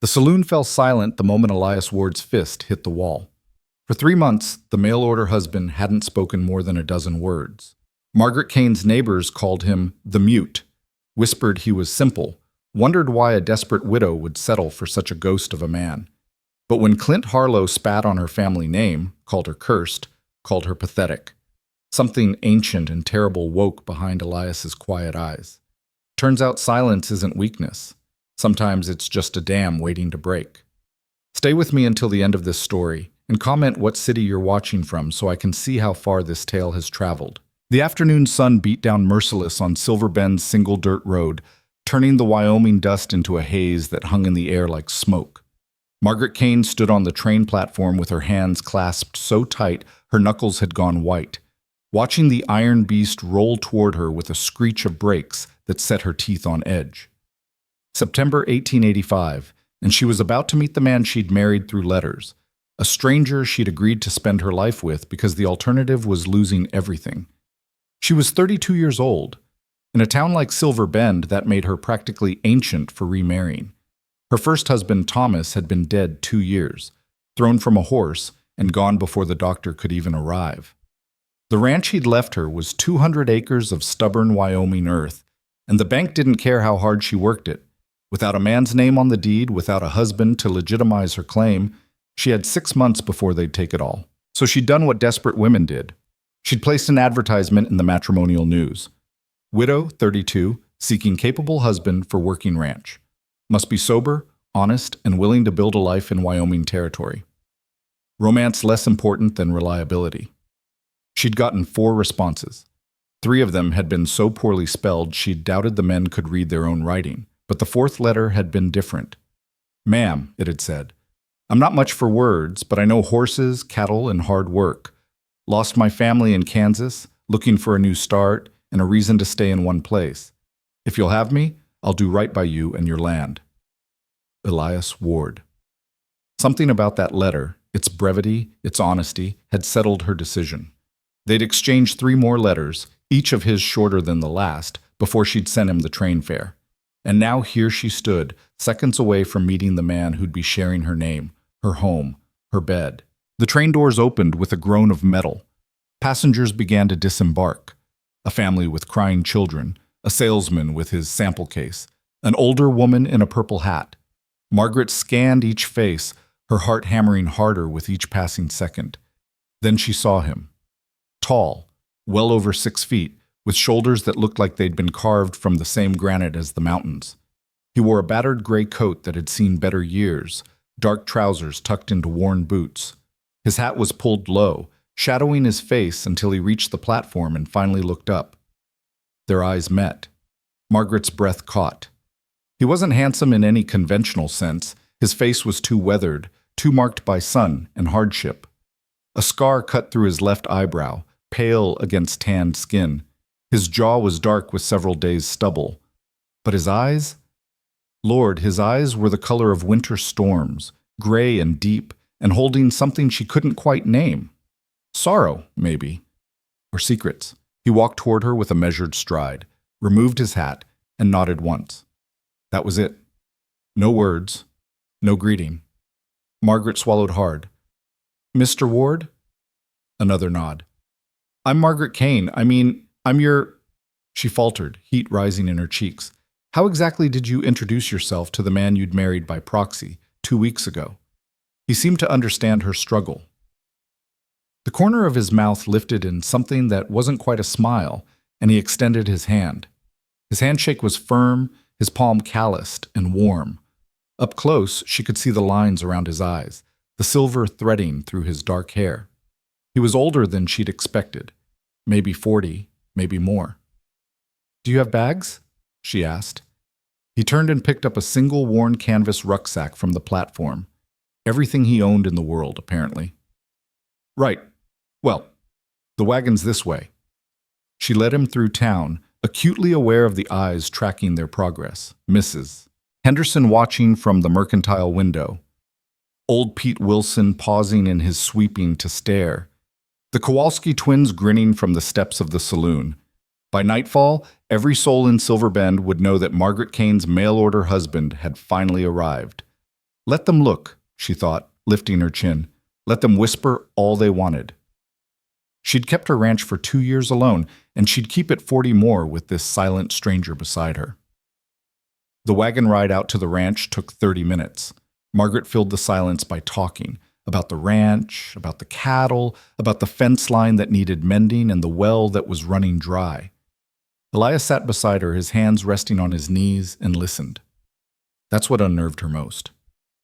The saloon fell silent the moment Elias Ward's fist hit the wall. For 3 months, the mail-order husband hadn't spoken more than a dozen words. Margaret Kane's neighbors called him the Mute, whispered he was simple, wondered why a desperate widow would settle for such a ghost of a man. But when Clint Harlow spat on her family name, called her cursed, called her pathetic, something ancient and terrible woke behind Elias's quiet eyes. Turns out silence isn't weakness. Sometimes it's just a dam waiting to break. Stay with me until the end of this story, and comment what city you're watching from so I can see how far this tale has traveled. The afternoon sun beat down merciless on Silver Bend's single dirt road, turning the Wyoming dust into a haze that hung in the air like smoke. Margaret Kane stood on the train platform with her hands clasped so tight her knuckles had gone white, watching the iron beast roll toward her with a screech of brakes that set her teeth on edge. September 1885, and she was about to meet the man she'd married through letters, a stranger she'd agreed to spend her life with because the alternative was losing everything. She was 32 years old. In a town like Silver Bend, that made her practically ancient for remarrying. Her first husband, Thomas, had been dead 2 years, thrown from a horse, and gone before the doctor could even arrive. The ranch he'd left her was 200 acres of stubborn Wyoming earth, and the bank didn't care how hard she worked it. Without a man's name on the deed, without a husband to legitimize her claim, she had 6 months before they'd take it all. So she'd done what desperate women did. She'd placed an advertisement in the matrimonial news. Widow, 32, seeking capable husband for working ranch. Must be sober, honest, and willing to build a life in Wyoming territory. Romance less important than reliability. She'd gotten 4 responses. 3 of them had been so poorly spelled she'd doubted the men could read their own writing, but the 4th letter had been different. Ma'am, it had said, I'm not much for words, but I know horses, cattle, and hard work. Lost my family in Kansas, looking for a new start, and a reason to stay in one place. If you'll have me, I'll do right by you and your land. Elias Ward. Something about that letter, its brevity, its honesty, had settled her decision. They'd exchanged 3 more letters, each of his shorter than the last, before she'd sent him the train fare. And now here she stood, seconds away from meeting the man who'd be sharing her name, her home, her bed. The train doors opened with a groan of metal. Passengers began to disembark. A family with crying children, a salesman with his sample case, an older woman in a purple hat. Margaret scanned each face, her heart hammering harder with each passing second. Then she saw him. Tall, well over 6 feet, with shoulders that looked like they'd been carved from the same granite as the mountains. He wore a battered gray coat that had seen better years, dark trousers tucked into worn boots. His hat was pulled low, shadowing his face until he reached the platform and finally looked up. Their eyes met. Margaret's breath caught. He wasn't handsome in any conventional sense. His face was too weathered, too marked by sun and hardship. A scar cut through his left eyebrow, pale against tanned skin. His jaw was dark with several days' stubble. But his eyes? Lord, his eyes were the color of winter storms, gray and deep, and holding something she couldn't quite name. Sorrow, maybe. Or secrets. He walked toward her with a measured stride, removed his hat, and nodded once. That was it. No words, no greeting. Margaret swallowed hard. Mr. Ward? Another nod. I'm Margaret Kane. I'm your... She faltered, heat rising in her cheeks. How exactly did you introduce yourself to the man you'd married by proxy 2 weeks ago? He seemed to understand her struggle. The corner of his mouth lifted in something that wasn't quite a smile, and he extended his hand. His handshake was firm, his palm calloused and warm. Up close, she could see the lines around his eyes, the silver threading through his dark hair. He was older than she'd expected, maybe 40, maybe more. Do you have bags? She asked. He turned and picked up a single worn canvas rucksack from the platform. Everything he owned in the world, apparently. Right. Well, the wagon's this way. She led him through town, acutely aware of the eyes tracking their progress. Mrs. Henderson watching from the mercantile window. Old Pete Wilson pausing in his sweeping to stare. The Kowalski twins grinning from the steps of the saloon. By nightfall, every soul in Silver Bend would know that Margaret Kane's mail-order husband had finally arrived. Let them look, she thought, lifting her chin. Let them whisper all they wanted. She'd kept her ranch for 2 years alone, and she'd keep it 40 more with this silent stranger beside her. The wagon ride out to the ranch took 30 minutes. Margaret filled the silence by talking about the ranch, about the cattle, about the fence line that needed mending and the well that was running dry. Elias sat beside her, his hands resting on his knees, and listened. That's what unnerved her most.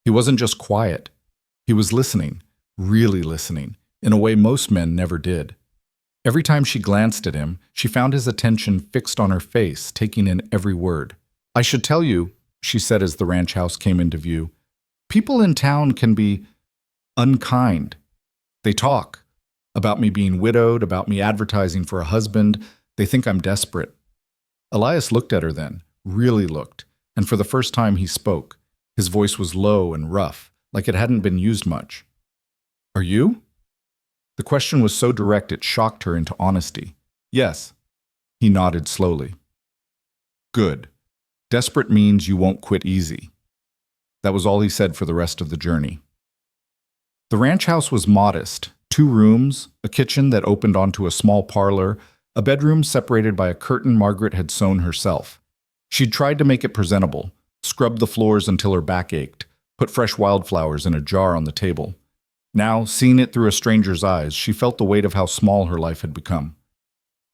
He wasn't just quiet. He was listening, really listening, in a way most men never did. Every time she glanced at him, she found his attention fixed on her face, taking in every word. I should tell you, she said as the ranch house came into view, people in town can be unkind. They talk about me being widowed, about me advertising for a husband. They think I'm desperate. Elias looked at her then, really looked, and for the first time he spoke. His voice was low and rough, like it hadn't been used much. Are you? The question was so direct it shocked her into honesty. Yes. He nodded slowly. Good. Desperate means you won't quit easy. That was all he said for the rest of the journey. The ranch house was modest, 2 rooms, a kitchen that opened onto a small parlor, a bedroom separated by a curtain Margaret had sewn herself. She'd tried to make it presentable, scrubbed the floors until her back ached, put fresh wildflowers in a jar on the table. Now, seeing it through a stranger's eyes, she felt the weight of how small her life had become.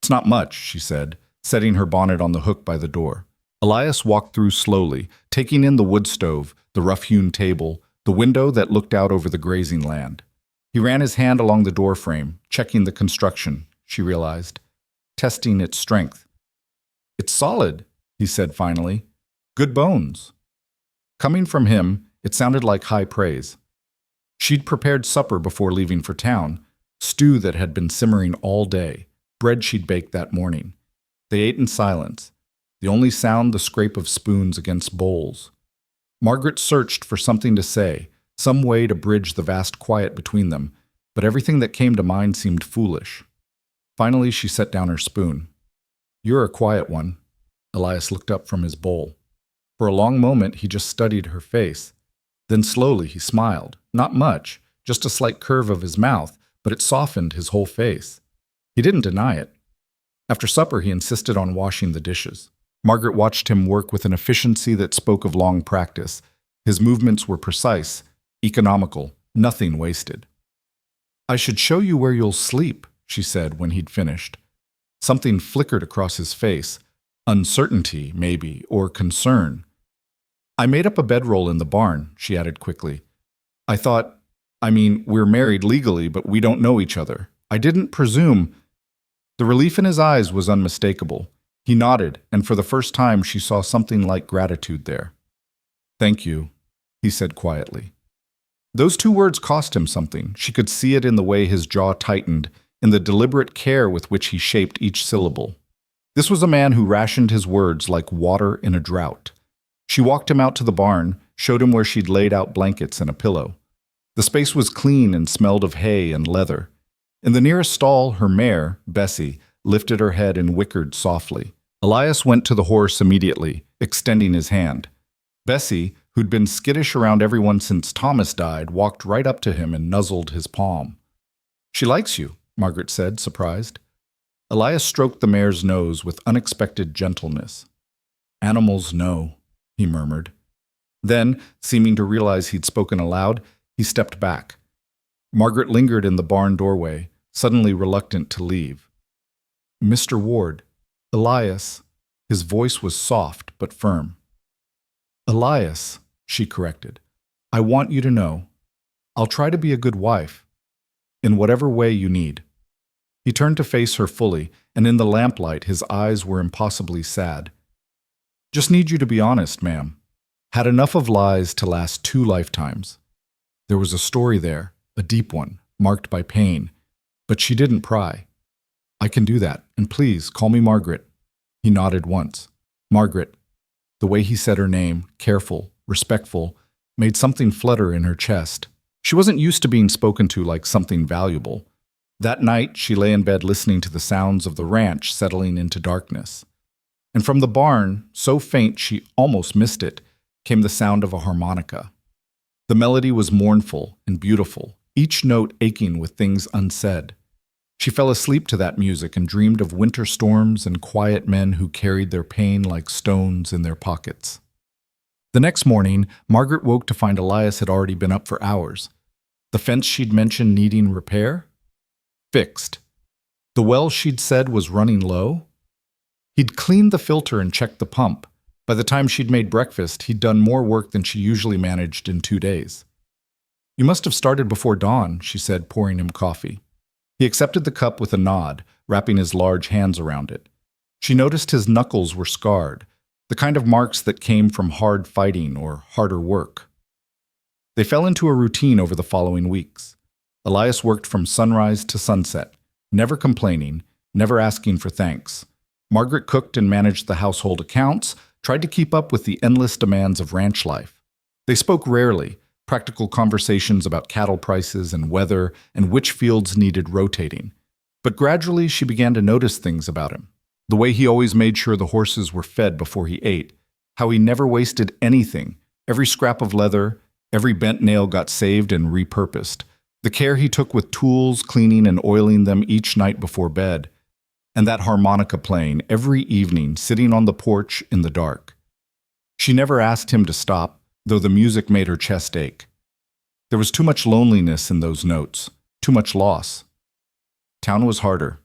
It's not much, she said, setting her bonnet on the hook by the door. Elias walked through slowly, taking in the wood stove, the rough-hewn table, the window that looked out over the grazing land. He ran his hand along the door frame, checking the construction, she realized, testing its strength. It's solid, he said finally. Good bones. Coming from him, it sounded like high praise. She'd prepared supper before leaving for town, stew that had been simmering all day, bread she'd baked that morning. They ate in silence, the only sound the scrape of spoons against bowls. Margaret searched for something to say, some way to bridge the vast quiet between them, but everything that came to mind seemed foolish. Finally, she set down her spoon. You're a quiet one. Elias looked up from his bowl. For a long moment, he just studied her face. Then slowly he smiled. Not much, just a slight curve of his mouth, but it softened his whole face. He didn't deny it. After supper, he insisted on washing the dishes. Margaret watched him work with an efficiency that spoke of long practice. His movements were precise, economical, nothing wasted. I should show you where you'll sleep, she said when he'd finished. Something flickered across his face. Uncertainty, maybe, or concern. I made up a bedroll in the barn, she added quickly. We're married legally, but we don't know each other. I didn't presume. The relief in his eyes was unmistakable. He nodded, and for the first time she saw something like gratitude there. Thank you, he said quietly. Those 2 words cost him something. She could see it in the way his jaw tightened, in the deliberate care with which he shaped each syllable. This was a man who rationed his words like water in a drought. She walked him out to the barn, showed him where she'd laid out blankets and a pillow. The space was clean and smelled of hay and leather. In the nearest stall, her mare, Bessie, lifted her head and whickered softly. Elias went to the horse immediately, extending his hand. Bessie, who'd been skittish around everyone since Thomas died, walked right up to him and nuzzled his palm. She likes you, Margaret said, surprised. Elias stroked the mare's nose with unexpected gentleness. Animals know, he murmured. Then, seeming to realize he'd spoken aloud, he stepped back. Margaret lingered in the barn doorway, suddenly reluctant to leave. Mr. Ward, Elias. His voice was soft but firm. Elias, she corrected. I want you to know. I'll try to be a good wife. In whatever way you need. He turned to face her fully, and in the lamplight his eyes were impossibly sad. Just need you to be honest, ma'am. Had enough of lies to last 2 lifetimes. There was a story there, a deep one, marked by pain. But she didn't pry. I can do that, and please, call me Margaret. He nodded once. Margaret. The way he said her name, careful, respectful, made something flutter in her chest. She wasn't used to being spoken to like something valuable. That night, she lay in bed listening to the sounds of the ranch settling into darkness. And from the barn, so faint she almost missed it, came the sound of a harmonica. The melody was mournful and beautiful, each note aching with things unsaid. She fell asleep to that music and dreamed of winter storms and quiet men who carried their pain like stones in their pockets. The next morning, Margaret woke to find Elias had already been up for hours. The fence she'd mentioned needing repair? Fixed. The well she'd said was running low? He'd cleaned the filter and checked the pump. By the time she'd made breakfast, he'd done more work than she usually managed in 2 days. "You must have started before dawn," she said, pouring him coffee. He accepted the cup with a nod, wrapping his large hands around it. She noticed his knuckles were scarred, the kind of marks that came from hard fighting or harder work. They fell into a routine over the following weeks. Elias worked from sunrise to sunset, never complaining, never asking for thanks. Margaret cooked and managed the household accounts, tried to keep up with the endless demands of ranch life. They spoke rarely, practical conversations about cattle prices and weather and which fields needed rotating. But gradually she began to notice things about him. The way he always made sure the horses were fed before he ate, how he never wasted anything, every scrap of leather, every bent nail got saved and repurposed, the care he took with tools, cleaning and oiling them each night before bed, and that harmonica playing every evening sitting on the porch in the dark. She never asked him to stop, though the music made her chest ache. There was too much loneliness in those notes, too much loss. Town was harder.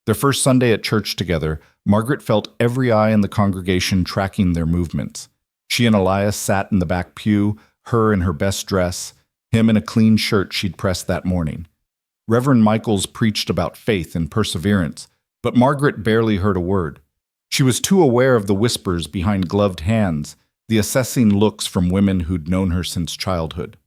Their first Sunday at church together, Margaret felt every eye in the congregation tracking their movements. She and Elias sat in the back pew, her in her best dress, him in a clean shirt she'd pressed that morning. Reverend Michaels preached about faith and perseverance, but Margaret barely heard a word. She was too aware of the whispers behind gloved hands, the assessing looks from women who'd known her since childhood.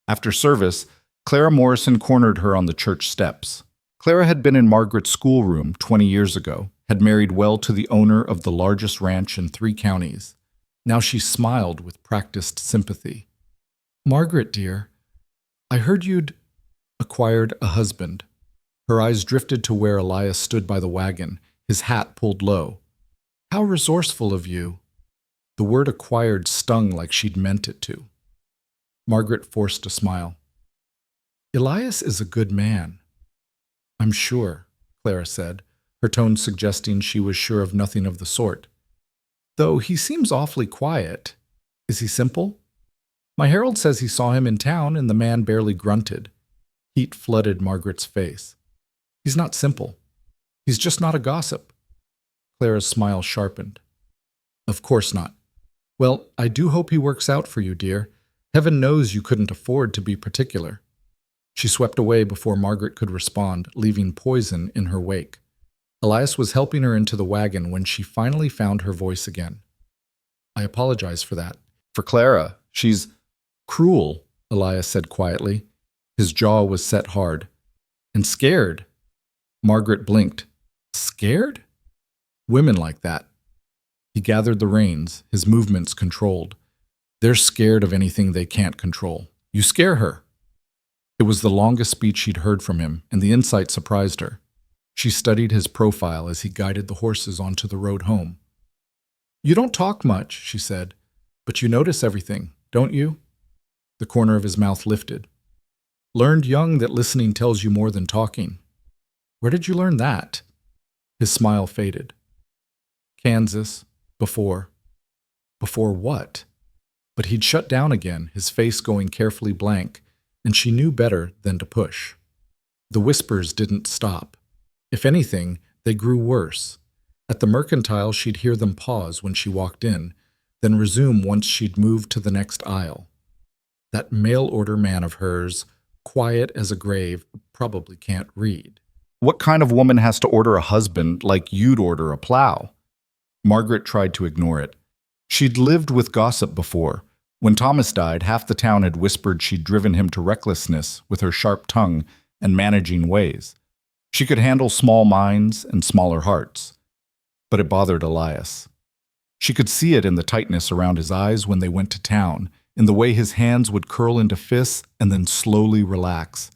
After service, Clara Morrison cornered her on the church steps. Clara had been in Margaret's schoolroom 20 years ago, had married well to the owner of the largest ranch in 3 counties. Now she smiled with practiced sympathy. "Margaret, dear, I heard you'd acquired a husband." Her eyes drifted to where Elias stood by the wagon, his hat pulled low. "How resourceful of you." The word acquired stung like she'd meant it to. Margaret forced a smile. "Elias is a good man." "I'm sure," Clara said, her tone suggesting she was sure of nothing of the sort. "Though he seems awfully quiet. Is he simple?" "My herald says he saw him in town, and the man barely grunted." Heat flooded Margaret's face. "He's not simple. He's just not a gossip." Clara's smile sharpened. "Of course not. Well, I do hope he works out for you, dear. Heaven knows you couldn't afford to be particular." She swept away before Margaret could respond, leaving poison in her wake. Elias was helping her into the wagon when she finally found her voice again. "I apologize for that. For Clara, she's cruel," Elias said quietly. His jaw was set hard. "And scared." Margaret blinked. "Scared?" "Women like that." He gathered the reins, his movements controlled. "They're scared of anything they can't control. You scare her." It was the longest speech she'd heard from him, and the insight surprised her. She studied his profile as he guided the horses onto the road home. "You don't talk much," she said, "but you notice everything, don't you?" The corner of his mouth lifted. "Learned young that listening tells you more than talking." "Where did you learn that?" His smile faded. "Kansas. Before." Before what? But he'd shut down again, his face going carefully blank, and she knew better than to push. The whispers didn't stop. If anything, they grew worse. At the mercantile, she'd hear them pause when she walked in, then resume once she'd moved to the next aisle. That mail-order man of hers, quiet as a grave, probably can't read. What kind of woman has to order a husband like you'd order a plow? Margaret tried to ignore it. She'd lived with gossip before. When Thomas died, half the town had whispered she'd driven him to recklessness with her sharp tongue and managing ways. She could handle small minds and smaller hearts. But it bothered Elias. She could see it in the tightness around his eyes when they went to town, in the way his hands would curl into fists and then slowly relax.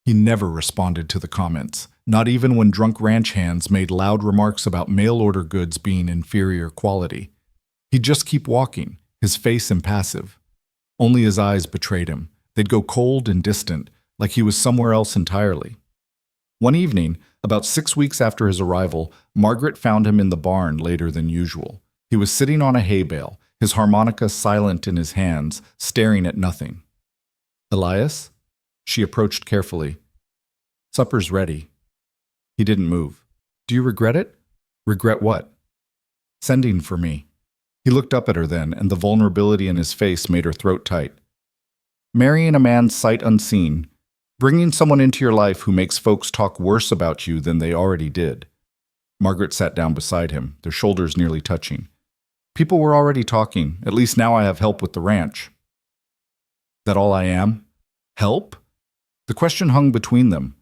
He never responded to the comments, not even when drunk ranch hands made loud remarks about mail-order goods being inferior quality. He'd just keep walking, his face impassive. Only his eyes betrayed him. They'd go cold and distant, like he was somewhere else entirely. One evening, about 6 weeks after his arrival, Margaret found him in the barn later than usual. He was sitting on a hay bale, his harmonica silent in his hands, staring at nothing. "Elias?" She approached carefully. "Supper's ready." He didn't move. "Do you regret it?" "Regret what?" "Sending for me." He looked up at her then, and the vulnerability in his face made her throat tight. "Marrying a man sight unseen, bringing someone into your life who makes folks talk worse about you than they already did." Margaret sat down beside him, their shoulders nearly touching. "People were already talking. At least now I have help with the ranch." "That all I am? Help?" The question hung between them.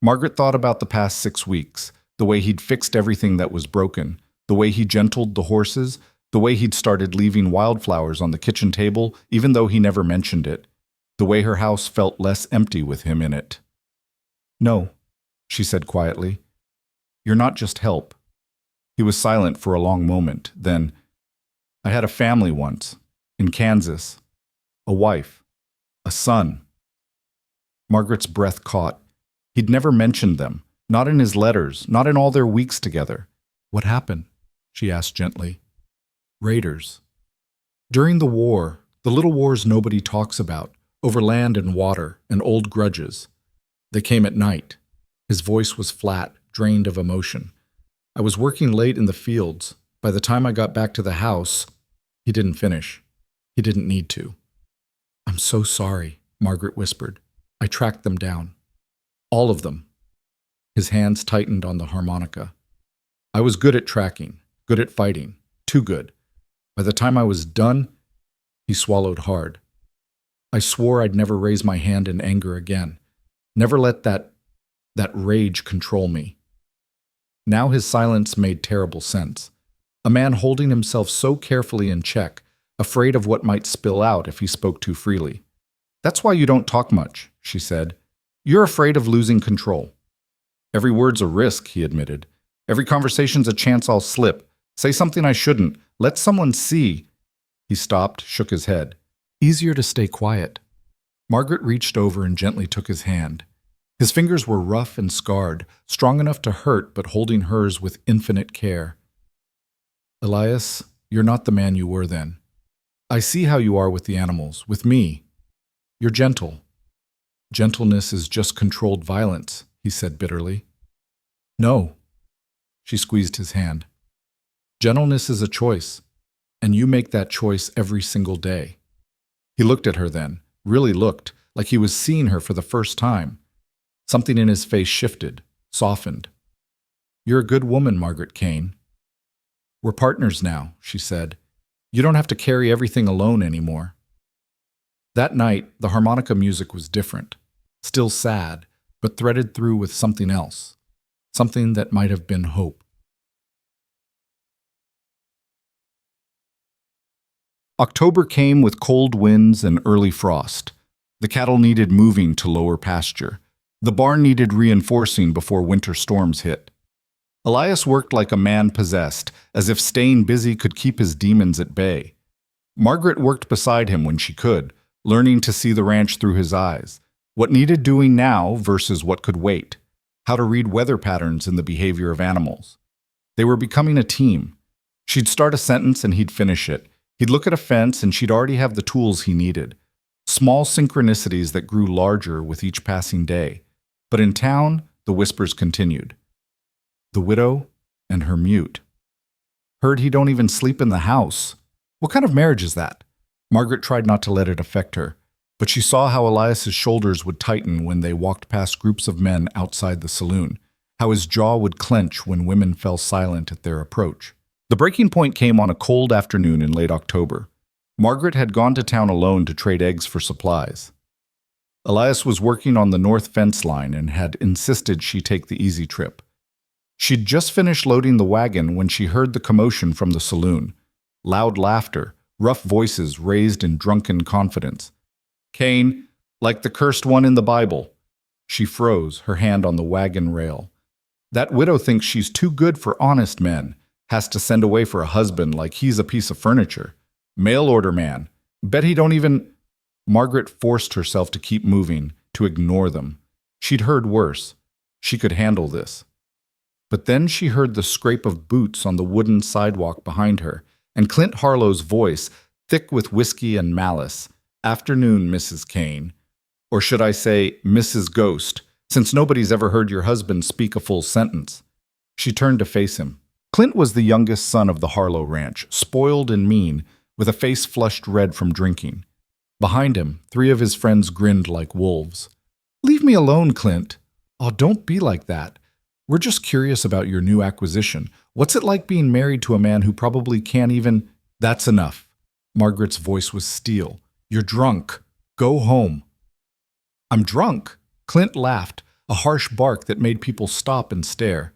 Margaret thought about the past 6 weeks, the way he'd fixed everything that was broken, the way he gentled the horses, the way he'd started leaving wildflowers on the kitchen table, even though he never mentioned it, the way her house felt less empty with him in it. "No," she said quietly. "You're not just help." He was silent for a long moment. Then, "I had a family once, in Kansas. A wife. A son." Margaret's breath caught. He'd never mentioned them, not in his letters, not in all their weeks together. "What happened?" she asked gently. "Raiders. During the war, the little wars nobody talks about, over land and water and old grudges. They came at night." His voice was flat, drained of emotion. "I was working late in the fields. By the time I got back to the house..." He didn't finish. He didn't need to. "I'm so sorry," Margaret whispered. "I tracked them down. All of them." His hands tightened on the harmonica. "I was good at tracking, good at fighting, too good. By the time I was done..." He swallowed hard. "I swore I'd never raise my hand in anger again. Never let that rage control me." Now his silence made terrible sense. A man holding himself so carefully in check, afraid of what might spill out if he spoke too freely. "That's why you don't talk much," she said. "You're afraid of losing control." "Every word's a risk," he admitted. "Every conversation's a chance I'll slip, say something I shouldn't, let someone see." He stopped, shook his head. "Easier to stay quiet." Margaret reached over and gently took his hand. His fingers were rough and scarred, strong enough to hurt but holding hers with infinite care. "Elias, you're not the man you were then. I see how you are with the animals, with me. You're gentle." "Gentleness is just controlled violence," he said bitterly. "No." She squeezed his hand. "Gentleness is a choice, and you make that choice every single day." He looked at her then, really looked, like he was seeing her for the first time. Something in his face shifted, softened. "You're a good woman, Margaret Kane." "We're partners now," she said. "You don't have to carry everything alone anymore." That night, the harmonica music was different, still sad, but threaded through with something else, something that might have been hope. October came with cold winds and early frost. The cattle needed moving to lower pasture. The barn needed reinforcing before winter storms hit. Elias worked like a man possessed, as if staying busy could keep his demons at bay. Margaret worked beside him when she could, learning to see the ranch through his eyes, what needed doing now versus what could wait, how to read weather patterns in the behavior of animals. They were becoming a team. She'd start a sentence and he'd finish it. He'd look at a fence and she'd already have the tools he needed. Small synchronicities that grew larger with each passing day. But in town, the whispers continued. The widow and her mute. Heard he don't even sleep in the house. What kind of marriage is that? Margaret tried not to let it affect her, but she saw how Elias's shoulders would tighten when they walked past groups of men outside the saloon, how his jaw would clench when women fell silent at their approach. The breaking point came on a cold afternoon in late October. Margaret had gone to town alone to trade eggs for supplies. Elias was working on the north fence line and had insisted she take the easy trip. She'd just finished loading the wagon when she heard the commotion from the saloon. Loud laughter, rough voices raised in drunken confidence. "Cain, like the cursed one in the Bible." She froze, her hand on the wagon rail. "That widow thinks she's too good for honest men, has to send away for a husband like he's a piece of furniture. Mail order man. Bet he don't even..." Margaret forced herself to keep moving, to ignore them. She'd heard worse. She could handle this. But then she heard the scrape of boots on the wooden sidewalk behind her, and Clint Harlow's voice, thick with whiskey and malice. "Afternoon, Mrs. Kane. Or should I say, Mrs. Ghost, since nobody's ever heard your husband speak a full sentence." She turned to face him. Clint was the youngest son of the Harlow ranch, spoiled and mean, with a face flushed red from drinking. Behind him, 3 of his friends grinned like wolves. "Leave me alone, Clint." "Oh, don't be like that. We're just curious about your new acquisition. What's it like being married to a man who probably can't even—" "That's enough." Margaret's voice was steel. "You're drunk. Go home." "I'm drunk?" Clint laughed, a harsh bark that made people stop and stare.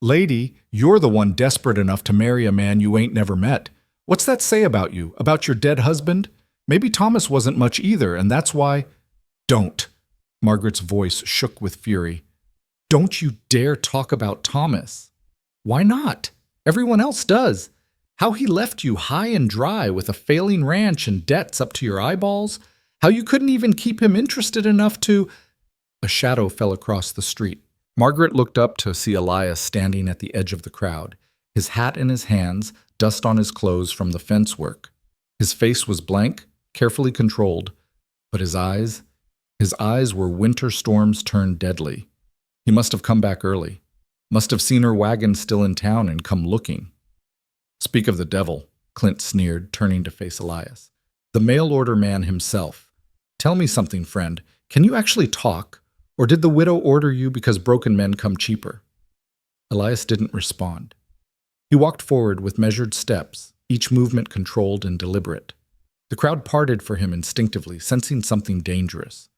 "Lady, you're the one desperate enough to marry a man you ain't never met. What's that say about you, about your dead husband? Maybe Thomas wasn't much either, and that's why—" "Don't." Margaret's voice shook with fury. "Don't you dare talk about Thomas." "Why not? Everyone else does. How he left you high and dry with a failing ranch and debts up to your eyeballs. How you couldn't even keep him interested enough to—" A shadow fell across the street. Margaret looked up to see Elias standing at the edge of the crowd, his hat in his hands, dust on his clothes from the fence work. His face was blank, carefully controlled, but his eyes were winter storms turned deadly. He must have come back early, must have seen her wagon still in town and come looking. "Speak of the devil," Clint sneered, turning to face Elias. "The mail-order man himself. Tell me something, friend. Can you actually talk? Or did the widow order you because broken men come cheaper?" Elias didn't respond. He walked forward with measured steps, each movement controlled and deliberate. The crowd parted for him instinctively, sensing something dangerous.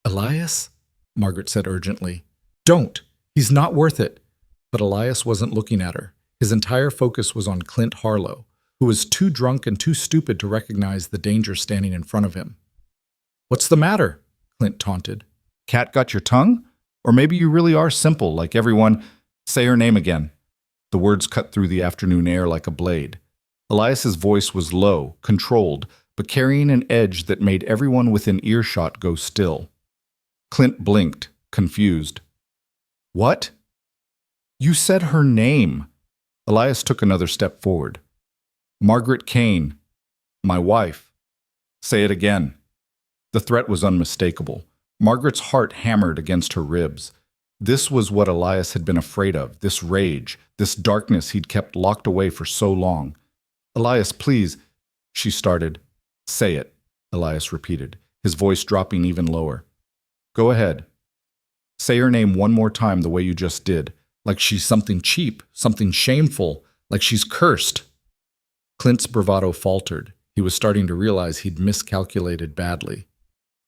"Elias?" Margaret said urgently. "Don't! He's not worth it!" But Elias wasn't looking at her. His entire focus was on Clint Harlow, who was too drunk and too stupid to recognize the danger standing in front of him. "What's the matter?" Clint taunted. "Cat got your tongue? Or maybe you really are simple, like everyone—" "Say her name again." The words cut through the afternoon air like a blade. Elias's voice was low, controlled, but carrying an edge that made everyone within earshot go still. Clint blinked, confused. "What?" "You said her name." Elias took another step forward. "Margaret Kane. My wife." "Say it again." The threat was unmistakable. Margaret's heart hammered against her ribs. This was what Elias had been afraid of, this rage, this darkness he'd kept locked away for so long. "Elias, please," she started. "Say it," Elias repeated, his voice dropping even lower. "Go ahead. Say her name one more time the way you just did, like she's something cheap, something shameful, like she's cursed." Clint's bravado faltered. He was starting to realize he'd miscalculated badly.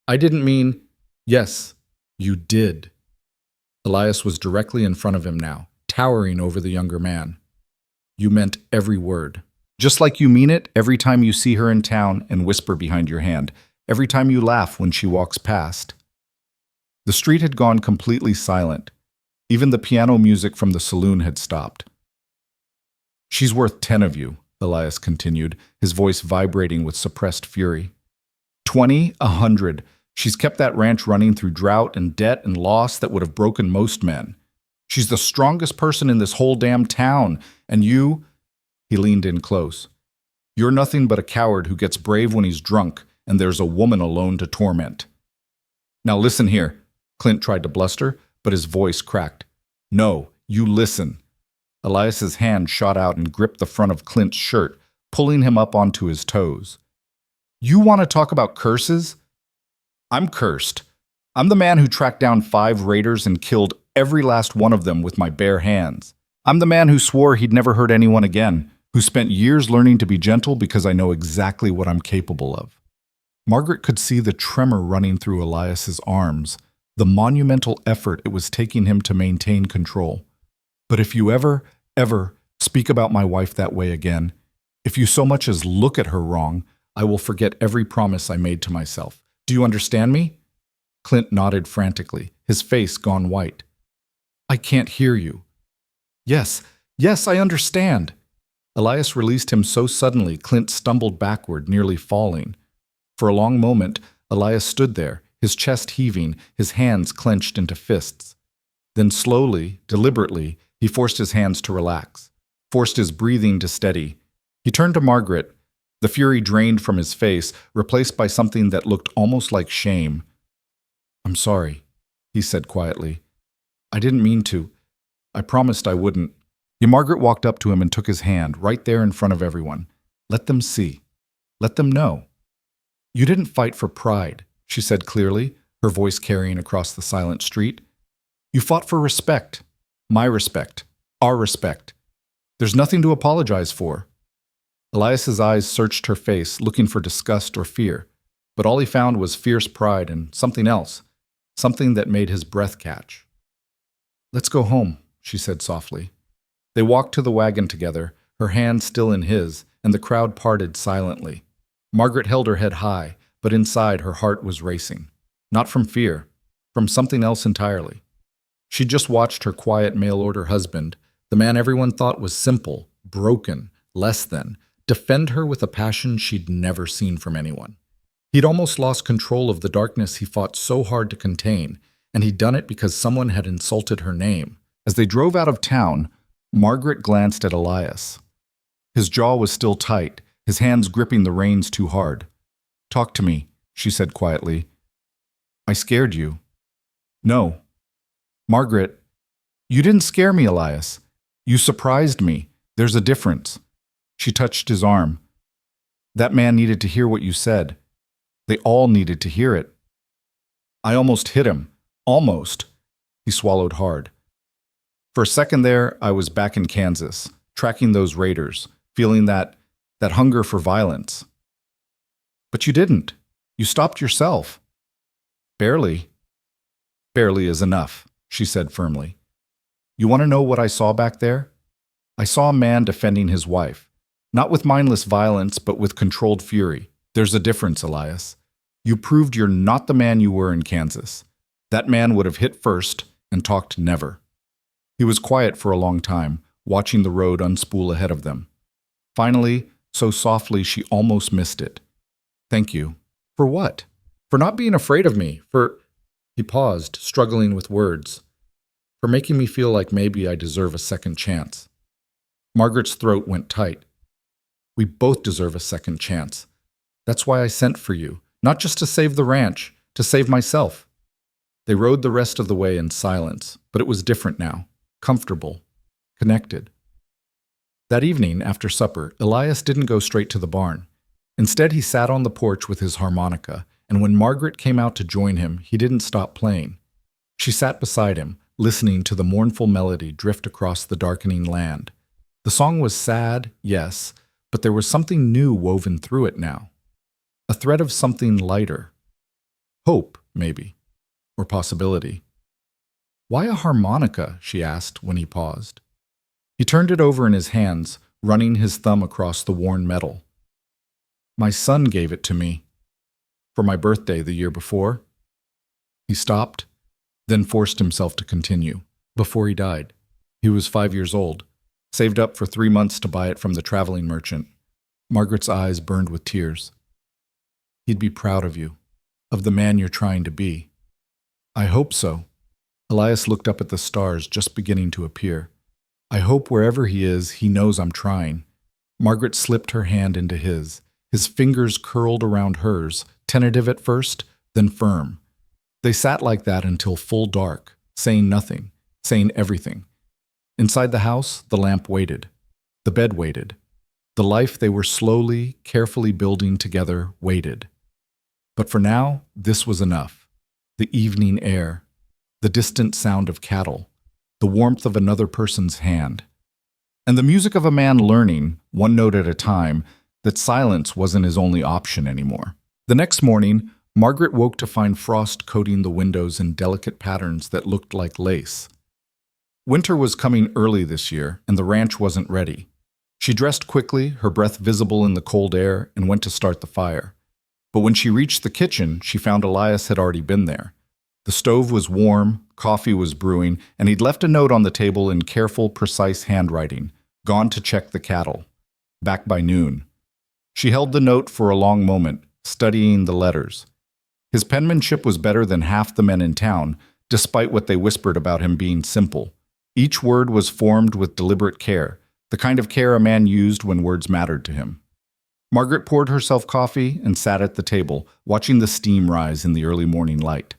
"I didn't mean—" "Yes, you did." Elias was directly in front of him now, towering over the younger man. "You meant every word. Just like you mean it every time you see her in town and whisper behind your hand, every time you laugh when she walks past." The street had gone completely silent. Even the piano music from the saloon had stopped. "She's worth 10 of you," Elias continued, his voice vibrating with suppressed fury. 20, 100. She's kept that ranch running through drought and debt and loss that would have broken most men. She's the strongest person in this whole damn town, and you—" He leaned in close. "You're nothing but a coward who gets brave when he's drunk, and there's a woman alone to torment." "Now listen here." Clint tried to bluster, but his voice cracked. "No, you listen." Elias's hand shot out and gripped the front of Clint's shirt, pulling him up onto his toes. "You want to talk about curses? I'm cursed. I'm the man who tracked down 5 raiders and killed every last one of them with my bare hands. I'm the man who swore he'd never hurt anyone again, who spent years learning to be gentle because I know exactly what I'm capable of." Margaret could see the tremor running through Elias's arms, the monumental effort it was taking him to maintain control. "But if you ever speak about my wife that way again, if you so much as look at her wrong, I will forget every promise I made to myself. Do you understand me?" Clint nodded frantically, his face gone white. "I can't hear you." Yes, I understand." Elias released him so suddenly Clint stumbled backward, nearly falling. For a long moment, Elias stood there, his chest heaving, his hands clenched into fists. Then slowly, deliberately, he forced his hands to relax, forced his breathing to steady. He turned to Margaret, the fury drained from his face, replaced by something that looked almost like shame. "I'm sorry," he said quietly. "I didn't mean to. I promised I wouldn't." Margaret walked up to him and took his hand, right there in front of everyone. "Let them see. Let them know. You didn't fight for pride," she said clearly, her voice carrying across the silent street. "You fought for respect. My respect. Our respect. There's nothing to apologize for." Elias's eyes searched her face, looking for disgust or fear, but all he found was fierce pride and something else, something that made his breath catch. "Let's go home," she said softly. They walked to the wagon together, her hand still in his, and the crowd parted silently. Margaret held her head high, but inside her heart was racing. Not from fear, from something else entirely. She just watched her quiet mail-order husband, the man everyone thought was simple, broken, less than, defend her with a passion she'd never seen from anyone. He'd almost lost control of the darkness he fought so hard to contain, and he'd done it because someone had insulted her name. As they drove out of town, Margaret glanced at Elias. His jaw was still tight, his hands gripping the reins too hard. "Talk to me," she said quietly. "I scared you." "No." "Margaret, you didn't scare me, Elias. You surprised me. There's a difference." She touched his arm. "That man needed to hear what you said. They all needed to hear it." "I almost hit him. Almost." He swallowed hard. "For a second there, I was back in Kansas, tracking those raiders, feeling that hunger for violence." "But you didn't. You stopped yourself." "Barely." "Barely is enough," she said firmly. "You want to know what I saw back there? I saw a man defending his wife. Not with mindless violence, but with controlled fury. There's a difference, Elias. You proved you're not the man you were in Kansas. That man would have hit first and talked never." He was quiet for a long time, watching the road unspool ahead of them. Finally, so softly she almost missed it. "Thank you." "For what?" "For not being afraid of me. For—" He paused, struggling with words. "For making me feel like maybe I deserve a second chance." Margaret's throat went tight. "We both deserve a second chance. That's why I sent for you, not just to save the ranch, to save myself." They rode the rest of the way in silence, but it was different now, comfortable, connected. That evening, after supper, Elias didn't go straight to the barn. Instead, he sat on the porch with his harmonica, and when Margaret came out to join him, he didn't stop playing. She sat beside him, listening to the mournful melody drift across the darkening land. The song was sad, yes, but there was something new woven through it now. A thread of something lighter. Hope, maybe, or possibility. "Why a harmonica?" she asked when he paused. He turned it over in his hands, running his thumb across the worn metal. "My son gave it to me. For my birthday the year before." He stopped, then forced himself to continue. "Before he died. He was 5 years old. Saved up for 3 months to buy it from the traveling merchant." Margaret's eyes burned with tears. "He'd be proud of you, of the man you're trying to be." "I hope so." Elias looked up at the stars just beginning to appear. "I hope wherever he is, he knows I'm trying." Margaret slipped her hand into his fingers curled around hers, tentative at first, then firm. They sat like that until full dark, saying nothing, saying everything. Inside the house, the lamp waited. The bed waited. The life they were slowly, carefully building together waited. But for now, this was enough. The evening air, the distant sound of cattle, the warmth of another person's hand, and the music of a man learning, one note at a time, that silence wasn't his only option anymore. The next morning, Margaret woke to find frost coating the windows in delicate patterns that looked like lace. Winter was coming early this year, and the ranch wasn't ready. She dressed quickly, her breath visible in the cold air, and went to start the fire. But when she reached the kitchen, she found Elias had already been there. The stove was warm, coffee was brewing, and he'd left a note on the table in careful, precise handwriting, gone to check the cattle. Back by noon. She held the note for a long moment, studying the letters. His penmanship was better than half the men in town, despite what they whispered about him being simple. Each word was formed with deliberate care, the kind of care a man used when words mattered to him. Margaret poured herself coffee and sat at the table, watching the steam rise in the early morning light.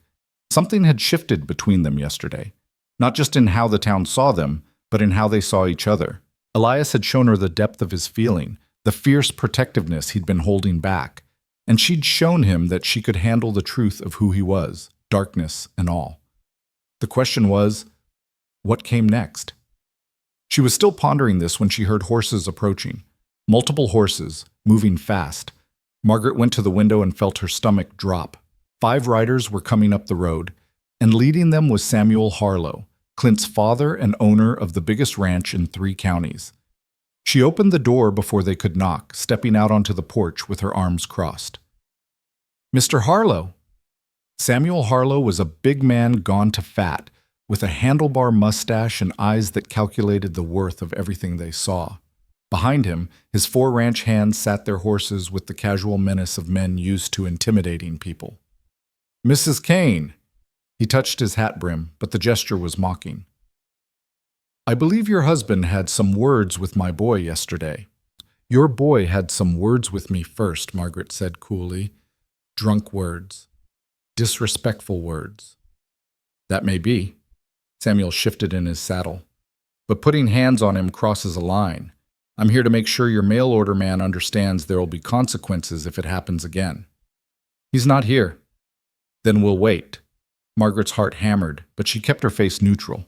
Something had shifted between them yesterday, not just in how the town saw them, but in how they saw each other. Elias had shown her the depth of his feeling, the fierce protectiveness he'd been holding back, and she'd shown him that she could handle the truth of who he was, darkness and all. The question was, what came next? She was still pondering this when she heard horses approaching. Multiple horses, moving fast. Margaret went to the window and felt her stomach drop. 5 riders were coming up the road, and leading them was Samuel Harlow, Clint's father and owner of the biggest ranch in 3 counties. She opened the door before they could knock, stepping out onto the porch with her arms crossed. "Mr. Harlow." Samuel Harlow was a big man gone to fat, with a handlebar mustache and eyes that calculated the worth of everything they saw. Behind him, his 4 ranch hands sat their horses with the casual menace of men used to intimidating people. "Mrs. Kane." He touched his hat brim, but the gesture was mocking. "I believe your husband had some words with my boy yesterday." "Your boy had some words with me first," Margaret said coolly. "Drunk words. Disrespectful words." "That may be." Samuel shifted in his saddle. "But putting hands on him crosses a line. I'm here to make sure your mail order man understands there will be consequences if it happens again." "He's not here." "Then we'll wait." Margaret's heart hammered, but she kept her face neutral.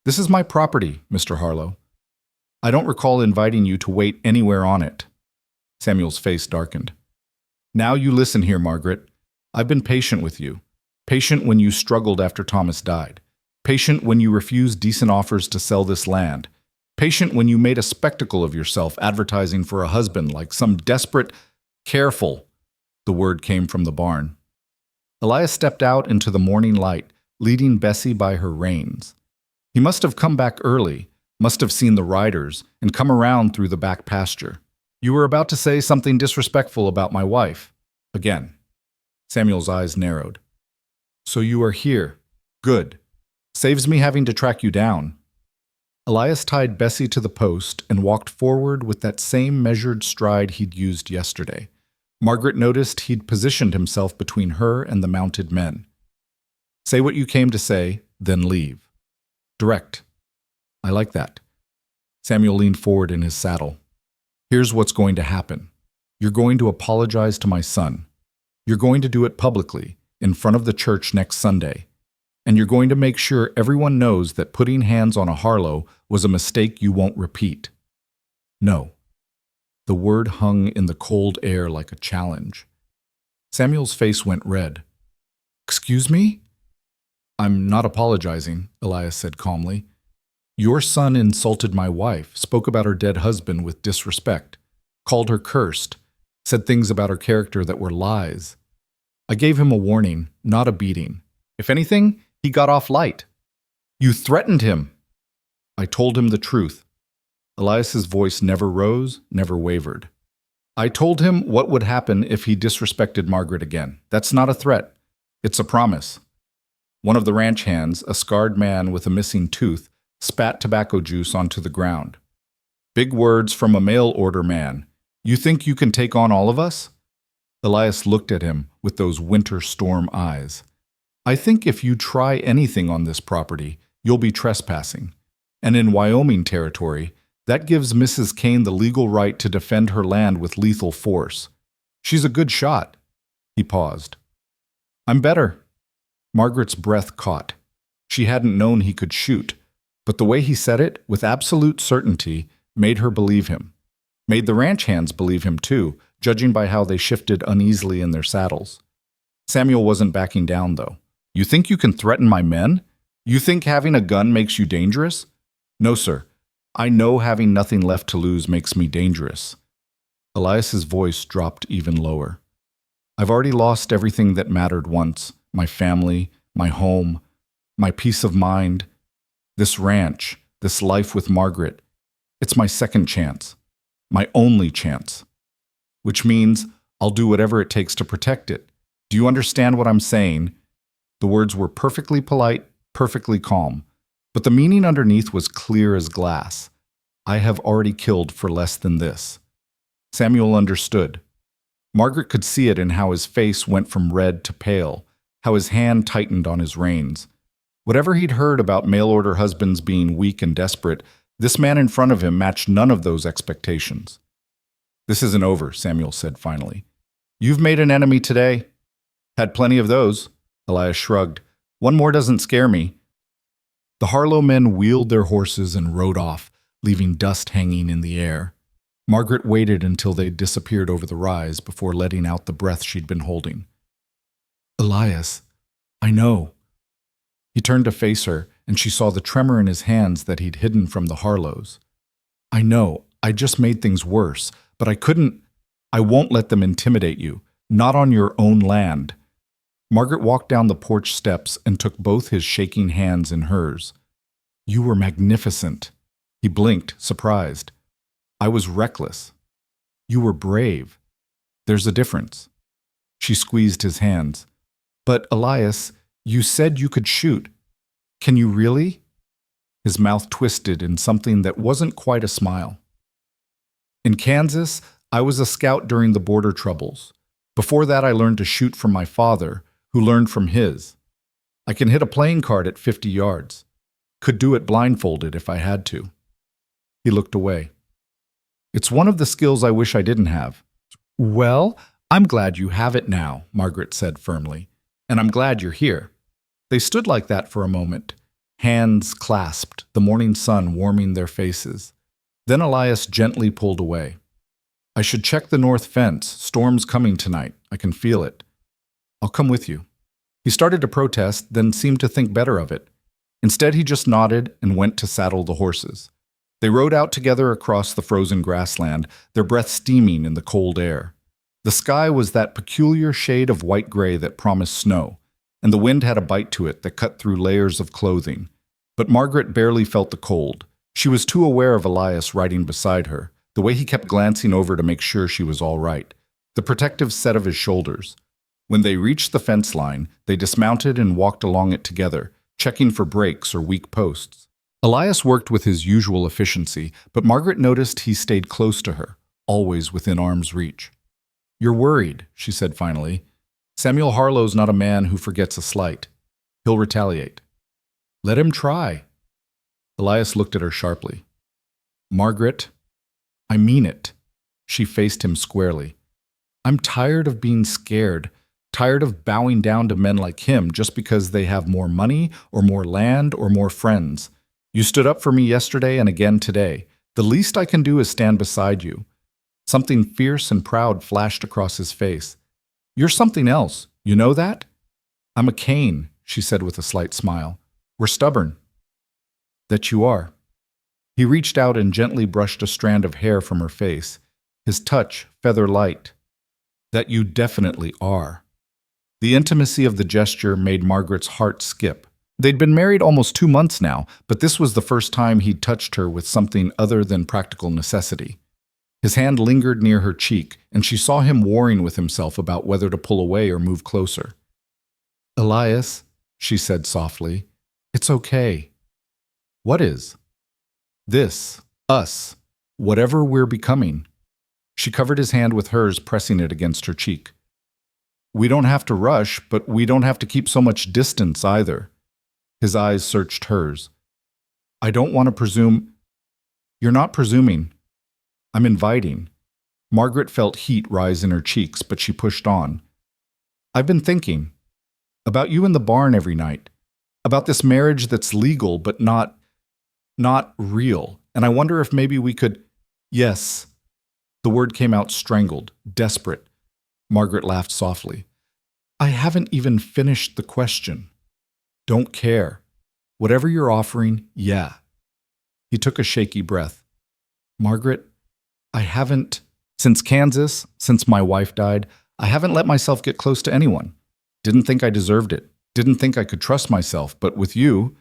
"This is my property, Mr. Harlow. I don't recall inviting you to wait anywhere on it." Samuel's face darkened. "Now you listen here, Margaret. I've been patient with you. Patient when you struggled after Thomas died. Patient when you refused decent offers to sell this land. Patient when you made a spectacle of yourself advertising for a husband like some desperate... Careful!" The word came from the barn. Elias stepped out into the morning light, leading Bessie by her reins. He must have come back early, must have seen the riders, and come around through the back pasture. "You were about to say something disrespectful about my wife." Again. Samuel's eyes narrowed. "So you are here. Good. Saves me having to track you down." Elias tied Bessie to the post and walked forward with that same measured stride he'd used yesterday. Margaret noticed he'd positioned himself between her and the mounted men. "Say what you came to say, then leave. Direct. I like that." Samuel leaned forward in his saddle. "Here's what's going to happen. You're going to apologize to my son. You're going to do it publicly, in front of the church next Sunday. And you're going to make sure everyone knows that putting hands on a Harlow was a mistake you won't repeat." "No." The word hung in the cold air like a challenge. Samuel's face went red. "Excuse me?" "I'm not apologizing," Elias said calmly. "Your son insulted my wife, spoke about her dead husband with disrespect, called her cursed, said things about her character that were lies. I gave him a warning, not a beating. If anything, he got off light." "You threatened him." "I told him the truth." Elias's voice never rose, never wavered. "I told him what would happen if he disrespected Margaret again. That's not a threat. It's a promise." One of the ranch hands, a scarred man with a missing tooth, spat tobacco juice onto the ground. "Big words from a mail order man. You think you can take on all of us?" Elias looked at him with those winter storm eyes. "I think if you try anything on this property, you'll be trespassing. And in Wyoming territory, that gives Mrs. Kane the legal right to defend her land with lethal force. She's a good shot." He paused. "I'm better." Margaret's breath caught. She hadn't known he could shoot, but the way he said it, with absolute certainty, made her believe him. Made the ranch hands believe him too, judging by how they shifted uneasily in their saddles. Samuel wasn't backing down, though. "You think you can threaten my men? You think having a gun makes you dangerous?" "No, sir. I know having nothing left to lose makes me dangerous." Elias's voice dropped even lower. "I've already lost everything that mattered once. My family, my home, my peace of mind. This ranch, this life with Margaret. It's my second chance. My only chance. Which means I'll do whatever it takes to protect it. Do you understand what I'm saying?" The words were perfectly polite, perfectly calm, but the meaning underneath was clear as glass. "I have already killed for less than this." Samuel understood. Margaret could see it in how his face went from red to pale, how his hand tightened on his reins. Whatever he'd heard about mail-order husbands being weak and desperate, this man in front of him matched none of those expectations. "This isn't over," Samuel said finally. "You've made an enemy today." "Had plenty of those." Elias shrugged. "One more doesn't scare me." The Harlow men wheeled their horses and rode off, leaving dust hanging in the air. Margaret waited until they disappeared over the rise before letting out the breath she'd been holding. "Elias, I know." He turned to face her, and she saw the tremor in his hands that he'd hidden from the Harlows. "I know, I just made things worse, but I won't let them intimidate you, not on your own land." Margaret walked down the porch steps and took both his shaking hands in hers. "You were magnificent." He blinked, surprised. "I was reckless." "You were brave. There's a difference." She squeezed his hands. "But, Elias, you said you could shoot. Can you really?" His mouth twisted in something that wasn't quite a smile. "In Kansas, I was a scout during the border troubles. Before that, I learned to shoot from my father, who learned from his. I can hit a playing card at 50 yards. Could do it blindfolded if I had to." He looked away. "It's one of the skills I wish I didn't have." "Well, I'm glad you have it now," Margaret said firmly. "And I'm glad you're here." They stood like that for a moment, hands clasped, the morning sun warming their faces. Then Elias gently pulled away. "I should check the north fence. Storm's coming tonight. I can feel it." "I'll come with you." He started to protest, then seemed to think better of it. Instead, he just nodded and went to saddle the horses. They rode out together across the frozen grassland, their breath steaming in the cold air. The sky was that peculiar shade of white-gray that promised snow, and the wind had a bite to it that cut through layers of clothing. But Margaret barely felt the cold. She was too aware of Elias riding beside her, the way he kept glancing over to make sure she was all right, the protective set of his shoulders. When they reached the fence line, they dismounted and walked along it together, checking for breaks or weak posts. Elias worked with his usual efficiency, but Margaret noticed he stayed close to her, always within arm's reach. "You're worried," she said finally. "Samuel Harlow's not a man who forgets a slight. He'll retaliate." "Let him try." Elias looked at her sharply. "Margaret, I mean it." She faced him squarely. "I'm tired of being scared, tired of bowing down to men like him just because they have more money or more land or more friends. You stood up for me yesterday and again today. The least I can do is stand beside you." Something fierce and proud flashed across his face. "You're something else. You know that?" "I'm a Cain," she said with a slight smile. "We're stubborn." "That you are." He reached out and gently brushed a strand of hair from her face, his touch feather light. "That you definitely are." The intimacy of the gesture made Margaret's heart skip. They'd been married almost 2 months now, but this was the first time he'd touched her with something other than practical necessity. His hand lingered near her cheek, and she saw him warring with himself about whether to pull away or move closer. "Elias," she said softly, "it's okay." "What is?" "This. Us. Whatever we're becoming." She covered his hand with hers, pressing it against her cheek. "We don't have to rush, but we don't have to keep so much distance either." His eyes searched hers. "I don't want to presume." "You're not presuming. I'm inviting." Margaret felt heat rise in her cheeks, but she pushed on. "I've been thinking. About you in the barn every night. About this marriage that's legal but not real. And I wonder if maybe we could—" "Yes." The word came out strangled, desperate. Margaret laughed softly. "I haven't even finished the question." "Don't care. Whatever you're offering, yeah." He took a shaky breath. "Margaret, I haven't, since Kansas, since my wife died, I haven't let myself get close to anyone. Didn't think I deserved it. Didn't think I could trust myself. But with you—"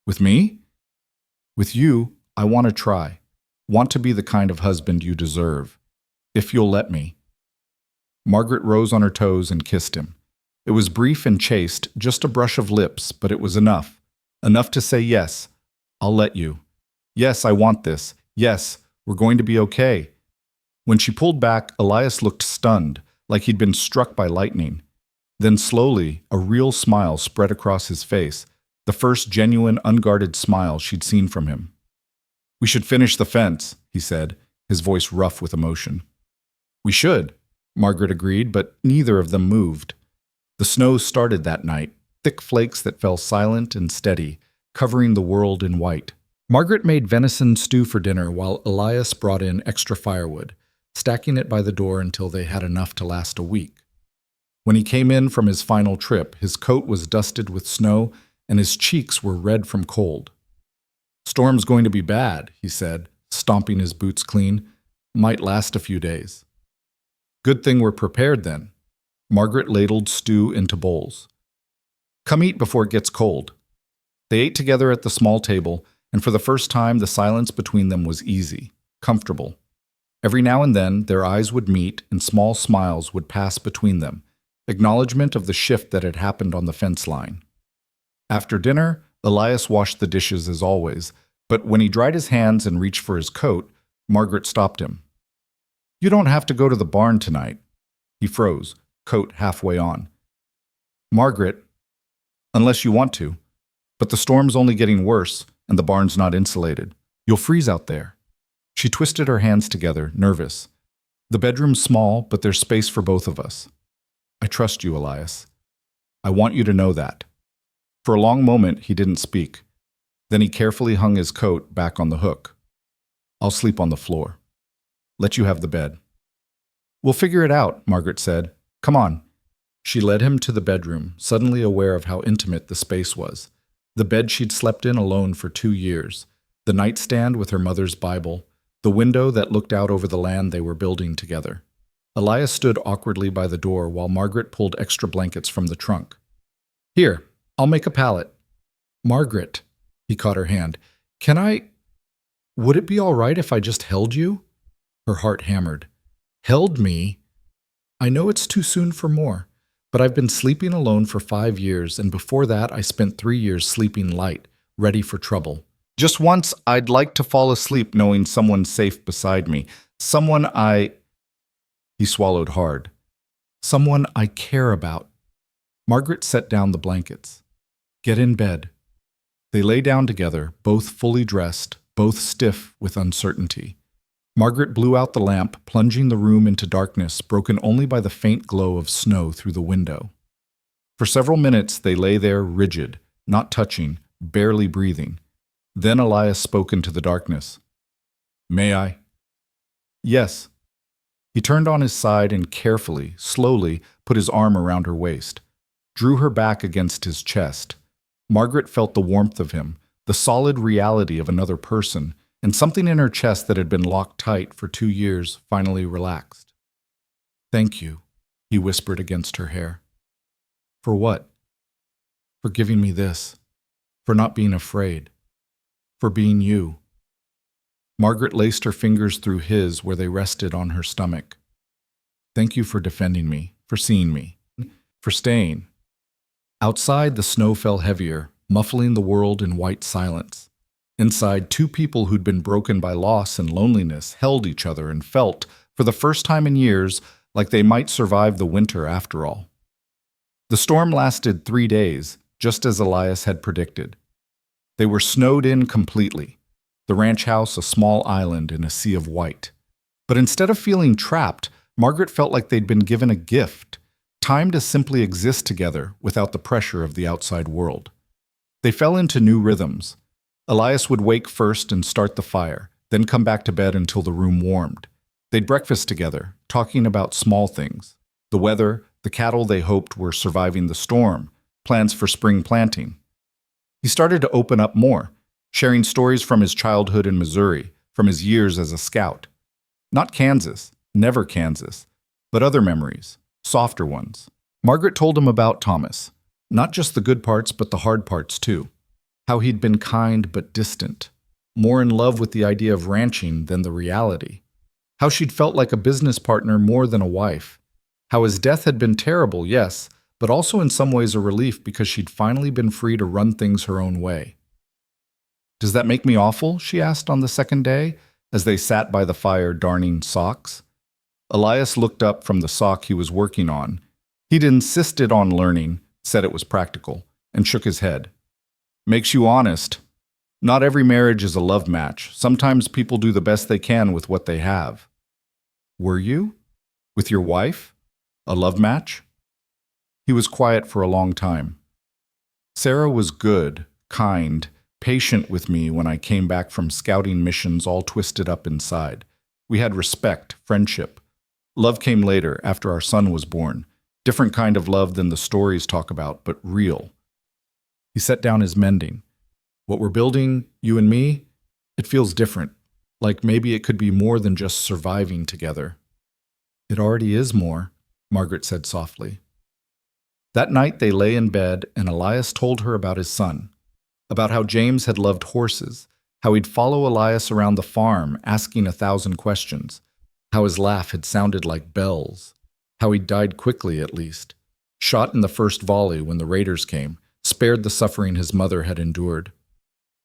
"With me?" "With you, I want to try. Want to be the kind of husband you deserve. If you'll let me." Margaret rose on her toes and kissed him. It was brief and chaste, just a brush of lips, but it was enough. Enough to say yes, I'll let you. Yes, I want this. Yes, we're going to be okay. When she pulled back, Elias looked stunned, like he'd been struck by lightning. Then slowly, a real smile spread across his face, the first genuine, unguarded smile she'd seen from him. We should finish the fence, he said, his voice rough with emotion. We should, Margaret agreed, but neither of them moved. The snow started that night, thick flakes that fell silent and steady, covering the world in white. Margaret made venison stew for dinner while Elias brought in extra firewood, stacking it by the door until they had enough to last a week. When he came in from his final trip, his coat was dusted with snow and his cheeks were red from cold. Storm's going to be bad, he said, stomping his boots clean. Might last a few days. Good thing we're prepared then. Margaret ladled stew into bowls. Come eat before it gets cold. They ate together at the small table, and for the first time the silence between them was easy, comfortable. Every now and then their eyes would meet and small smiles would pass between them, acknowledgement of the shift that had happened on the fence line. After dinner, Elias washed the dishes as always, but when he dried his hands and reached for his coat, Margaret stopped him. You don't have to go to the barn tonight. He froze, coat halfway on. Margaret, unless you want to, but the storm's only getting worse and the barn's not insulated. You'll freeze out there. She twisted her hands together, nervous. The bedroom's small, but there's space for both of us. I trust you, Elias. I want you to know that. For a long moment, he didn't speak. Then he carefully hung his coat back on the hook. I'll sleep on the floor. Let you have the bed. We'll figure it out, Margaret said. Come on. She led him to the bedroom, suddenly aware of how intimate the space was. The bed she'd slept in alone for 2 years, the nightstand with her mother's Bible, the window that looked out over the land they were building together. Elias stood awkwardly by the door while Margaret pulled extra blankets from the trunk. Here, I'll make a pallet. Margaret, he caught her hand. Would it be all right if I just held you? Her heart hammered. Held me? I know it's too soon for more, but I've been sleeping alone for 5 years, and before that I spent 3 years sleeping light, ready for trouble. Just once, I'd like to fall asleep knowing someone's safe beside me. He swallowed hard. Someone I care about. Margaret set down the blankets. Get in bed. They lay down together, both fully dressed, both stiff with uncertainty. Margaret blew out the lamp, plunging the room into darkness, broken only by the faint glow of snow through the window. For several minutes they lay there rigid, not touching, barely breathing. Then Elias spoke into the darkness. May I? Yes. He turned on his side and carefully, slowly, put his arm around her waist, drew her back against his chest. Margaret felt the warmth of him, the solid reality of another person, and something in her chest that had been locked tight for 2 years finally relaxed. Thank you, he whispered against her hair. For what? For giving me this. For not being afraid. For being you. Margaret laced her fingers through his where they rested on her stomach. Thank you for defending me, for seeing me, for staying. Outside, the snow fell heavier, muffling the world in white silence. Inside, 2 people who'd been broken by loss and loneliness held each other and felt, for the first time in years, like they might survive the winter after all. The storm lasted 3 days, just as Elias had predicted. They were snowed in completely, the ranch house a small island in a sea of white. But instead of feeling trapped, Margaret felt like they'd been given a gift, time to simply exist together without the pressure of the outside world. They fell into new rhythms. Elias would wake first and start the fire, then come back to bed until the room warmed. They'd breakfast together, talking about small things, the weather, the cattle they hoped were surviving the storm, plans for spring planting. He started to open up more, sharing stories from his childhood in Missouri, from his years as a scout. Not Kansas, never Kansas, but other memories, softer ones. Margaret told him about Thomas, not just the good parts but the hard parts too. How he'd been kind but distant, more in love with the idea of ranching than the reality. How she'd felt like a business partner more than a wife. How his death had been terrible, yes, but also in some ways a relief because she'd finally been free to run things her own way. "Does that make me awful?" she asked on the second day, as they sat by the fire darning socks. Elias looked up from the sock he was working on. He'd insisted on learning, said it was practical, and shook his head. "Makes you honest. Not every marriage is a love match. Sometimes people do the best they can with what they have." "Were you? With your wife? A love match?" He was quiet for a long time. "Sarah was good, kind, patient with me when I came back from scouting missions all twisted up inside. We had respect, friendship. Love came later, after our son was born. Different kind of love than the stories talk about, but real." He set down his mending. "What we're building, you and me, it feels different. Like maybe it could be more than just surviving together." "It already is more," Margaret said softly. That night they lay in bed and Elias told her about his son, about how James had loved horses, how he'd follow Elias around the farm asking 1,000 questions, how his laugh had sounded like bells, how he'd died quickly at least, shot in the first volley when the raiders came, spared the suffering his mother had endured.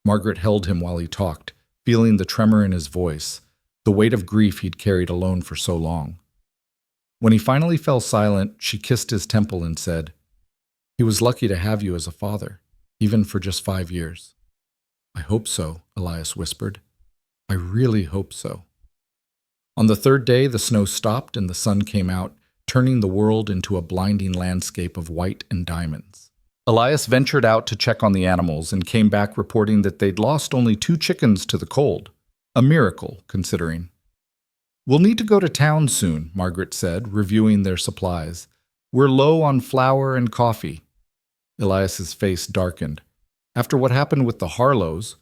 Margaret held him while he talked, feeling the tremor in his voice, the weight of grief he'd carried alone for so long. When he finally fell silent, she kissed his temple and said, "He was lucky to have you as a father, even for just 5 years." "I hope so," Elias whispered. "I really hope so." On the third day, the snow stopped and the sun came out, turning the world into a blinding landscape of white and diamonds. Elias ventured out to check on the animals and came back reporting that they'd lost only 2 chickens to the cold. A miracle, considering. "We'll need to go to town soon," Margaret said, reviewing their supplies. "We're low on flour and coffee." Elias's face darkened. "After what happened with the Harlows,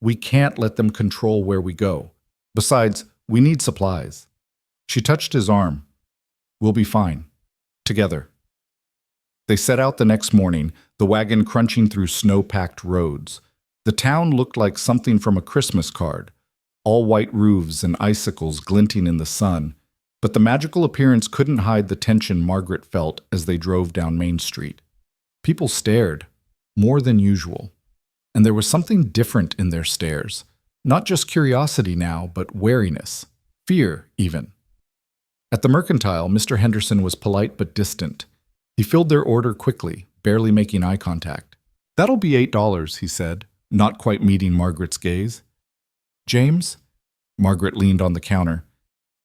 we can't let them control where we go. Besides, we need supplies." She touched his arm. "We'll be fine. Together." They set out the next morning, the wagon crunching through snow-packed roads. The town looked like something from a Christmas card, all white roofs and icicles glinting in the sun, but the magical appearance couldn't hide the tension Margaret felt as they drove down Main Street. People stared, more than usual, and there was something different in their stares. Not just curiosity now, but wariness, fear even. At the Mercantile, Mr. Henderson was polite but distant. He filled their order quickly, barely making eye contact. "That'll be $8, he said, not quite meeting Margaret's gaze. "James?" Margaret leaned on the counter.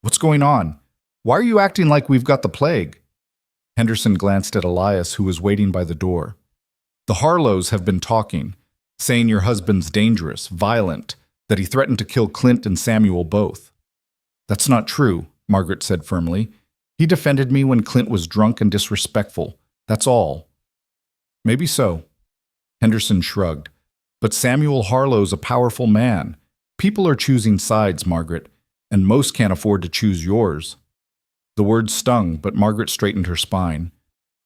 "What's going on? Why are you acting like we've got the plague?" Henderson glanced at Elias, who was waiting by the door. "The Harlows have been talking, saying your husband's dangerous, violent, that he threatened to kill Clint and Samuel both." "That's not true," Margaret said firmly. "He defended me when Clint was drunk and disrespectful. That's all." "Maybe so." Henderson shrugged. "But Samuel Harlow's a powerful man. People are choosing sides, Margaret, and most can't afford to choose yours." The words stung, but Margaret straightened her spine.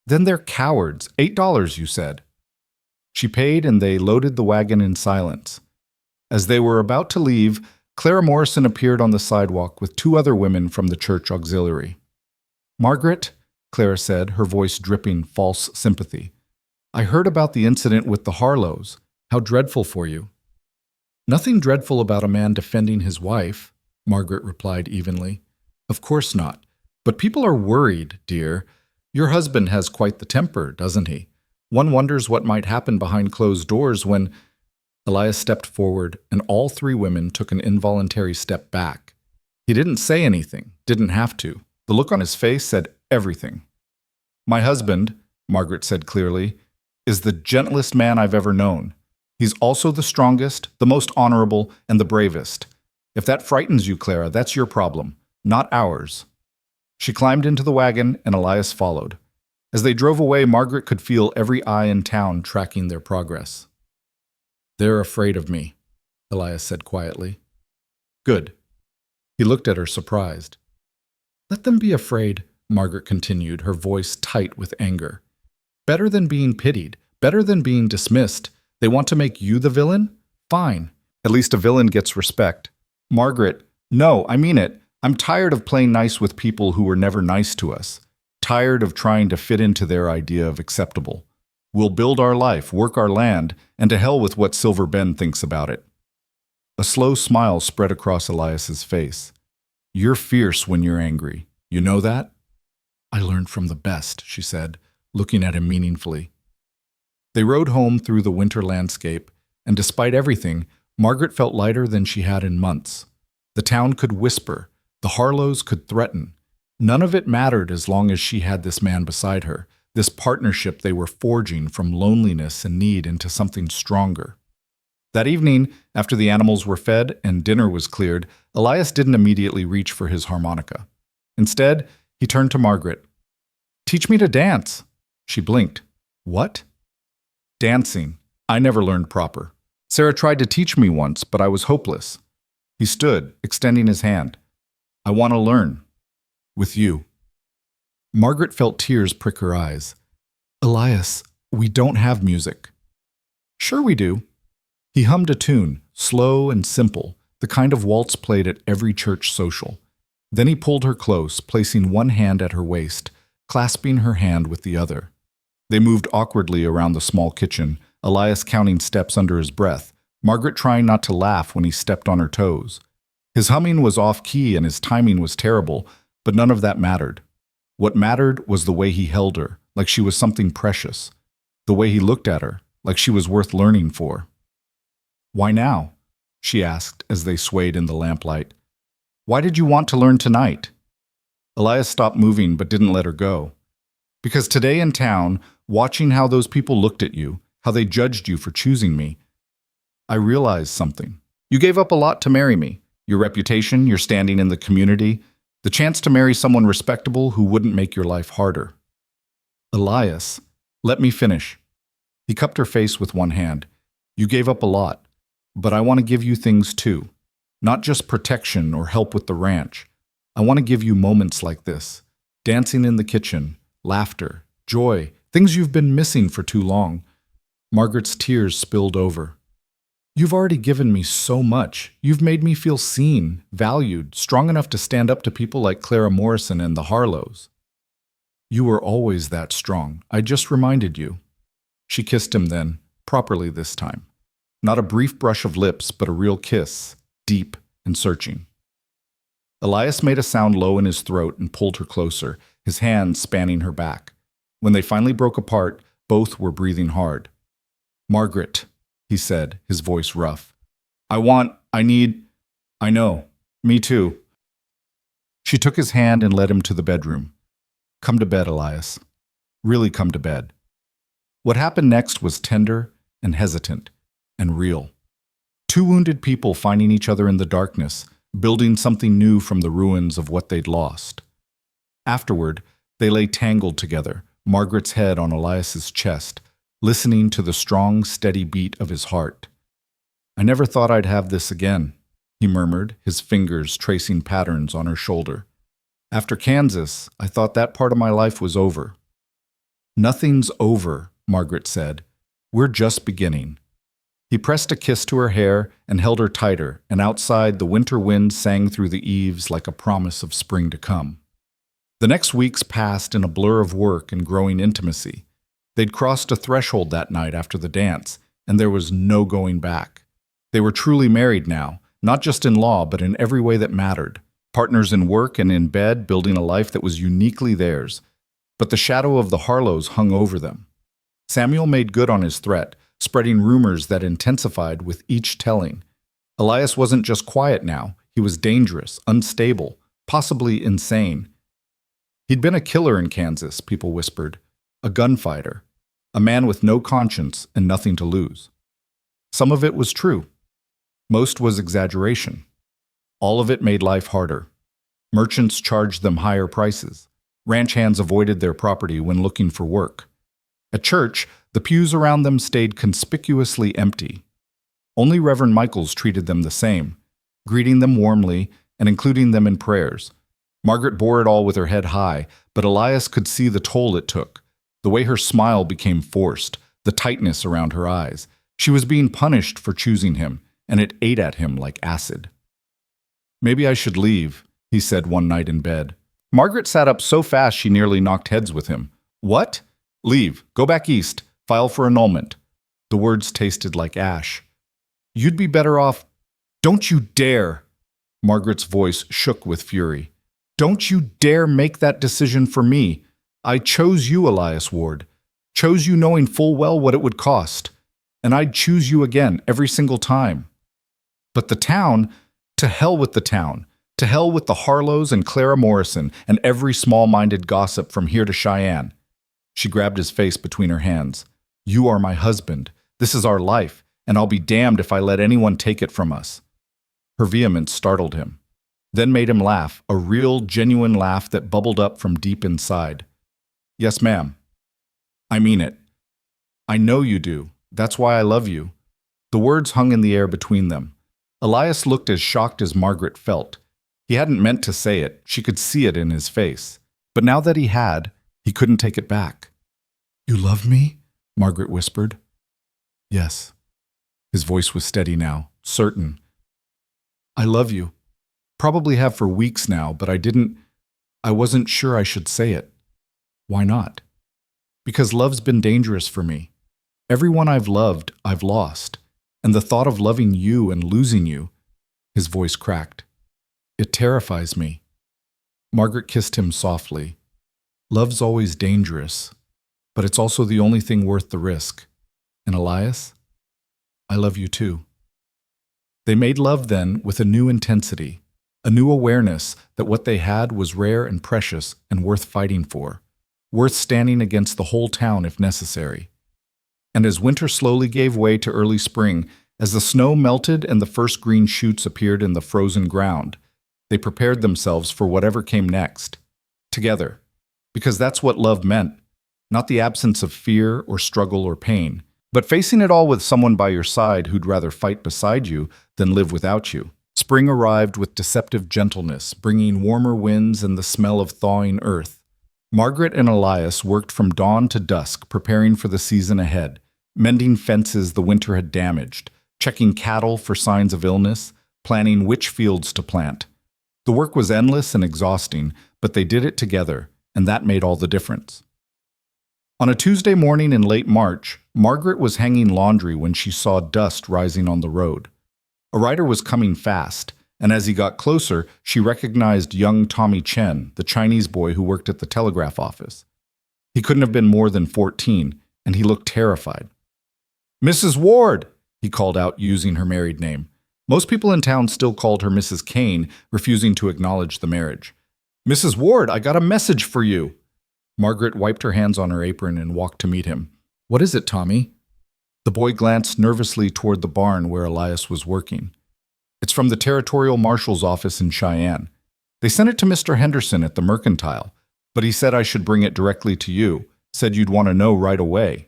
"Then they're cowards. $8, you said." She paid, and they loaded the wagon in silence. As they were about to leave, Clara Morrison appeared on the sidewalk with 2 other women from the church auxiliary. "Margaret," Clara said, her voice dripping false sympathy, "I heard about the incident with the Harlows. How dreadful for you." "Nothing dreadful about a man defending his wife," Margaret replied evenly. "Of course not. But people are worried, dear. Your husband has quite the temper, doesn't he? One wonders what might happen behind closed doors when—" Elias stepped forward, and all 3 women took an involuntary step back. He didn't say anything, didn't have to. The look on his face said everything. "My husband," Margaret said clearly, "is the gentlest man I've ever known. He's also the strongest, the most honorable, and the bravest. If that frightens you, Clara, that's your problem, not ours." She climbed into the wagon, and Elias followed. As they drove away, Margaret could feel every eye in town tracking their progress. "They're afraid of me," Elias said quietly. "Good." He looked at her surprised. "Let them be afraid," Margaret continued, her voice tight with anger. "Better than being pitied, better than being dismissed. They want to make you the villain? Fine. At least a villain gets respect." "Margaret, no, I mean it. I'm tired of playing nice with people who were never nice to us. tired of trying to fit into their idea of acceptable. We'll build our life, work our land, and to hell with what Silver Ben thinks about it. A slow smile spread across Elias's face. You're fierce when you're angry. You know that? I learned from the best, she said, looking at him meaningfully. They rode home through the winter landscape, and despite everything, Margaret felt lighter than she had in months. The town could whisper, the Harlows could threaten. None of it mattered as long as she had this man beside her, this partnership they were forging from loneliness and need into something stronger. That evening, after the animals were fed and dinner was cleared, Elias didn't immediately reach for his harmonica. Instead, he turned to Margaret. Teach me to dance. She blinked. What? Dancing. I never learned proper. Sarah tried to teach me once, but I was hopeless. He stood, extending his hand. I want to learn. With you. Margaret felt tears prick her eyes. Elias, we don't have music. Sure we do. He hummed a tune, slow and simple, the kind of waltz played at every church social. Then he pulled her close, placing one hand at her waist, clasping her hand with the other. They moved awkwardly around the small kitchen, Elias counting steps under his breath, Margaret trying not to laugh when he stepped on her toes. His humming was off-key and his timing was terrible, but none of that mattered. What mattered was the way he held her, like she was something precious. The way he looked at her, like she was worth learning for. Why now? She asked as they swayed in the lamplight. Why did you want to learn tonight? Elias stopped moving but didn't let her go. Because today in town, watching how those people looked at you, how they judged you for choosing me, I realized something. You gave up a lot to marry me. Your reputation, your standing in the community, the chance to marry someone respectable who wouldn't make your life harder. Elias, let me finish. He cupped her face with one hand. You gave up a lot. But I want to give you things too. Not just protection or help with the ranch. I want to give you moments like this. Dancing in the kitchen, laughter, joy, things you've been missing for too long. Margaret's tears spilled over. You've already given me so much. You've made me feel seen, valued, strong enough to stand up to people like Clara Morrison and the Harlows. You were always that strong. I just reminded you. She kissed him then, properly this time. Not a brief brush of lips, but a real kiss, deep and searching. Elias made a sound low in his throat and pulled her closer, his hands spanning her back. When they finally broke apart, both were breathing hard. Margaret, he said, his voice rough. I know, me too. She took his hand and led him to the bedroom. Come to bed, Elias. Really come to bed. What happened next was tender and hesitant. And real. Two wounded people finding each other in the darkness, building something new from the ruins of what they'd lost. Afterward, they lay tangled together, Margaret's head on Elias's chest, listening to the strong, steady beat of his heart. I never thought I'd have this again, he murmured, his fingers tracing patterns on her shoulder. After Kansas, I thought that part of my life was over. Nothing's over, Margaret said. We're just beginning. He pressed a kiss to her hair and held her tighter, and outside the winter wind sang through the eaves like a promise of spring to come. The next weeks passed in a blur of work and growing intimacy. They'd crossed a threshold that night after the dance, and there was no going back. They were truly married now, not just in law but in every way that mattered. Partners in work and in bed, building a life that was uniquely theirs. But the shadow of the Harlows hung over them. Samuel made good on his threat, spreading rumors that intensified with each telling. Elias wasn't just quiet now, he was dangerous, unstable, possibly insane. He'd been a killer in Kansas, people whispered, a gunfighter, a man with no conscience and nothing to lose. Some of it was true. Most was exaggeration. All of it made life harder. Merchants charged them higher prices. Ranch hands avoided their property when looking for work. At church, the pews around them stayed conspicuously empty. Only Reverend Michaels treated them the same, greeting them warmly and including them in prayers. Margaret bore it all with her head high, but Elias could see the toll it took, the way her smile became forced, the tightness around her eyes. She was being punished for choosing him, and it ate at him like acid. Maybe I should leave, he said one night in bed. Margaret sat up so fast she nearly knocked heads with him. What? Leave. Go back east. File for annulment. The words tasted like ash. You'd be better off. Don't you dare! Margaret's voice shook with fury. Don't you dare make that decision for me. I chose you, Elias Ward. Chose you knowing full well what it would cost. And I'd choose you again every single time. But the town, to hell with the town. To hell with the Harlows and Clara Morrison and every small-minded gossip from here to Cheyenne. She grabbed his face between her hands. You are my husband. This is our life, and I'll be damned if I let anyone take it from us. Her vehemence startled him, then made him laugh, a real, genuine laugh that bubbled up from deep inside. Yes, ma'am. I mean it. I know you do. That's why I love you. The words hung in the air between them. Elias looked as shocked as Margaret felt. He hadn't meant to say it. She could see it in his face. But now that he had, he couldn't take it back. You love me? Margaret whispered. Yes. His voice was steady now, certain. I love you. Probably have for weeks now, but I wasn't sure I should say it. Why not? Because love's been dangerous for me. Everyone I've loved, I've lost. And the thought of loving you and losing you, his voice cracked. It terrifies me. Margaret kissed him softly. Love's always dangerous, but it's also the only thing worth the risk. And Elias, I love you too. They made love then with a new intensity, a new awareness that what they had was rare and precious and worth fighting for, worth standing against the whole town if necessary. And as winter slowly gave way to early spring, as the snow melted and the first green shoots appeared in the frozen ground, they prepared themselves for whatever came next, together, because that's what love meant, not the absence of fear or struggle or pain, but facing it all with someone by your side who'd rather fight beside you than live without you. Spring arrived with deceptive gentleness, bringing warmer winds and the smell of thawing earth. Margaret and Elias worked from dawn to dusk, preparing for the season ahead, mending fences the winter had damaged, checking cattle for signs of illness, planning which fields to plant. The work was endless and exhausting, but they did it together, and that made all the difference. On a Tuesday morning in late March, Margaret was hanging laundry when she saw dust rising on the road. A rider was coming fast, and as he got closer, she recognized young Tommy Chen, the Chinese boy who worked at the telegraph office. He couldn't have been more than 14, and he looked terrified. Mrs. Ward, he called out using her married name. Most people in town still called her Mrs. Kane, refusing to acknowledge the marriage. Mrs. Ward, I got a message for you. Margaret wiped her hands on her apron and walked to meet him. What is it, Tommy? The boy glanced nervously toward the barn where Elias was working. It's from the Territorial Marshal's office in Cheyenne. They sent it to Mr. Henderson at the Mercantile, but he said I should bring it directly to you, said you'd want to know right away.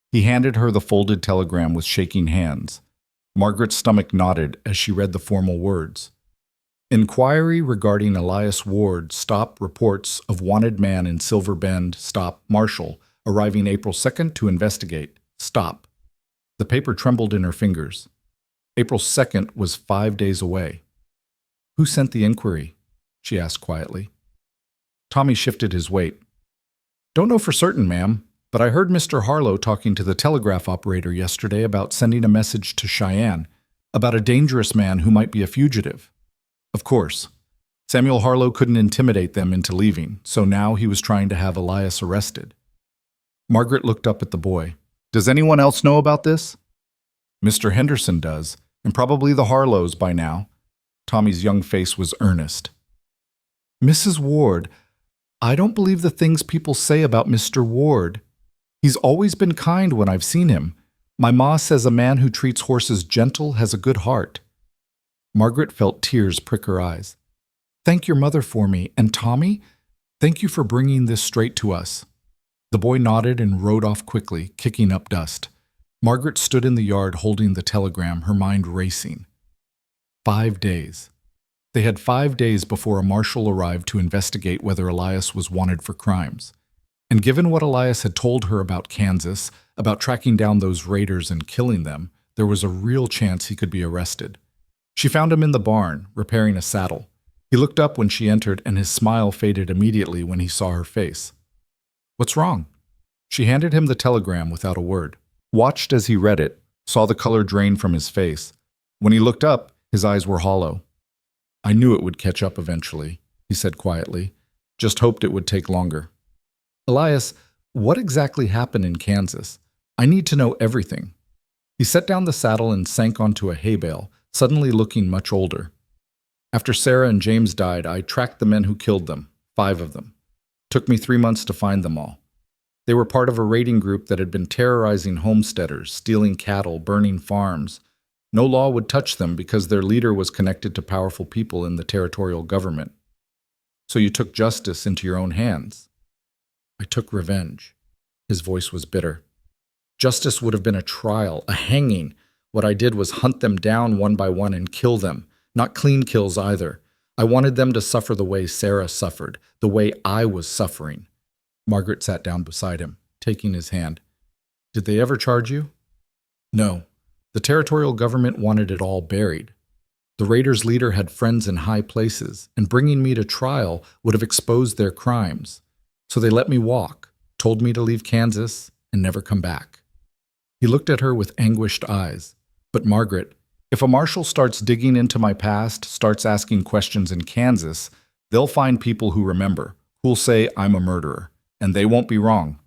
He handed her the folded telegram with shaking hands. Margaret's stomach knotted as she read the formal words. Inquiry regarding Elias Ward, stop reports of wanted man in Silver Bend, stop, Marshal, arriving April 2nd to investigate, stop. The paper trembled in her fingers. April 2nd was 5 days away. Who sent the inquiry? She asked quietly. Tommy shifted his weight. Don't know for certain, ma'am, but I heard Mr. Harlow talking to the telegraph operator yesterday about sending a message to Cheyenne, about a dangerous man who might be a fugitive. Of course. Samuel Harlow couldn't intimidate them into leaving, so now he was trying to have Elias arrested. Margaret looked up at the boy. Does anyone else know about this? Mr. Henderson does, and probably the Harlows by now. Tommy's young face was earnest. Mrs. Ward, I don't believe the things people say about Mr. Ward. He's always been kind when I've seen him. My ma says a man who treats horses gentle has a good heart. Margaret felt tears prick her eyes. Thank your mother for me, and Tommy, thank you for bringing this straight to us. The boy nodded and rode off quickly, kicking up dust. Margaret stood in the yard holding the telegram, her mind racing. 5 days. They had 5 days before a marshal arrived to investigate whether Elias was wanted for crimes. And given what Elias had told her about Kansas, about tracking down those raiders and killing them, there was a real chance he could be arrested. She found him in the barn, repairing a saddle. He looked up when she entered, and his smile faded immediately when he saw her face. "What's wrong?" She handed him the telegram without a word, watched as he read it, saw the color drain from his face. When he looked up, his eyes were hollow. "I knew it would catch up eventually," he said quietly. "Just hoped it would take longer." "Elias, what exactly happened in Kansas? I need to know everything." He set down the saddle and sank onto a hay bale, suddenly looking much older. "After Sarah and James died, I tracked the men who killed them, 5 of them. Took me 3 months to find them all. They were part of a raiding group that had been terrorizing homesteaders, stealing cattle, burning farms. No law would touch them because their leader was connected to powerful people in the territorial government. So you took justice into your own hands." "I took revenge." His voice was bitter. "Justice would have been a trial, a hanging. What I did was hunt them down one by one and kill them. Not clean kills either. I wanted them to suffer the way Sarah suffered, the way I was suffering." Margaret sat down beside him, taking his hand. "Did they ever charge you?" "No. The territorial government wanted it all buried. The raiders' leader had friends in high places, and bringing me to trial would have exposed their crimes. So they let me walk, told me to leave Kansas, and never come back." He looked at her with anguished eyes. "But Margaret, if a marshal starts digging into my past, starts asking questions in Kansas, they'll find people who remember, who'll say I'm a murderer, and they won't be wrong.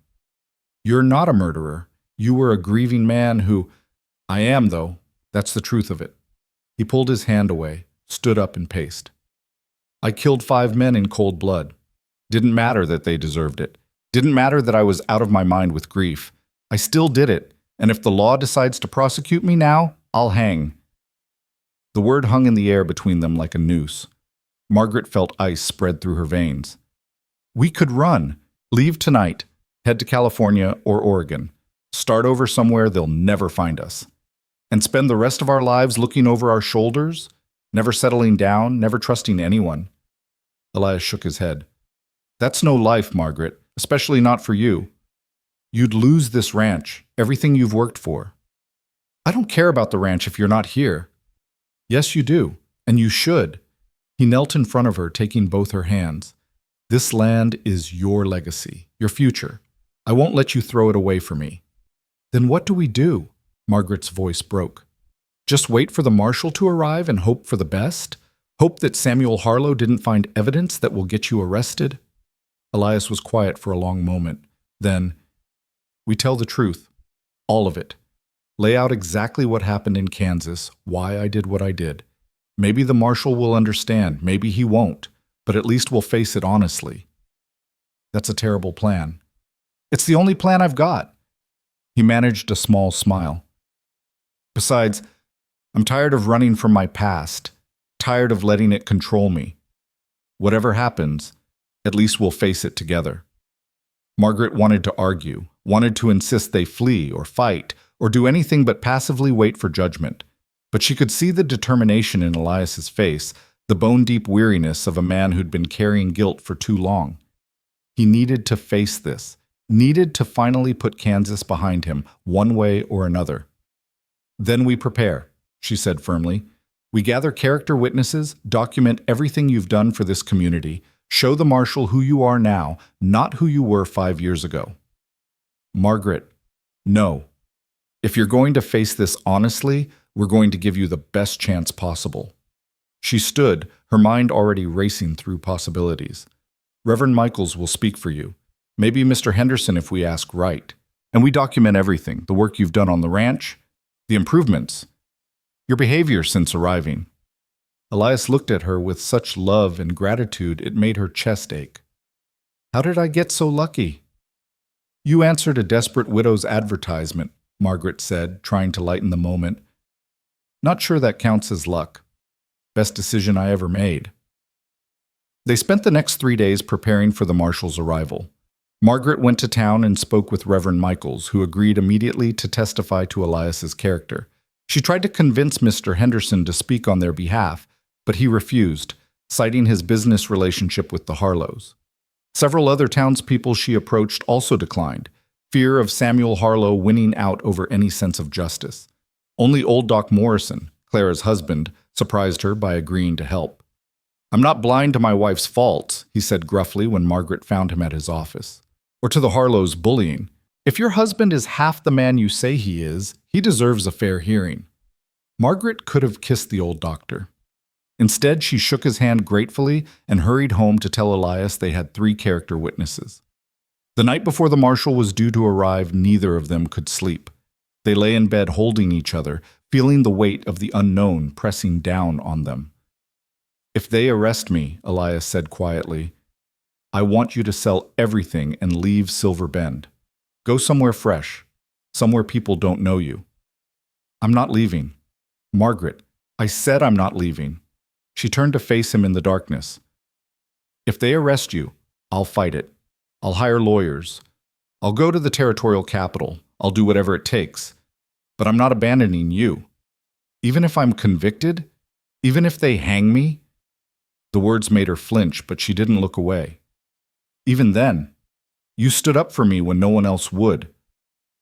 You're not a murderer. You were a grieving man who—" "I am, though. That's the truth of it." He pulled his hand away, stood up and paced. "I killed 5 men in cold blood. Didn't matter that they deserved it. Didn't matter that I was out of my mind with grief. I still did it, and if the law decides to prosecute me now, I'll hang." The word hung in the air between them like a noose. Margaret felt ice spread through her veins. "We could run. Leave tonight. Head to California or Oregon. Start over somewhere they'll never find us. And spend the rest of our lives looking over our shoulders, never settling down, never trusting anyone." Elias shook his head. "That's no life, Margaret, especially not for you. You'd lose this ranch, everything you've worked for." "I don't care about the ranch if you're not here." "Yes, you do, and you should." He knelt in front of her, taking both her hands. "This land is your legacy, your future. I won't let you throw it away for me." "Then what do we do?" Margaret's voice broke. "Just wait for the marshal to arrive and hope for the best? Hope that Samuel Harlow didn't find evidence that will get you arrested?" Elias was quiet for a long moment. Then, "We tell the truth. All of it. Lay out exactly what happened in Kansas, why I did what I did. Maybe the marshal will understand, maybe he won't, but at least we'll face it honestly." "That's a terrible plan." "It's the only plan I've got." He managed a small smile. "Besides, I'm tired of running from my past, tired of letting it control me. Whatever happens, at least we'll face it together." Margaret wanted to argue, wanted to insist they flee or fight, or do anything but passively wait for judgment. But she could see the determination in Elias's face, the bone-deep weariness of a man who'd been carrying guilt for too long. He needed to face this, needed to finally put Kansas behind him, one way or another. "Then we prepare," she said firmly. "We gather character witnesses, document everything you've done for this community, show the marshal who you are now, not who you were 5 years ago." "Margaret, no. If you're going to face this honestly, we're going to give you the best chance possible." She stood, her mind already racing through possibilities. "Reverend Michaels will speak for you. Maybe Mr. Henderson if we ask right. And we document everything, the work you've done on the ranch, the improvements, your behavior since arriving." Elias looked at her with such love and gratitude it made her chest ache. "How did I get so lucky?" "You answered a desperate widow's advertisement," Margaret said, trying to lighten the moment. "Not sure that counts as luck. Best decision I ever made." They spent the next 3 days preparing for the marshal's arrival. Margaret went to town and spoke with Reverend Michaels, who agreed immediately to testify to Elias's character. She tried to convince Mr. Henderson to speak on their behalf, but he refused, citing his business relationship with the Harlows. Several other townspeople she approached also declined, fear of Samuel Harlow winning out over any sense of justice. Only old Doc Morrison, Clara's husband, surprised her by agreeing to help. I'm not blind to my wife's faults, he said gruffly when Margaret found him at his office. Or to the Harlow's bullying. If your husband is half the man you say he is, he deserves a fair hearing. Margaret could have kissed the old doctor. Instead, she shook his hand gratefully and hurried home to tell Elias they had 3 character witnesses. The night before the marshal was due to arrive, neither of them could sleep. They lay in bed holding each other, feeling the weight of the unknown pressing down on them. If they arrest me, Elias said quietly, I want you to sell everything and leave Silver Bend. Go somewhere fresh, somewhere people don't know you. I'm not leaving. Margaret, I said I'm not leaving. She turned to face him in the darkness. If they arrest you, I'll fight it. I'll hire lawyers. I'll go to the territorial capital. I'll do whatever it takes. But I'm not abandoning you. Even if I'm convicted, even if they hang me. The words made her flinch, but she didn't look away. Even then, you stood up for me when no one else would.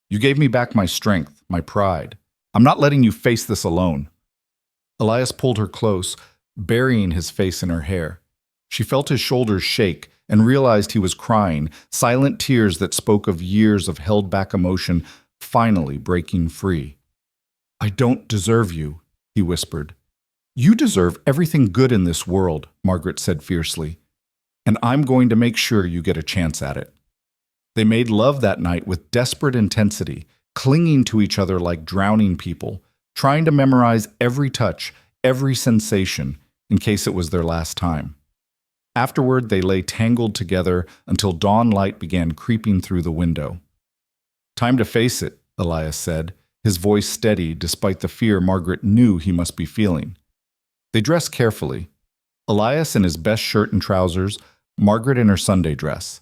You gave me back my strength, my pride. I'm not letting you face this alone. Elias pulled her close, burying his face in her hair. She felt his shoulders shake and realized he was crying, silent tears that spoke of years of held-back emotion finally breaking free. I don't deserve you, he whispered. You deserve everything good in this world, Margaret said fiercely, and I'm going to make sure you get a chance at it. They made love that night with desperate intensity, clinging to each other like drowning people, trying to memorize every touch, every sensation, in case it was their last time. Afterward, they lay tangled together until dawn light began creeping through the window. Time to face it, Elias said, his voice steady despite the fear Margaret knew he must be feeling. They dressed carefully. Elias in his best shirt and trousers, Margaret in her Sunday dress.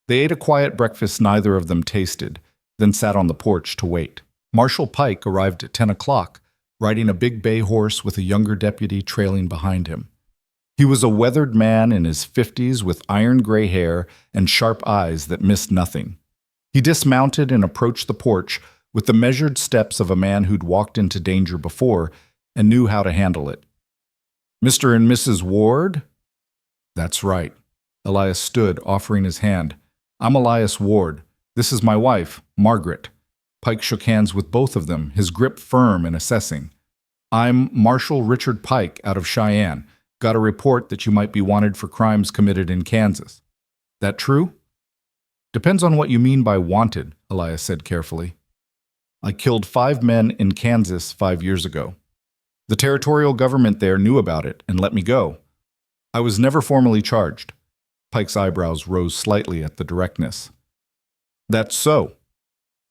They ate a quiet breakfast neither of them tasted, then sat on the porch to wait. Marshal Pike arrived at 10 o'clock, riding a big bay horse with a younger deputy trailing behind him. He was a weathered man in his 50s with iron gray hair and sharp eyes that missed nothing. He dismounted and approached the porch with the measured steps of a man who'd walked into danger before and knew how to handle it. Mr. and Mrs. Ward? That's right. Elias stood, offering his hand. I'm Elias Ward. This is my wife, Margaret. Pike shook hands with both of them, his grip firm and assessing. I'm Marshal Richard Pike out of Cheyenne. Got a report that you might be wanted for crimes committed in Kansas. That true? Depends on what you mean by wanted, Elias said carefully. I killed 5 men in Kansas 5 years ago. The territorial government there knew about it and let me go. I was never formally charged. Pike's eyebrows rose slightly at the directness. That's so.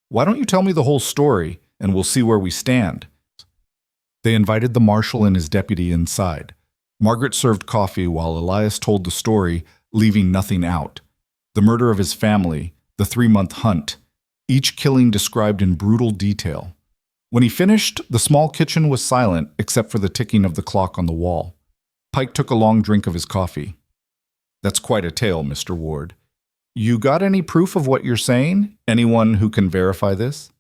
Why don't you tell me the whole story, and we'll see where we stand? They invited the marshal and his deputy inside. Margaret served coffee while Elias told the story, leaving nothing out. The murder of his family, the 3-month hunt, each killing described in brutal detail. When he finished, the small kitchen was silent except for the ticking of the clock on the wall. Pike took a long drink of his coffee. That's quite a tale, Mr. Ward. You got any proof of what you're saying? Anyone who can verify this?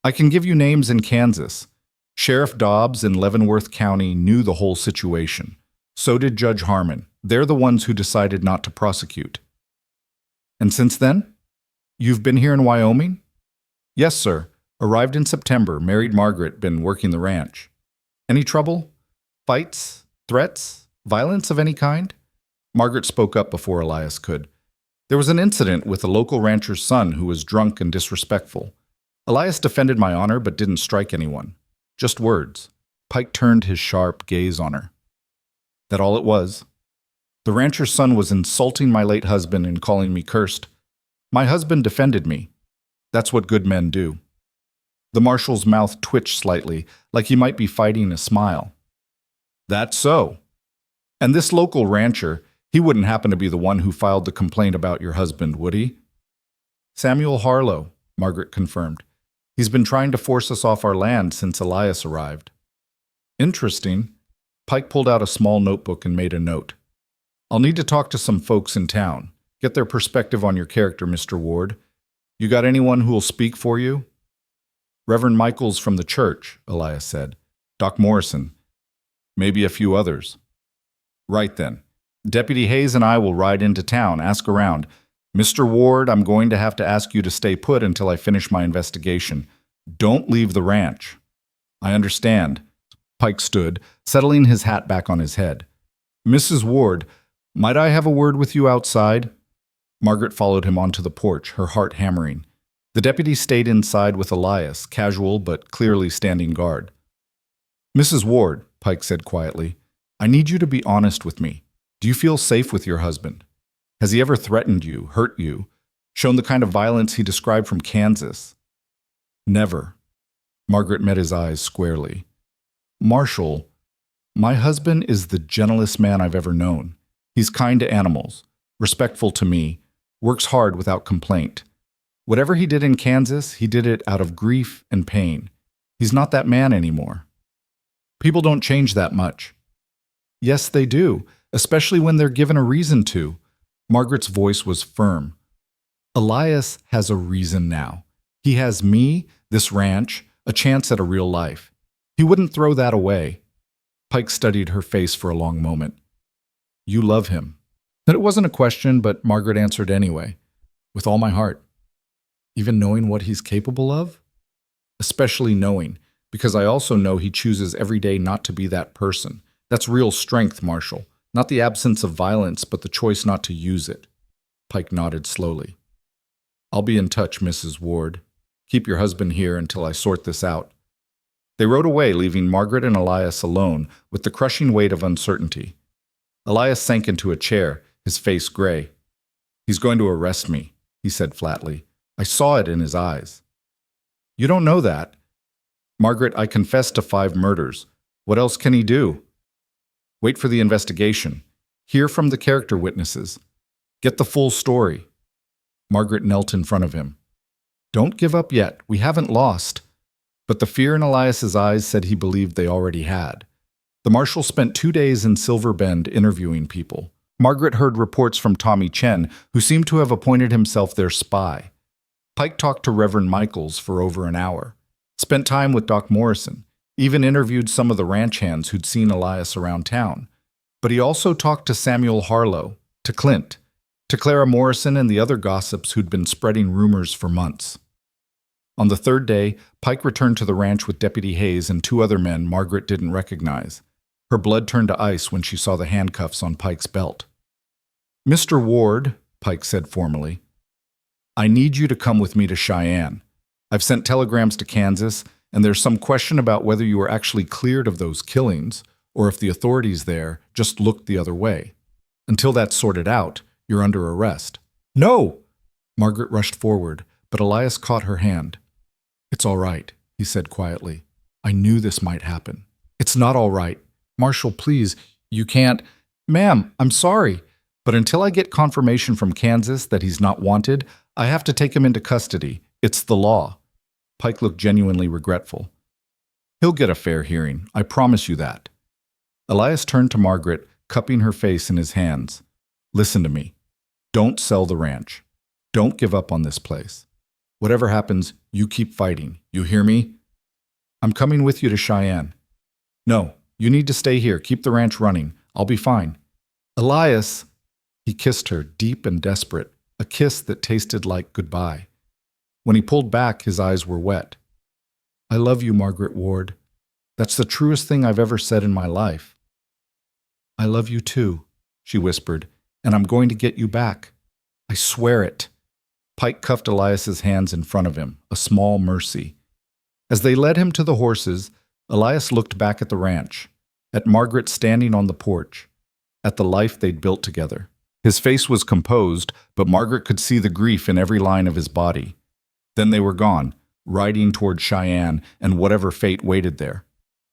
I can give you names in Kansas. Sheriff Dobbs in Leavenworth County knew the whole situation. So did Judge Harmon. They're the ones who decided not to prosecute. And since then? You've been here in Wyoming? Yes, sir. Arrived in September, married Margaret, been working the ranch. Any trouble? Fights? Threats? Violence of any kind? Margaret spoke up before Elias could. There was an incident with a local rancher's son who was drunk and disrespectful. Elias defended my honor but didn't strike anyone. Just words. Pike turned his sharp gaze on her. That all it was? The rancher's son was insulting my late husband and calling me cursed. My husband defended me. That's what good men do. The marshal's mouth twitched slightly, like he might be fighting a smile. That's so. And this local rancher, he wouldn't happen to be the one who filed the complaint about your husband, would he? Samuel Harlow, Margaret confirmed. He's been trying to force us off our land since Elias arrived. Interesting. Pike pulled out a small notebook and made a note. I'll need to talk to some folks in town. Get their perspective on your character, Mr. Ward. You got anyone who'll speak for you? Reverend Michaels from the church, Elias said. Doc Morrison. Maybe a few others. Right then. Deputy Hayes and I will ride into town, ask around. Mr. Ward, I'm going to have to ask you to stay put until I finish my investigation. Don't leave the ranch. I understand. Pike stood, settling his hat back on his head. Mrs. Ward, might I have a word with you outside? Margaret followed him onto the porch, her heart hammering. The deputy stayed inside with Elias, casual but clearly standing guard. Mrs. Ward, Pike said quietly, I need you to be honest with me. Do you feel safe with your husband? Has he ever threatened you, hurt you, shown the kind of violence he described from Kansas? Never. Margaret met his eyes squarely. Marshal, my husband is the gentlest man I've ever known. He's kind to animals, respectful to me, works hard without complaint. Whatever he did in Kansas, he did it out of grief and pain. He's not that man anymore. People don't change that much. Yes, they do, especially when they're given a reason to. Margaret's voice was firm. Elias has a reason now. He has me, this ranch, a chance at a real life. He wouldn't throw that away. Pike studied her face for a long moment. You love him. And it wasn't a question, but Margaret answered anyway. With all my heart. Even knowing what he's capable of? Especially knowing, because I also know he chooses every day not to be that person. That's real strength, Marshal. Not the absence of violence, but the choice not to use it. Pike nodded slowly. I'll be in touch, Mrs. Ward. Keep your husband here until I sort this out. They rode away, leaving Margaret and Elias alone with the crushing weight of uncertainty. Elias sank into a chair, his face gray. He's going to arrest me, he said flatly. I saw it in his eyes. You don't know that. Margaret, I confessed to 5 murders. What else can he do? Wait for the investigation. Hear from the character witnesses. Get the full story. Margaret knelt in front of him. Don't give up yet. We haven't lost. But the fear in Elias's eyes said he believed they already had. The marshal spent 2 days in Silver Bend interviewing people. Margaret heard reports from Tommy Chen, who seemed to have appointed himself their spy. Pike talked to Reverend Michaels for over an hour. Spent time with Doc Morrison. Even interviewed some of the ranch hands who'd seen Elias around town. But he also talked to Samuel Harlow, to Clint, to Clara Morrison and the other gossips who'd been spreading rumors for months. On the 3rd day, Pike returned to the ranch with Deputy Hayes and 2 other men Margaret didn't recognize. Her blood turned to ice when she saw the handcuffs on Pike's belt. Mr. Ward, Pike said formally, I need you to come with me to Cheyenne. I've sent telegrams to Kansas, and there's some question about whether you were actually cleared of those killings, or if the authorities there just looked the other way. Until that's sorted out, you're under arrest. No! Margaret rushed forward, but Elias caught her hand. It's all right, he said quietly. I knew this might happen. It's not all right. Marshal, please, you can't. Ma'am, I'm sorry. But until I get confirmation from Kansas that he's not wanted, I have to take him into custody. It's the law. Pike looked genuinely regretful. He'll get a fair hearing, I promise you that. Elias turned to Margaret, cupping her face in his hands. Listen to me. Don't sell the ranch. Don't give up on this place. Whatever happens, you keep fighting. You hear me? I'm coming with you to Cheyenne. No, you need to stay here. Keep the ranch running. I'll be fine. Elias! He kissed her, deep and desperate, a kiss that tasted like goodbye. When he pulled back, his eyes were wet. I love you, Margaret Ward. That's the truest thing I've ever said in my life. I love you too, she whispered, and I'm going to get you back. I swear it. Pike cuffed Elias's hands in front of him, a small mercy. As they led him to the horses, Elias looked back at the ranch, at Margaret standing on the porch, at the life they'd built together. His face was composed, but Margaret could see the grief in every line of his body. Then they were gone, riding toward Cheyenne and whatever fate waited there.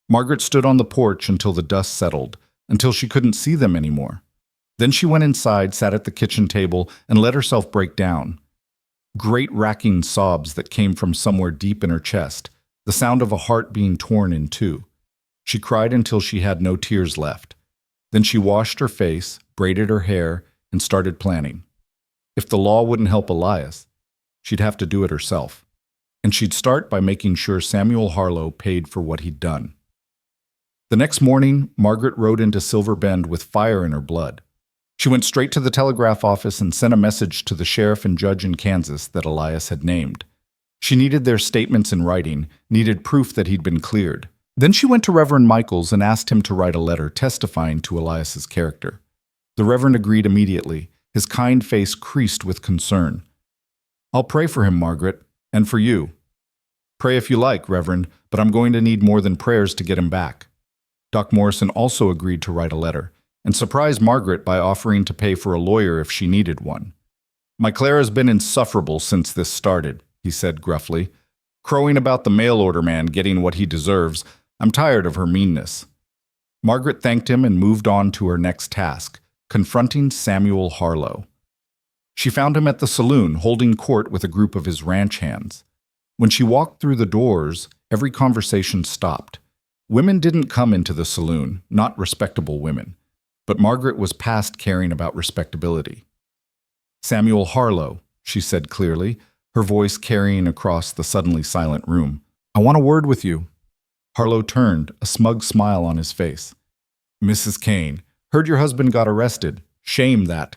Margaret stood on the porch until the dust settled, until she couldn't see them anymore. Then she went inside, sat at the kitchen table, and let herself break down. Great racking sobs that came from somewhere deep in her chest, the sound of a heart being torn in two. She cried until she had no tears left. Then she washed her face, braided her hair, and started planning. If the law wouldn't help Elias, she'd have to do it herself. And she'd start by making sure Samuel Harlow paid for what he'd done. The next morning, Margaret rode into Silver Bend with fire in her blood. She went straight to the telegraph office and sent a message to the sheriff and judge in Kansas that Elias had named. She needed their statements in writing, needed proof that he'd been cleared. Then she went to Reverend Michaels and asked him to write a letter testifying to Elias's character. The Reverend agreed immediately, his kind face creased with concern. "I'll pray for him, Margaret, and for you." "Pray if you like, Reverend, but I'm going to need more than prayers to get him back." Doc Morrison also agreed to write a letter, and surprised Margaret by offering to pay for a lawyer if she needed one. "My Clara's been insufferable since this started," he said gruffly. "Crowing about the mail-order man getting what he deserves. I'm tired of her meanness." Margaret thanked him and moved on to her next task, confronting Samuel Harlow. She found him at the saloon, holding court with a group of his ranch hands. When she walked through the doors, every conversation stopped. Women didn't come into the saloon, not respectable women, but Margaret was past caring about respectability. "Samuel Harlow," she said clearly, her voice carrying across the suddenly silent room. "I want a word with you." Harlow turned, a smug smile on his face. "Mrs. Kane, heard your husband got arrested. Shame that."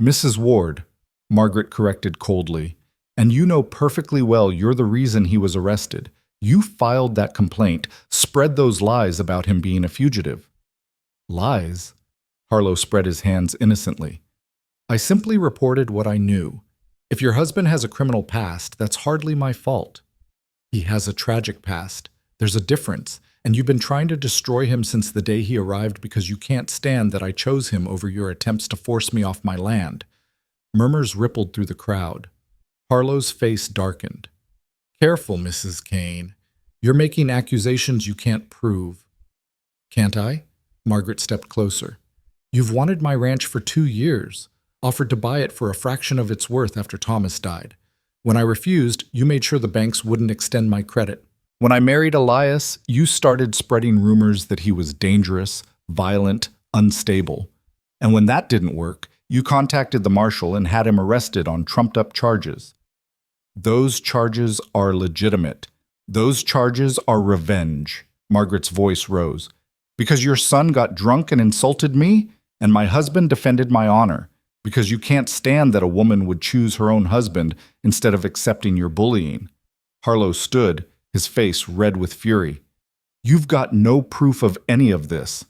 "Mrs. Ward," Margaret corrected coldly, "and you know perfectly well you're the reason he was arrested. You filed that complaint, spread those lies about him being a fugitive." "Lies?" Harlow spread his hands innocently. "I simply reported what I knew. If your husband has a criminal past, that's hardly my fault. He has a tragic past. There's a difference, and you've been trying to destroy him since the day he arrived because you can't stand that I chose him over your attempts to force me off my land." Murmurs rippled through the crowd. Harlow's face darkened. "Careful, Mrs. Kane. You're making accusations you can't prove." "Can't I?" Margaret stepped closer. "You've wanted my ranch for 2 years, offered to buy it for a fraction of its worth after Thomas died. When I refused, you made sure the banks wouldn't extend my credit. When I married Elias, you started spreading rumors that he was dangerous, violent, unstable. And when that didn't work, you contacted the marshal and had him arrested on trumped-up charges. Those charges are legitimate. Those charges are revenge." Margaret's voice rose. "Because your son got drunk and insulted me, and my husband defended my honor. Because you can't stand that a woman would choose her own husband instead of accepting your bullying." Harlow stood, his face red with fury. "You've got no proof of any of this."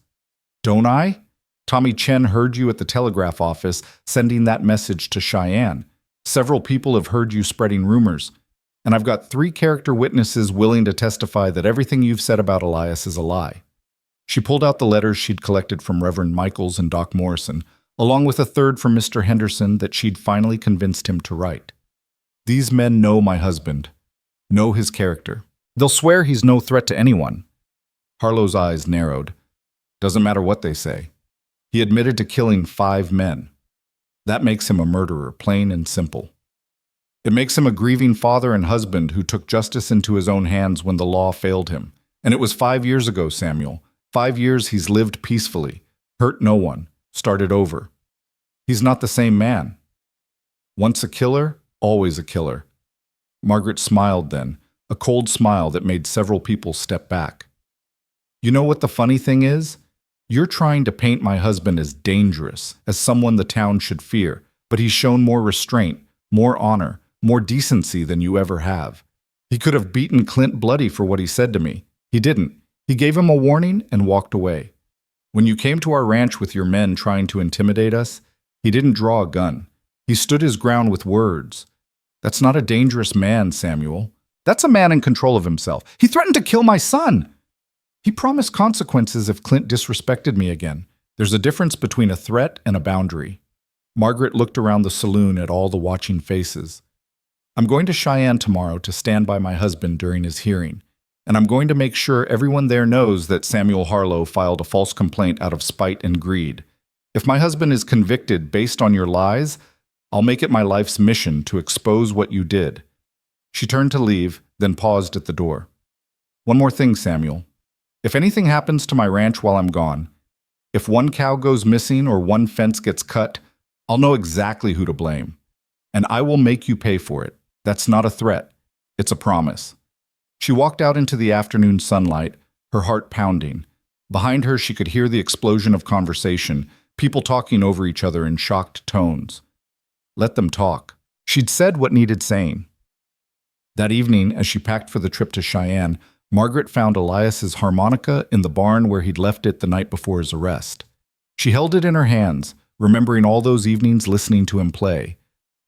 "Don't I? Tommy Chen heard you at the telegraph office sending that message to Cheyenne. Several people have heard you spreading rumors. And I've got 3 character witnesses willing to testify that everything you've said about Elias is a lie." She pulled out the letters she'd collected from Reverend Michaels and Doc Morrison, along with a third from Mr. Henderson that she'd finally convinced him to write. "These men know my husband, know his character. They'll swear he's no threat to anyone." Harlow's eyes narrowed. "Doesn't matter what they say. He admitted to killing 5 men. That makes him a murderer, plain and simple. It makes him a grieving father and husband who took justice into his own hands when the law failed him. And it was 5 years ago, Samuel. 5 years he's lived peacefully, hurt no one, started over. He's not the same man. Once a killer, always a killer." Margaret smiled then, a cold smile that made several people step back. "You know what the funny thing is? You're trying to paint my husband as dangerous, as someone the town should fear, but he's shown more restraint, more honor, more decency than you ever have. He could have beaten Clint bloody for what he said to me. He didn't. He gave him a warning and walked away. When you came to our ranch with your men trying to intimidate us, he didn't draw a gun. He stood his ground with words. That's not a dangerous man, Samuel. That's a man in control of himself. He threatened to kill my son. He promised consequences if Clint disrespected me again. There's a difference between a threat and a boundary." Margaret looked around the saloon at all the watching faces. "I'm going to Cheyenne tomorrow to stand by my husband during his hearing, and I'm going to make sure everyone there knows that Samuel Harlow filed a false complaint out of spite and greed. If my husband is convicted based on your lies, I'll make it my life's mission to expose what you did." She turned to leave, then paused at the door. "One more thing, Samuel. If anything happens to my ranch while I'm gone, if one cow goes missing or one fence gets cut, I'll know exactly who to blame. And I will make you pay for it. That's not a threat. It's a promise." She walked out into the afternoon sunlight, her heart pounding. Behind her, she could hear the explosion of conversation, people talking over each other in shocked tones. Let them talk. She'd said what needed saying. That evening, as she packed for the trip to Cheyenne, Margaret found Elias's harmonica in the barn where he'd left it the night before his arrest. She held it in her hands, remembering all those evenings listening to him play,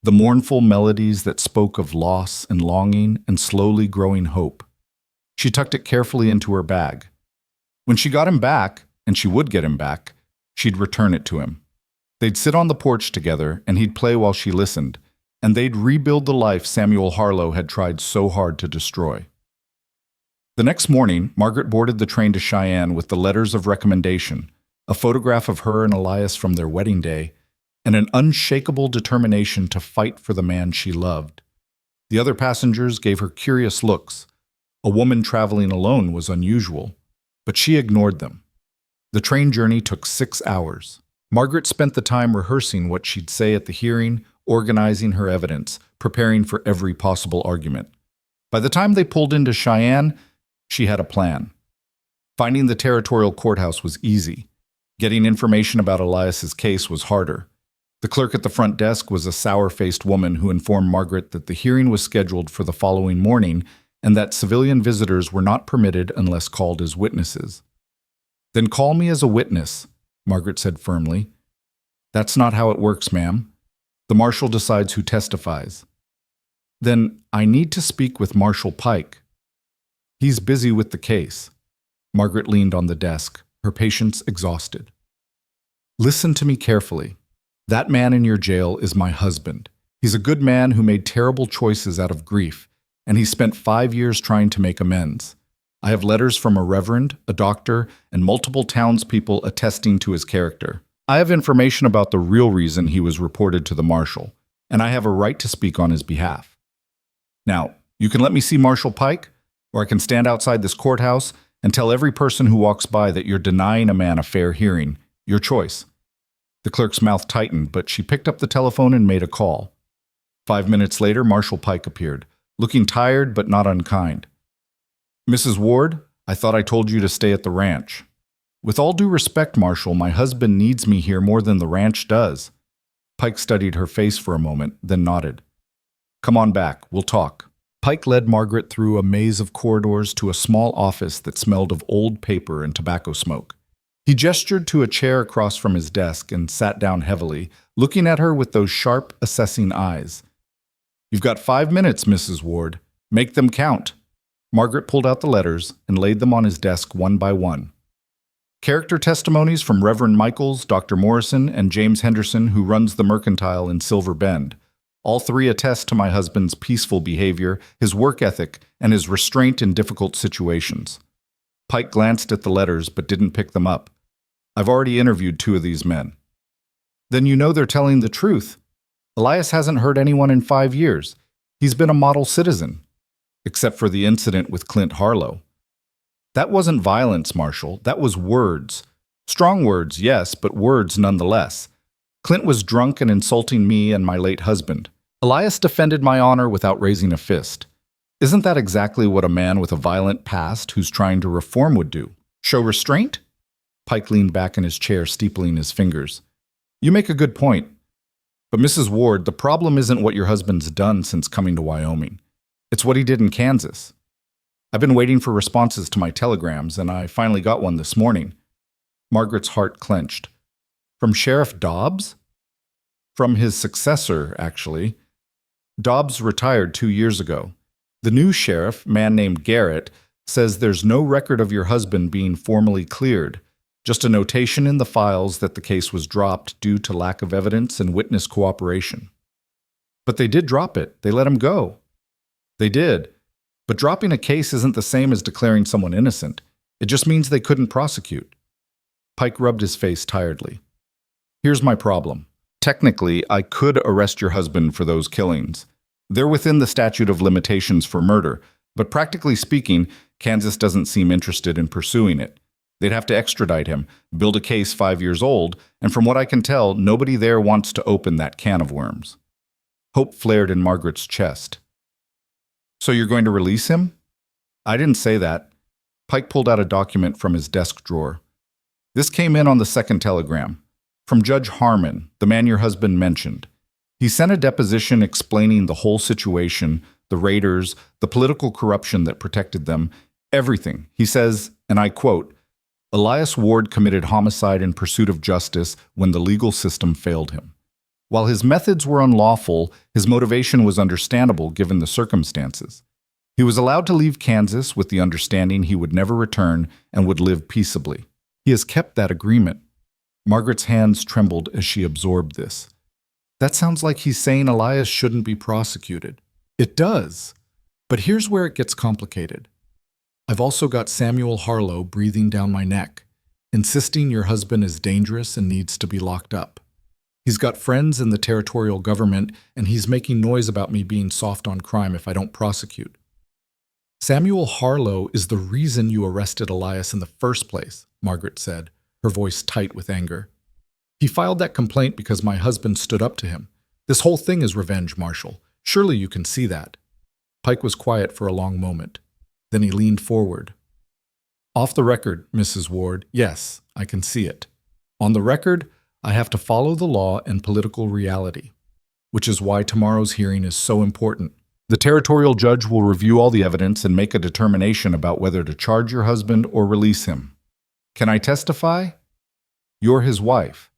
the mournful melodies that spoke of loss and longing and slowly growing hope. She tucked it carefully into her bag. When she got him back, and she would get him back, she'd return it to him. They'd sit on the porch together, and he'd play while she listened, and they'd rebuild the life Samuel Harlow had tried so hard to destroy. The next morning, Margaret boarded the train to Cheyenne with the letters of recommendation, a photograph of her and Elias from their wedding day, and an unshakable determination to fight for the man she loved. The other passengers gave her curious looks. A woman traveling alone was unusual, but she ignored them. The train journey took 6 hours. Margaret spent the time rehearsing what she'd say at the hearing, organizing her evidence, preparing for every possible argument. By the time they pulled into Cheyenne, she had a plan. Finding the territorial courthouse was easy. Getting information about Elias's case was harder. The clerk at the front desk was a sour-faced woman who informed Margaret that the hearing was scheduled for the following morning and that civilian visitors were not permitted unless called as witnesses. "Then call me as a witness," Margaret said firmly. "That's not how it works, ma'am. The marshal decides who testifies." "Then I need to speak with Marshal Pike." "He's busy with the case." Margaret leaned on the desk, her patience exhausted. "Listen to me carefully. That man in your jail is my husband. He's a good man who made terrible choices out of grief, and he spent 5 years trying to make amends. I have letters from a reverend, a doctor, and multiple townspeople attesting to his character. I have information about the real reason he was reported to the marshal, and I have a right to speak on his behalf. Now, you can let me see Marshal Pike, or I can stand outside this courthouse and tell every person who walks by that you're denying a man a fair hearing. Your choice." The clerk's mouth tightened, but she picked up the telephone and made a call. 5 minutes later, Marshal Pike appeared, looking tired but not unkind. "Mrs. Ward, I thought I told you to stay at the ranch." "With all due respect, Marshal, my husband needs me here more than the ranch does." Pike studied her face for a moment, then nodded. "Come on back, we'll talk." Pike led Margaret through a maze of corridors to a small office that smelled of old paper and tobacco smoke. He gestured to a chair across from his desk and sat down heavily, looking at her with those sharp, assessing eyes. "You've got 5 minutes, Mrs. Ward. Make them count." Margaret pulled out the letters and laid them on his desk one by one. "Character testimonies from Reverend Michaels, Dr. Morrison, and James Henderson, who runs the Mercantile in Silver Bend. All 3 attest to my husband's peaceful behavior, his work ethic, and his restraint in difficult situations." Pike glanced at the letters but didn't pick them up. "I've already interviewed 2 of these men." "Then you know they're telling the truth. Elias hasn't hurt anyone in 5 years. He's been a model citizen. Except for the incident with Clint Harlow." "That wasn't violence, Marshal. That was words. Strong words, yes, but words nonetheless. Clint was drunk and insulting me and my late husband. Elias defended my honor without raising a fist. Isn't that exactly what a man with a violent past who's trying to reform would do? Show restraint?" Pike leaned back in his chair, steepling his fingers. "You make a good point. But Mrs. Ward, the problem isn't what your husband's done since coming to Wyoming. It's what he did in Kansas. I've been waiting for responses to my telegrams, and I finally got one this morning." Margaret's heart clenched. "From Sheriff Dobbs?" "From his successor, actually. Dobbs retired 2 years ago. The new sheriff, man named Garrett, says there's no record of your husband being formally cleared, just a notation in the files that the case was dropped due to lack of evidence and witness cooperation." "But they did drop it. They let him go." "They did. But dropping a case isn't the same as declaring someone innocent. It just means they couldn't prosecute." Pike rubbed his face tiredly. "Here's my problem. Technically, I could arrest your husband for those killings. They're within the statute of limitations for murder, but practically speaking, Kansas doesn't seem interested in pursuing it. They'd have to extradite him, build a case 5 years old, and from what I can tell, nobody there wants to open that can of worms." Hope flared in Margaret's chest. "So you're going to release him?" "I didn't say that. Pike pulled out a document from his desk drawer. This came in on the second telegram. From Judge Harmon, the man your husband mentioned. He sent a deposition explaining the whole situation, the raiders, the political corruption that protected them, everything. He says, and I quote, Elias Ward committed homicide in pursuit of justice when the legal system failed him. While his methods were unlawful, his motivation was understandable given the circumstances. He was allowed to leave Kansas with the understanding he would never return and would live peaceably. He has kept that agreement. Margaret's hands trembled as she absorbed this. That sounds like he's saying Elias shouldn't be prosecuted. It does. But here's where it gets complicated. I've also got Samuel Harlow breathing down my neck, insisting your husband is dangerous and needs to be locked up. He's got friends in the territorial government, and he's making noise about me being soft on crime if I don't prosecute. Samuel Harlow is the reason you arrested Elias in the first place, Margaret said, her voice tight with anger. He filed that complaint because my husband stood up to him. This whole thing is revenge, Marshal. Surely you can see that. Pike was quiet for a long moment. Then he leaned forward. Off the record, Mrs. Ward, yes, I can see it. On the record, I have to follow the law and political reality, which is why tomorrow's hearing is so important. The territorial judge will review all the evidence and make a determination about whether to charge your husband or release him. Can I testify? You're his wife.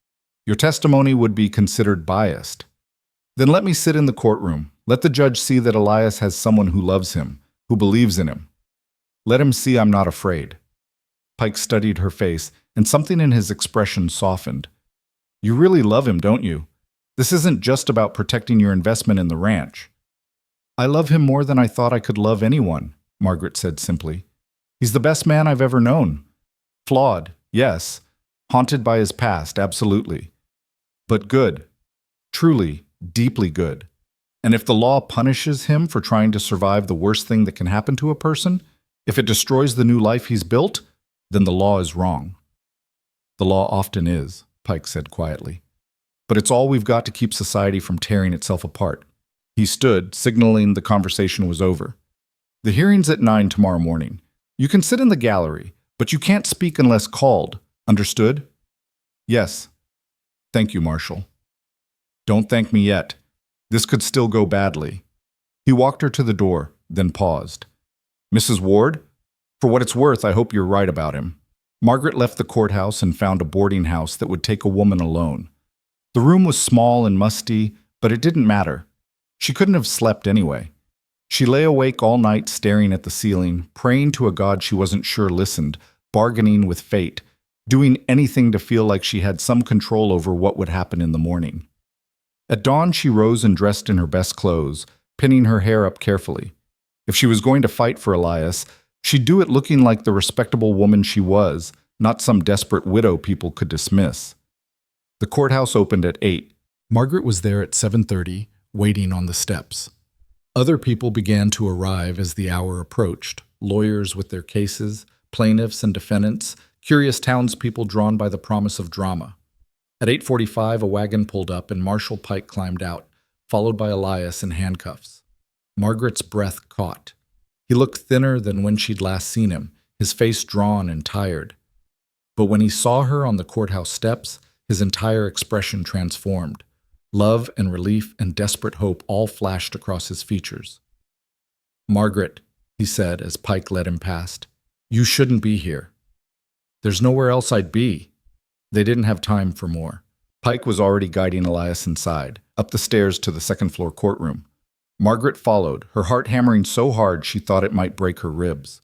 Your testimony would be considered biased. Then let me sit in the courtroom. Let the judge see that Elias has someone who loves him, who believes in him. Let him see I'm not afraid. Pike studied her face, and something in his expression softened. You really love him, don't you? This isn't just about protecting your investment in the ranch. I love him more than I thought I could love anyone, Margaret said simply. He's the best man I've ever known. Flawed, yes. Haunted by his past, absolutely. But good. Truly, deeply good. And if the law punishes him for trying to survive the worst thing that can happen to a person, if it destroys the new life he's built, then the law is wrong. The law often is, Pike said quietly. But it's all we've got to keep society from tearing itself apart. He stood, signaling the conversation was over. The hearing's at 9 tomorrow morning. You can sit in the gallery, but you can't speak unless called. Understood? Yes. Thank you, Marshal. Don't thank me yet. This could still go badly. He walked her to the door, then paused. Mrs. Ward? For what it's worth, I hope you're right about him. Margaret left the courthouse and found a boarding house that would take a woman alone. The room was small and musty, but it didn't matter. She couldn't have slept anyway. She lay awake all night staring at the ceiling, praying to a God she wasn't sure listened, bargaining with fate, doing anything to feel like she had some control over what would happen in the morning. At dawn, she rose and dressed in her best clothes, pinning her hair up carefully. If she was going to fight for Elias, she'd do it looking like the respectable woman she was, not some desperate widow people could dismiss. The courthouse opened at 8. Margaret was there at 7:30, waiting on the steps. Other people began to arrive as the hour approached, lawyers with their cases, plaintiffs and defendants, curious townspeople drawn by the promise of drama. At 8:45, a wagon pulled up and Marshal Pike climbed out, followed by Elias in handcuffs. Margaret's breath caught. He looked thinner than when she'd last seen him, his face drawn and tired. But when he saw her on the courthouse steps, his entire expression transformed. Love and relief and desperate hope all flashed across his features. Margaret, he said as Pike led him past, you shouldn't be here. There's nowhere else I'd be. They didn't have time for more. Pike was already guiding Elias inside, up the stairs to the second-floor courtroom. Margaret followed, her heart hammering so hard she thought it might break her ribs.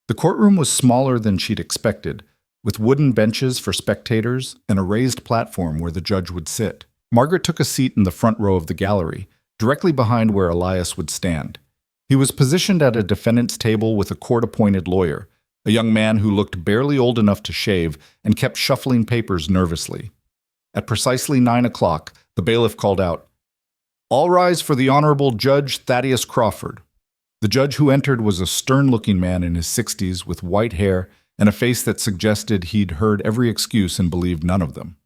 The courtroom was smaller than she'd expected, with wooden benches for spectators and a raised platform where the judge would sit. Margaret took a seat in the front row of the gallery, directly behind where Elias would stand. He was positioned at a defendant's table with a court-appointed lawyer, a young man who looked barely old enough to shave and kept shuffling papers nervously. At precisely 9 o'clock, the bailiff called out, "All rise for the Honorable Judge Thaddeus Crawford." The judge who entered was a stern-looking man in his 60s with white hair and a face that suggested he'd heard every excuse and believed none of them.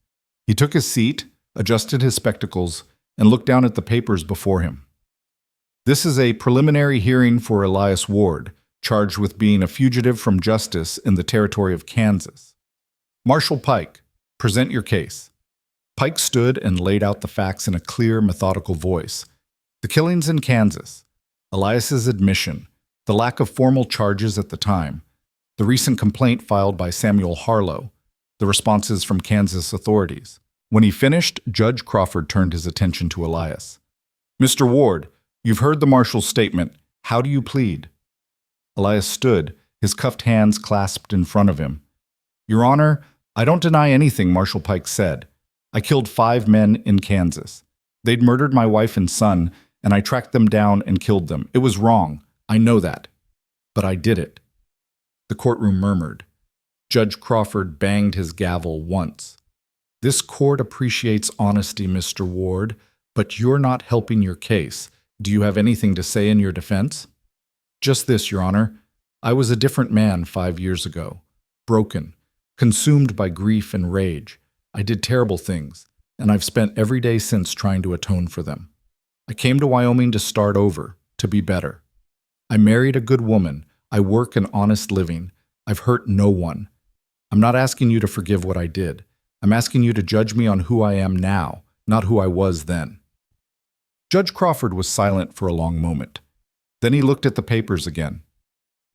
He took his seat, adjusted his spectacles, and looked down at the papers before him. "This is a preliminary hearing for Elias Ward, charged with being a fugitive from justice in the territory of Kansas. Marshal Pike, present your case. Pike stood and laid out the facts in a clear, methodical voice. The killings in Kansas, Elias's admission, the lack of formal charges at the time, the recent complaint filed by Samuel Harlow, the responses from Kansas authorities. When he finished, Judge Crawford turned his attention to Elias. Mr. Ward, you've heard the marshal's statement. How do you plead? Elias stood, his cuffed hands clasped in front of him. Your Honor, I don't deny anything Marshal Pike said. I killed 5 men in Kansas. They'd murdered my wife and son, and I tracked them down and killed them. It was wrong. I know that. But I did it. The courtroom murmured. Judge Crawford banged his gavel once. This court appreciates honesty, Mr. Ward, but you're not helping your case. Do you have anything to say in your defense? Just this, Your Honor. I was a different man 5 years ago. Broken, consumed by grief and rage. I did terrible things, and I've spent every day since trying to atone for them. I came to Wyoming to start over, to be better. I married a good woman. I work an honest living. I've hurt no one. I'm not asking you to forgive what I did. I'm asking you to judge me on who I am now, not who I was then. Judge Crawford was silent for a long moment. Then he looked at the papers again.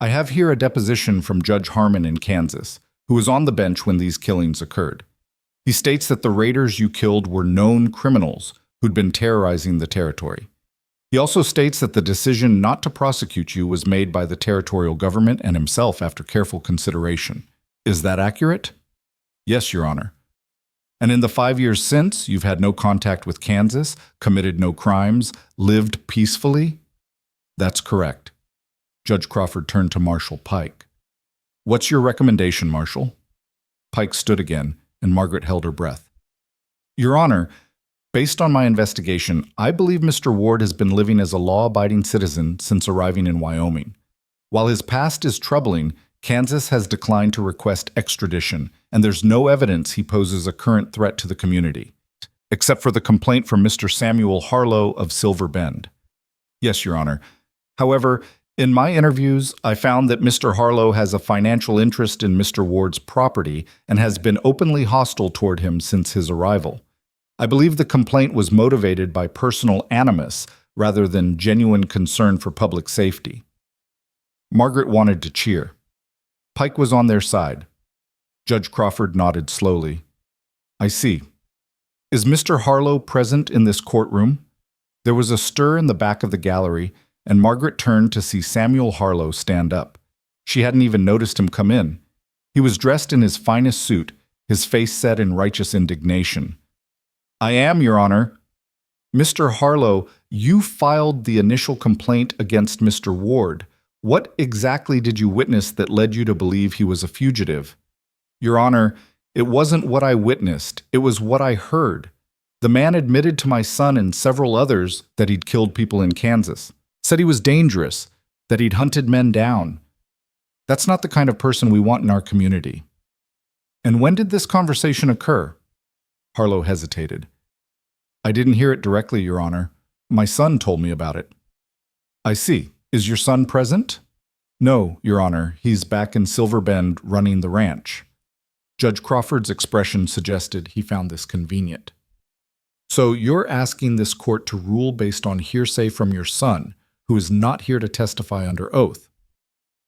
I have here a deposition from Judge Harmon in Kansas, who was on the bench when these killings occurred. He states that the raiders you killed were known criminals who'd been terrorizing the territory. He also states that the decision not to prosecute you was made by the territorial government and himself after careful consideration. Is that accurate? Yes, Your Honor. And in the 5 years since, you've had no contact with Kansas, committed no crimes, lived peacefully? That's correct. Judge Crawford turned to Marshal Pike. What's your recommendation, Marshal? Pike stood again, and Margaret held her breath. Your Honor, based on my investigation, I believe Mr. Ward has been living as a law-abiding citizen since arriving in Wyoming. While his past is troubling, Kansas has declined to request extradition, and there's no evidence he poses a current threat to the community, except for the complaint from Mr. Samuel Harlow of Silver Bend. Yes, Your Honor. However, in my interviews, I found that Mr. Harlow has a financial interest in Mr. Ward's property and has been openly hostile toward him since his arrival. I believe the complaint was motivated by personal animus rather than genuine concern for public safety. Margaret wanted to cheer. Pike was on their side. Judge Crawford nodded slowly. I see. Is Mr. Harlow present in this courtroom? There was a stir in the back of the gallery, and Margaret turned to see Samuel Harlow stand up. She hadn't even noticed him come in. He was dressed in his finest suit, his face set in righteous indignation. I am, Your Honor. Mr. Harlow, you filed the initial complaint against Mr. Ward. What exactly did you witness that led you to believe he was a fugitive? Your Honor, it wasn't what I witnessed, it was what I heard. The man admitted to my son and several others that he'd killed people in Kansas, said he was dangerous, that he'd hunted men down. That's not the kind of person we want in our community. And when did this conversation occur? Harlow hesitated. I didn't hear it directly, Your Honor. My son told me about it. I see. Is your son present? No, Your Honor. He's back in Silver Bend running the ranch. Judge Crawford's expression suggested he found this convenient. So you're asking this court to rule based on hearsay from your son, who is not here to testify under oath.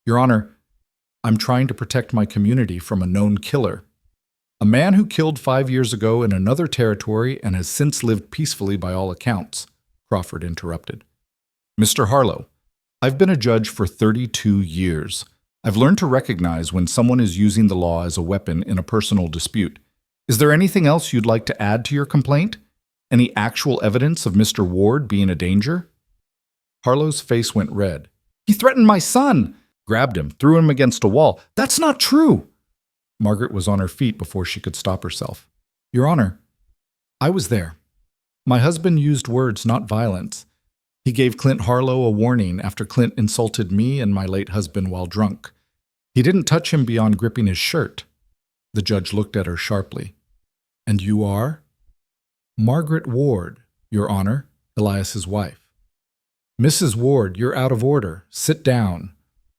Your Honor, I'm trying to protect my community from a known killer. A man who killed 5 years ago in another territory and has since lived peacefully by all accounts, Crawford interrupted. Mr. Harlow, I've been a judge for 32 years. I've learned to recognize when someone is using the law as a weapon in a personal dispute. Is there anything else you'd like to add to your complaint? Any actual evidence of Mr. Ward being a danger? Harlow's face went red. He threatened my son! Grabbed him, threw him against a wall. That's not true! Margaret was on her feet before she could stop herself. Your Honor, I was there. My husband used words, not violence. He gave Clint Harlow a warning after Clint insulted me and my late husband while drunk. He didn't touch him beyond gripping his shirt. The judge looked at her sharply. And you are? Margaret Ward, Your Honor, Elias's wife. Mrs. Ward, you're out of order. Sit down.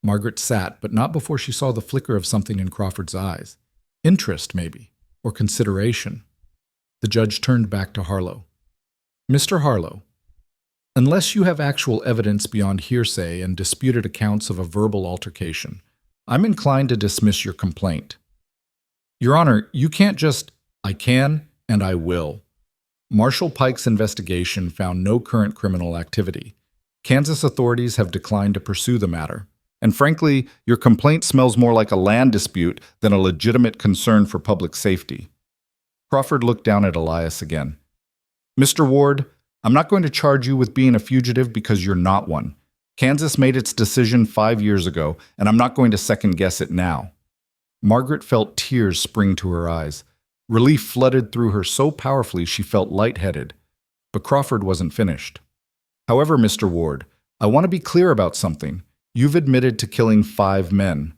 Margaret sat, but not before she saw the flicker of something in Crawford's eyes. Interest, maybe, or consideration. The judge turned back to Harlow. Mr. Harlow, unless you have actual evidence beyond hearsay and disputed accounts of a verbal altercation, I'm inclined to dismiss your complaint. Your Honor, you can't just, I can and I will. Marshal Pike's investigation found no current criminal activity. Kansas authorities have declined to pursue the matter. And frankly, your complaint smells more like a land dispute than a legitimate concern for public safety. Crawford looked down at Elias again. Mr. Ward, I'm not going to charge you with being a fugitive because you're not one. Kansas made its decision 5 years ago, and I'm not going to second-guess it now. Margaret felt tears spring to her eyes. Relief flooded through her so powerfully she felt lightheaded. But Crawford wasn't finished. However, Mr. Ward, I want to be clear about something. You've admitted to killing 5 men.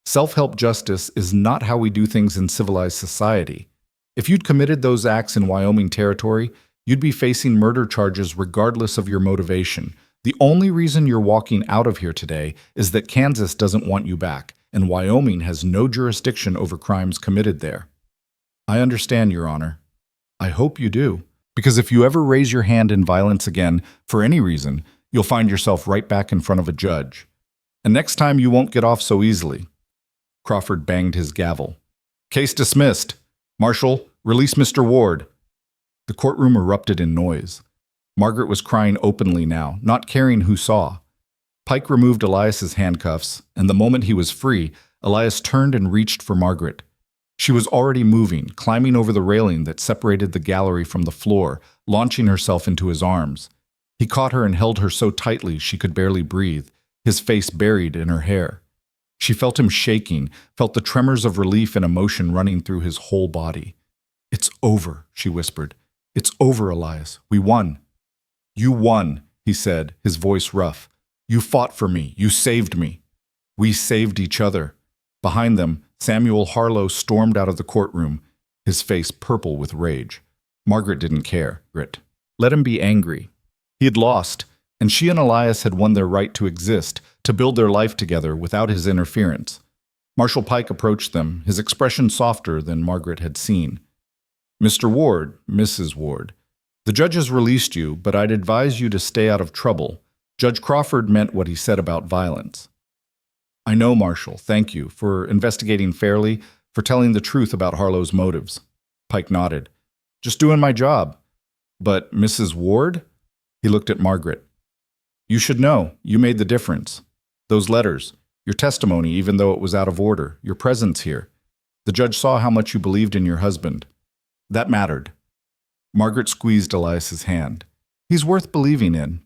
Self-help justice is not how we do things in civilized society. If you'd committed those acts in Wyoming territory, you'd be facing murder charges regardless of your motivation. The only reason you're walking out of here today is that Kansas doesn't want you back, and Wyoming has no jurisdiction over crimes committed there. I understand, Your Honor. I hope you do, because if you ever raise your hand in violence again, for any reason, you'll find yourself right back in front of a judge. And next time you won't get off so easily. Crawford banged his gavel. Case dismissed. Marshal, release Mr. Ward. The courtroom erupted in noise. Margaret was crying openly now, not caring who saw. Pike removed Elias's handcuffs, and the moment he was free, Elias turned and reached for Margaret. She was already moving, climbing over the railing that separated the gallery from the floor, launching herself into his arms. He caught her and held her so tightly she could barely breathe, his face buried in her hair. She felt him shaking, felt the tremors of relief and emotion running through his whole body. It's over, she whispered. It's over, Elias. We won. You won, he said, his voice rough. You fought for me. You saved me. We saved each other. Behind them, Samuel Harlow stormed out of the courtroom, his face purple with rage. Margaret didn't care. Let him be angry. He had lost, and she and Elias had won their right to exist, to build their life together without his interference. Marshal Pike approached them, his expression softer than Margaret had seen. Mr. Ward, Mrs. Ward, the judge has released you, but I'd advise you to stay out of trouble. Judge Crawford meant what he said about violence. I know, Marshal, thank you, for investigating fairly, for telling the truth about Harlow's motives. Pike nodded. Just doing my job. But Mrs. Ward? He looked at Margaret. You should know, you made the difference. Those letters, your testimony, even though it was out of order, your presence here. The judge saw how much you believed in your husband. That mattered. Margaret squeezed Elias's hand. He's worth believing in.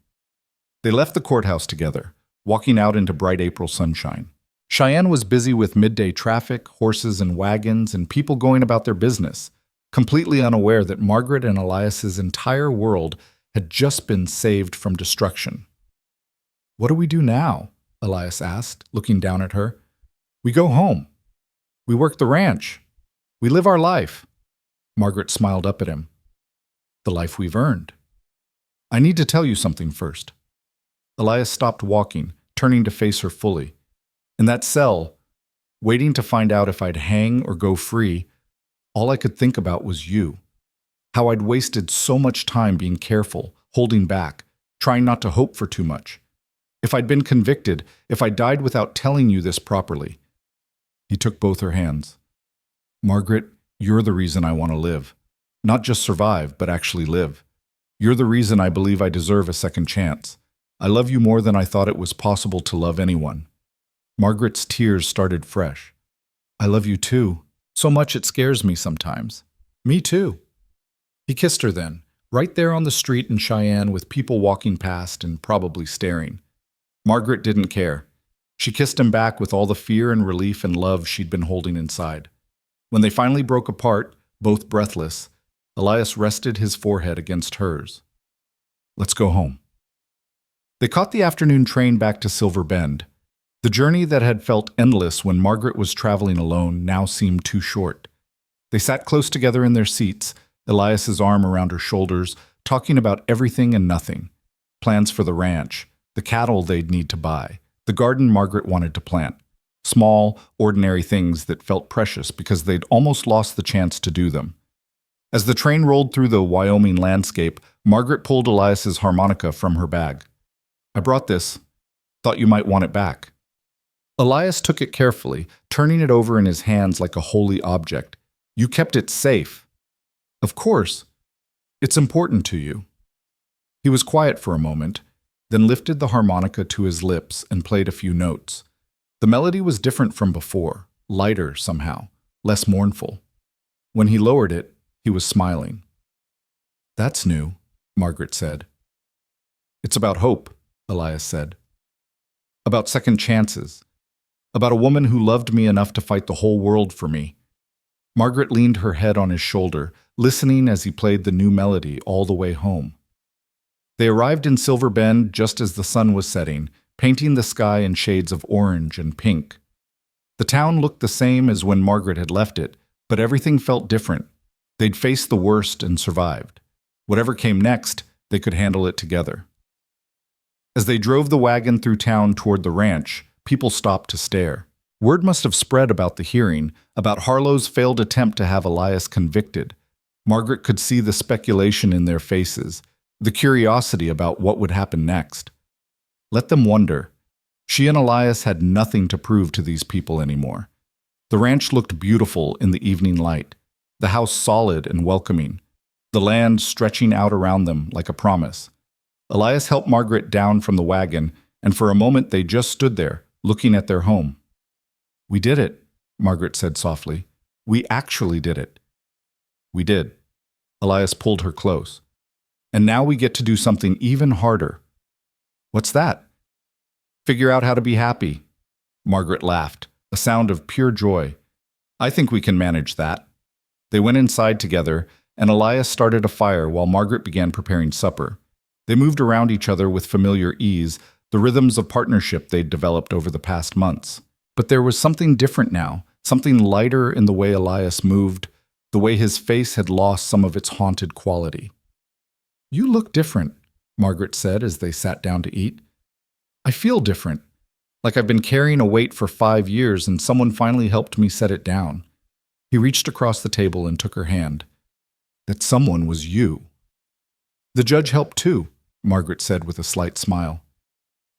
They left the courthouse together, walking out into bright April sunshine. Cheyenne was busy with midday traffic, horses and wagons, and people going about their business, completely unaware that Margaret and Elias's entire world had just been saved from destruction. What do we do now? Elias asked, looking down at her. We go home. We work the ranch. We live our life. Margaret smiled up at him. The life we've earned. I need to tell you something first. Elias stopped walking, turning to face her fully. In that cell, waiting to find out if I'd hang or go free, all I could think about was you. How I'd wasted so much time being careful, holding back, trying not to hope for too much. If I'd been convicted, if I died without telling you this properly. He took both her hands. Margaret, you're the reason I want to live. Not just survive, but actually live. You're the reason I believe I deserve a second chance. I love you more than I thought it was possible to love anyone. Margaret's tears started fresh. I love you too. So much it scares me sometimes. Me too. He kissed her then, right there on the street in Cheyenne with people walking past and probably staring. Margaret didn't care. She kissed him back with all the fear and relief and love she'd been holding inside. When they finally broke apart, both breathless, Elias rested his forehead against hers. Let's go home. They caught the afternoon train back to Silver Bend. The journey that had felt endless when Margaret was traveling alone now seemed too short. They sat close together in their seats, Elias's arm around her shoulders, talking about everything and nothing. Plans for the ranch, the cattle they'd need to buy, The garden Margaret wanted to plant. Small, ordinary things that felt precious because they'd almost lost the chance to do them. As the train rolled through the Wyoming landscape, Margaret pulled Elias's harmonica from her bag. "I brought this. Thought you might want it back." Elias took it carefully, turning it over in his hands like a holy object. "You kept it safe." "Of course. It's important to you." He was quiet for a moment, then lifted the harmonica to his lips and played a few notes. The melody was different from before, lighter somehow, less mournful. When he lowered it, he was smiling. "That's new," Margaret said. "It's about hope," Elias said. "About second chances. About a woman who loved me enough to fight the whole world for me." Margaret leaned her head on his shoulder, listening as he played the new melody all the way home. They arrived in Silver Bend just as the sun was setting, painting the sky in shades of orange and pink. The town looked the same as when Margaret had left it, but everything felt different. They'd faced the worst and survived. Whatever came next, they could handle it together. As they drove the wagon through town toward the ranch, people stopped to stare. Word must have spread about the hearing, about Harlow's failed attempt to have Elias convicted. Margaret could see the speculation in their faces, the curiosity about what would happen next. Let them wonder. She and Elias had nothing to prove to these people anymore. The ranch looked beautiful in the evening light, the house solid and welcoming, the land stretching out around them like a promise. Elias helped Margaret down from the wagon, and for a moment they just stood there, looking at their home. "We did it," Margaret said softly. "We actually did it." "We did." Elias pulled her close. "And now we get to do something even harder." "What's that?" "Figure out how to be happy." Margaret laughed, a sound of pure joy. "I think we can manage that." They went inside together, and Elias started a fire while Margaret began preparing supper. They moved around each other with familiar ease, the rhythms of partnership they'd developed over the past months. But there was something different now, something lighter in the way Elias moved, the way his face had lost some of its haunted quality. "You look different," Margaret said as they sat down to eat. "I feel different, like I've been carrying a weight for 5 years and someone finally helped me set it down." He reached across the table and took her hand. "That someone was you." "The judge helped too," Margaret said with a slight smile.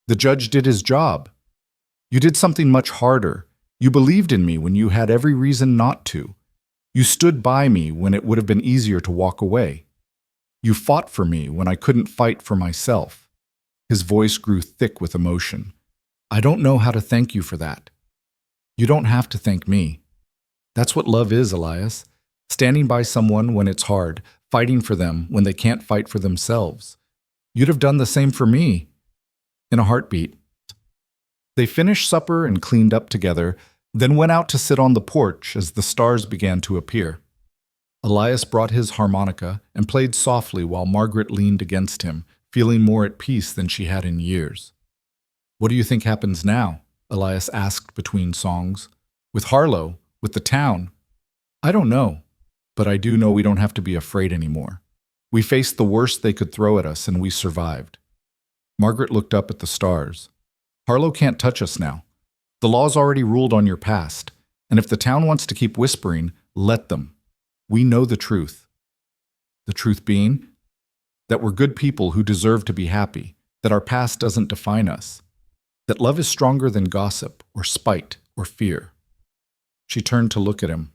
"The judge did his job. You did something much harder. You believed in me when you had every reason not to. You stood by me when it would have been easier to walk away. You fought for me when I couldn't fight for myself." His voice grew thick with emotion. "I don't know how to thank you for that." "You don't have to thank me. That's what love is, Elias. Standing by someone when it's hard, fighting for them when they can't fight for themselves. You'd have done the same for me." In a heartbeat. They finished supper and cleaned up together, then went out to sit on the porch as the stars began to appear. Elias brought his harmonica and played softly while Margaret leaned against him, feeling more at peace than she had in years. "What do you think happens now?" Elias asked between songs. "With Harlow, with the town?" "I don't know, but I do know we don't have to be afraid anymore. We faced the worst they could throw at us and we survived." Margaret looked up at the stars. "Harlow can't touch us now. The law's already ruled on your past, and if the town wants to keep whispering, let them. We know the truth." "The truth being?" "That we're good people who deserve to be happy, that our past doesn't define us, that love is stronger than gossip or spite or fear." She turned to look at him.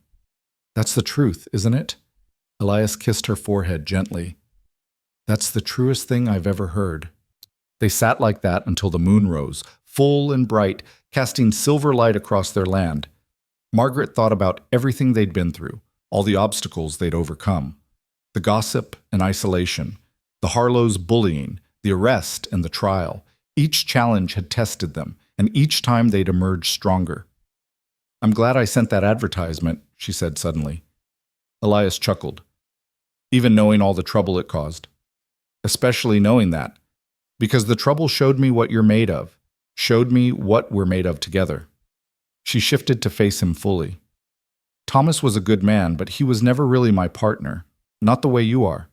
"That's the truth, isn't it?" Elias kissed her forehead gently. "That's the truest thing I've ever heard." They sat like that until the moon rose, full and bright, casting silver light across their land. Margaret thought about everything they'd been through, all the obstacles they'd overcome. The gossip and isolation, the Harlow's bullying, the arrest and the trial. Each challenge had tested them, and each time they'd emerged stronger. "I'm glad I sent that advertisement," she said suddenly. Elias chuckled. "Even knowing all the trouble it caused. Especially knowing that. Because the trouble showed me what you're made of, showed me what we're made of together." She shifted to face him fully. "Thomas was a good man, but he was never really my partner. Not the way you are.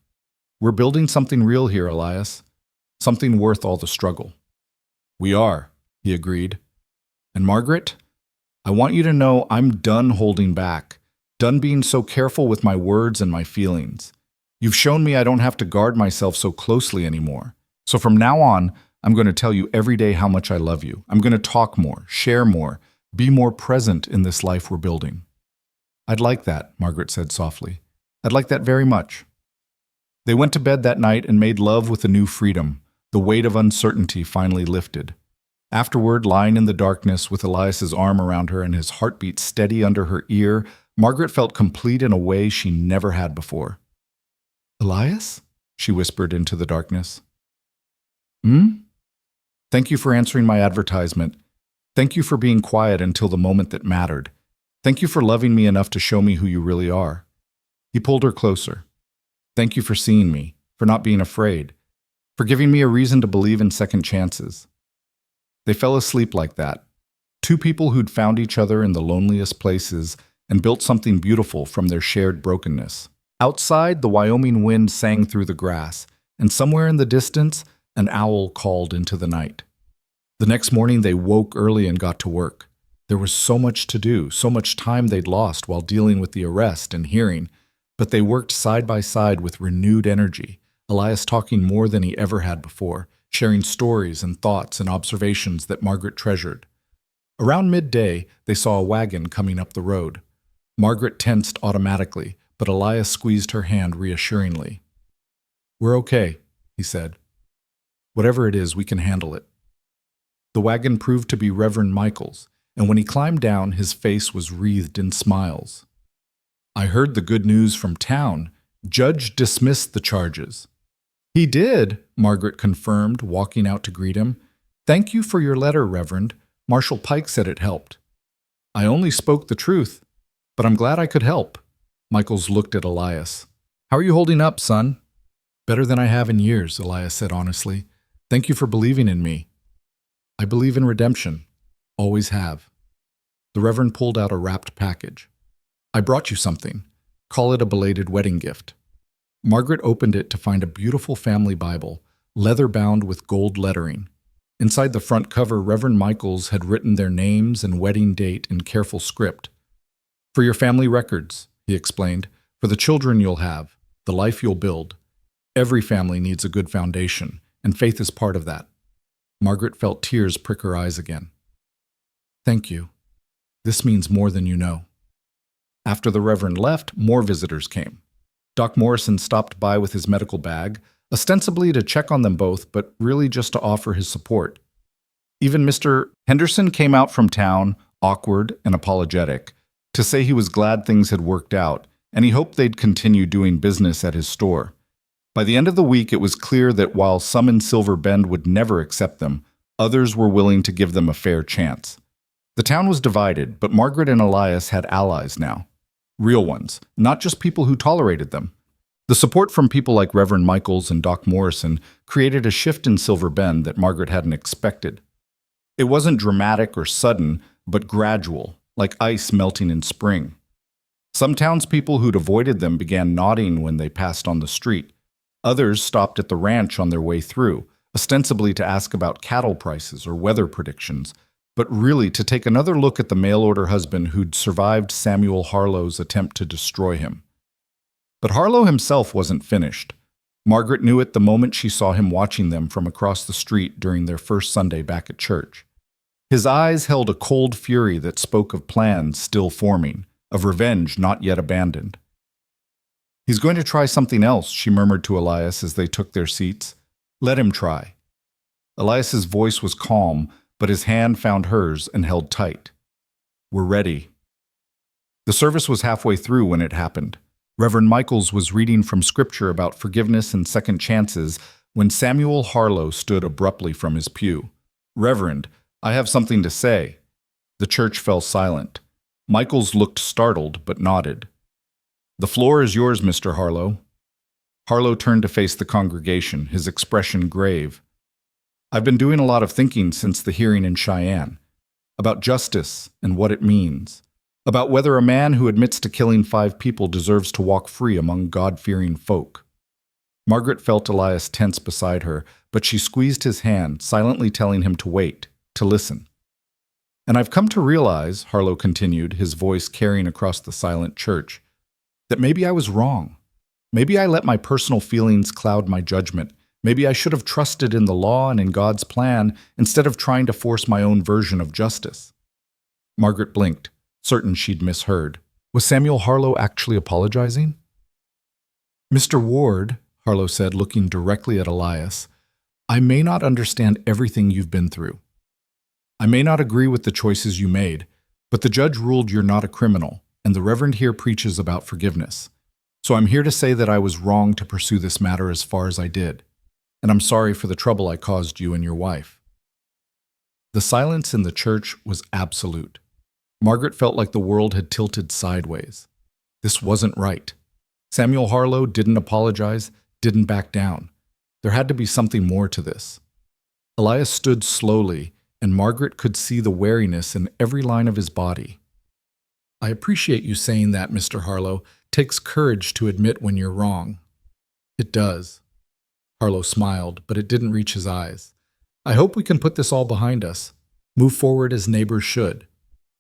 We're building something real here, Elias. Something worth all the struggle." "We are," he agreed. And Margaret, I want you to know I'm done holding back, done being so careful with my words and my feelings. You've shown me I don't have to guard myself so closely anymore. So from now on, I'm going to tell you every day how much I love you. I'm going to talk more, share more, be more present in this life we're building. I'd like that, Margaret said softly. I'd like that very much. They went to bed that night and made love with a new freedom. The weight of uncertainty finally lifted. Afterward, lying in the darkness with Elias's arm around her and his heartbeat steady under her ear, Margaret felt complete in a way she never had before. Elias? She whispered into the darkness. Thank you for answering my advertisement. Thank you for being quiet until the moment that mattered. Thank you for loving me enough to show me who you really are. He pulled her closer. Thank you for seeing me, for not being afraid, for giving me a reason to believe in second chances. They fell asleep like that. Two people who'd found each other in the loneliest places and built something beautiful from their shared brokenness. Outside, the Wyoming wind sang through the grass, and somewhere in the distance, an owl called into the night. The next morning, they woke early and got to work. There was so much to do, so much time they'd lost while dealing with the arrest and hearing, but they worked side by side with renewed energy, Elias talking more than he ever had before, sharing stories and thoughts and observations that Margaret treasured. Around midday, they saw a wagon coming up the road. Margaret tensed automatically, but Elias squeezed her hand reassuringly. "We're okay," he said. "Whatever it is, we can handle it." The wagon proved to be Reverend Michael's, and when he climbed down, his face was wreathed in smiles. "I heard the good news from town. Judge dismissed the charges." "He did," Margaret confirmed, walking out to greet him. "Thank you for your letter, Reverend. Marshal Pike said it helped." "I only spoke the truth, but I'm glad I could help." Michaels looked at Elias. "How are you holding up, son?" "Better than I have in years," Elias said honestly. "Thank you for believing in me." "I believe in redemption. Always have." The Reverend pulled out a wrapped package. "I brought you something. Call it a belated wedding gift." Margaret opened it to find a beautiful family Bible, leather-bound with gold lettering. Inside the front cover, Reverend Michaels had written their names and wedding date in careful script. "For your family records," he explained, "for the children you'll have, the life you'll build. Every family needs a good foundation, and faith is part of that." Margaret felt tears prick her eyes again. "Thank you. This means more than you know." After the Reverend left, more visitors came. Doc Morrison stopped by with his medical bag, ostensibly to check on them both, but really just to offer his support. Even Mr. Henderson came out from town, awkward and apologetic, to say he was glad things had worked out, and he hoped they'd continue doing business at his store. By the end of the week, it was clear that while some in Silver Bend would never accept them, others were willing to give them a fair chance. The town was divided, but Margaret and Elias had allies now. Real ones, not just people who tolerated them. The support from people like Reverend Michaels and Doc Morrison created a shift in Silver Bend that Margaret hadn't expected. It wasn't dramatic or sudden, but gradual, like ice melting in spring. Some townspeople who'd avoided them began nodding when they passed on the street. Others stopped at the ranch on their way through, ostensibly to ask about cattle prices or weather predictions, but really to take another look at the mail-order husband who'd survived Samuel Harlow's attempt to destroy him. But Harlow himself wasn't finished. Margaret knew it the moment she saw him watching them from across the street during their first Sunday back at church. His eyes held a cold fury that spoke of plans still forming, of revenge not yet abandoned. "He's going to try something else," she murmured to Elias as they took their seats. "Let him try." Elias's voice was calm, but his hand found hers and held tight. "We're ready." The service was halfway through when it happened. Reverend Michaels was reading from Scripture about forgiveness and second chances when Samuel Harlow stood abruptly from his pew. "Reverend, I have something to say." The church fell silent. Michaels looked startled but nodded. "The floor is yours, Mr. Harlow." Harlow turned to face the congregation, his expression grave. "I've been doing a lot of thinking since the hearing in Cheyenne, about justice and what it means, about whether a man who admits to killing 5 people deserves to walk free among God-fearing folk." Margaret felt Elias tense beside her, but she squeezed his hand, silently telling him to wait. to listen. And I've come to realize, Harlow continued, his voice carrying across the silent church, that maybe I was wrong. Maybe I let my personal feelings cloud my judgment. Maybe I should have trusted in the law and in God's plan instead of trying to force my own version of justice. Margaret blinked, certain she'd misheard. Was Samuel Harlow actually apologizing? Mr. Ward, Harlow said, looking directly at Elias, I may not understand everything you've been through. I may not agree with the choices you made, but the judge ruled you're not a criminal, and the Reverend here preaches about forgiveness. So I'm here to say that I was wrong to pursue this matter as far as I did, and I'm sorry for the trouble I caused you and your wife. The silence in the church was absolute. Margaret felt like the world had tilted sideways. This wasn't right. Samuel Harlow didn't apologize, didn't back down. There had to be something more to this. Elias stood slowly, and Margaret could see the wariness in every line of his body. I appreciate you saying that, Mr. Harlow. Takes courage to admit when you're wrong. It does. Harlow smiled, but it didn't reach his eyes. I hope we can put this all behind us. Move forward as neighbors should.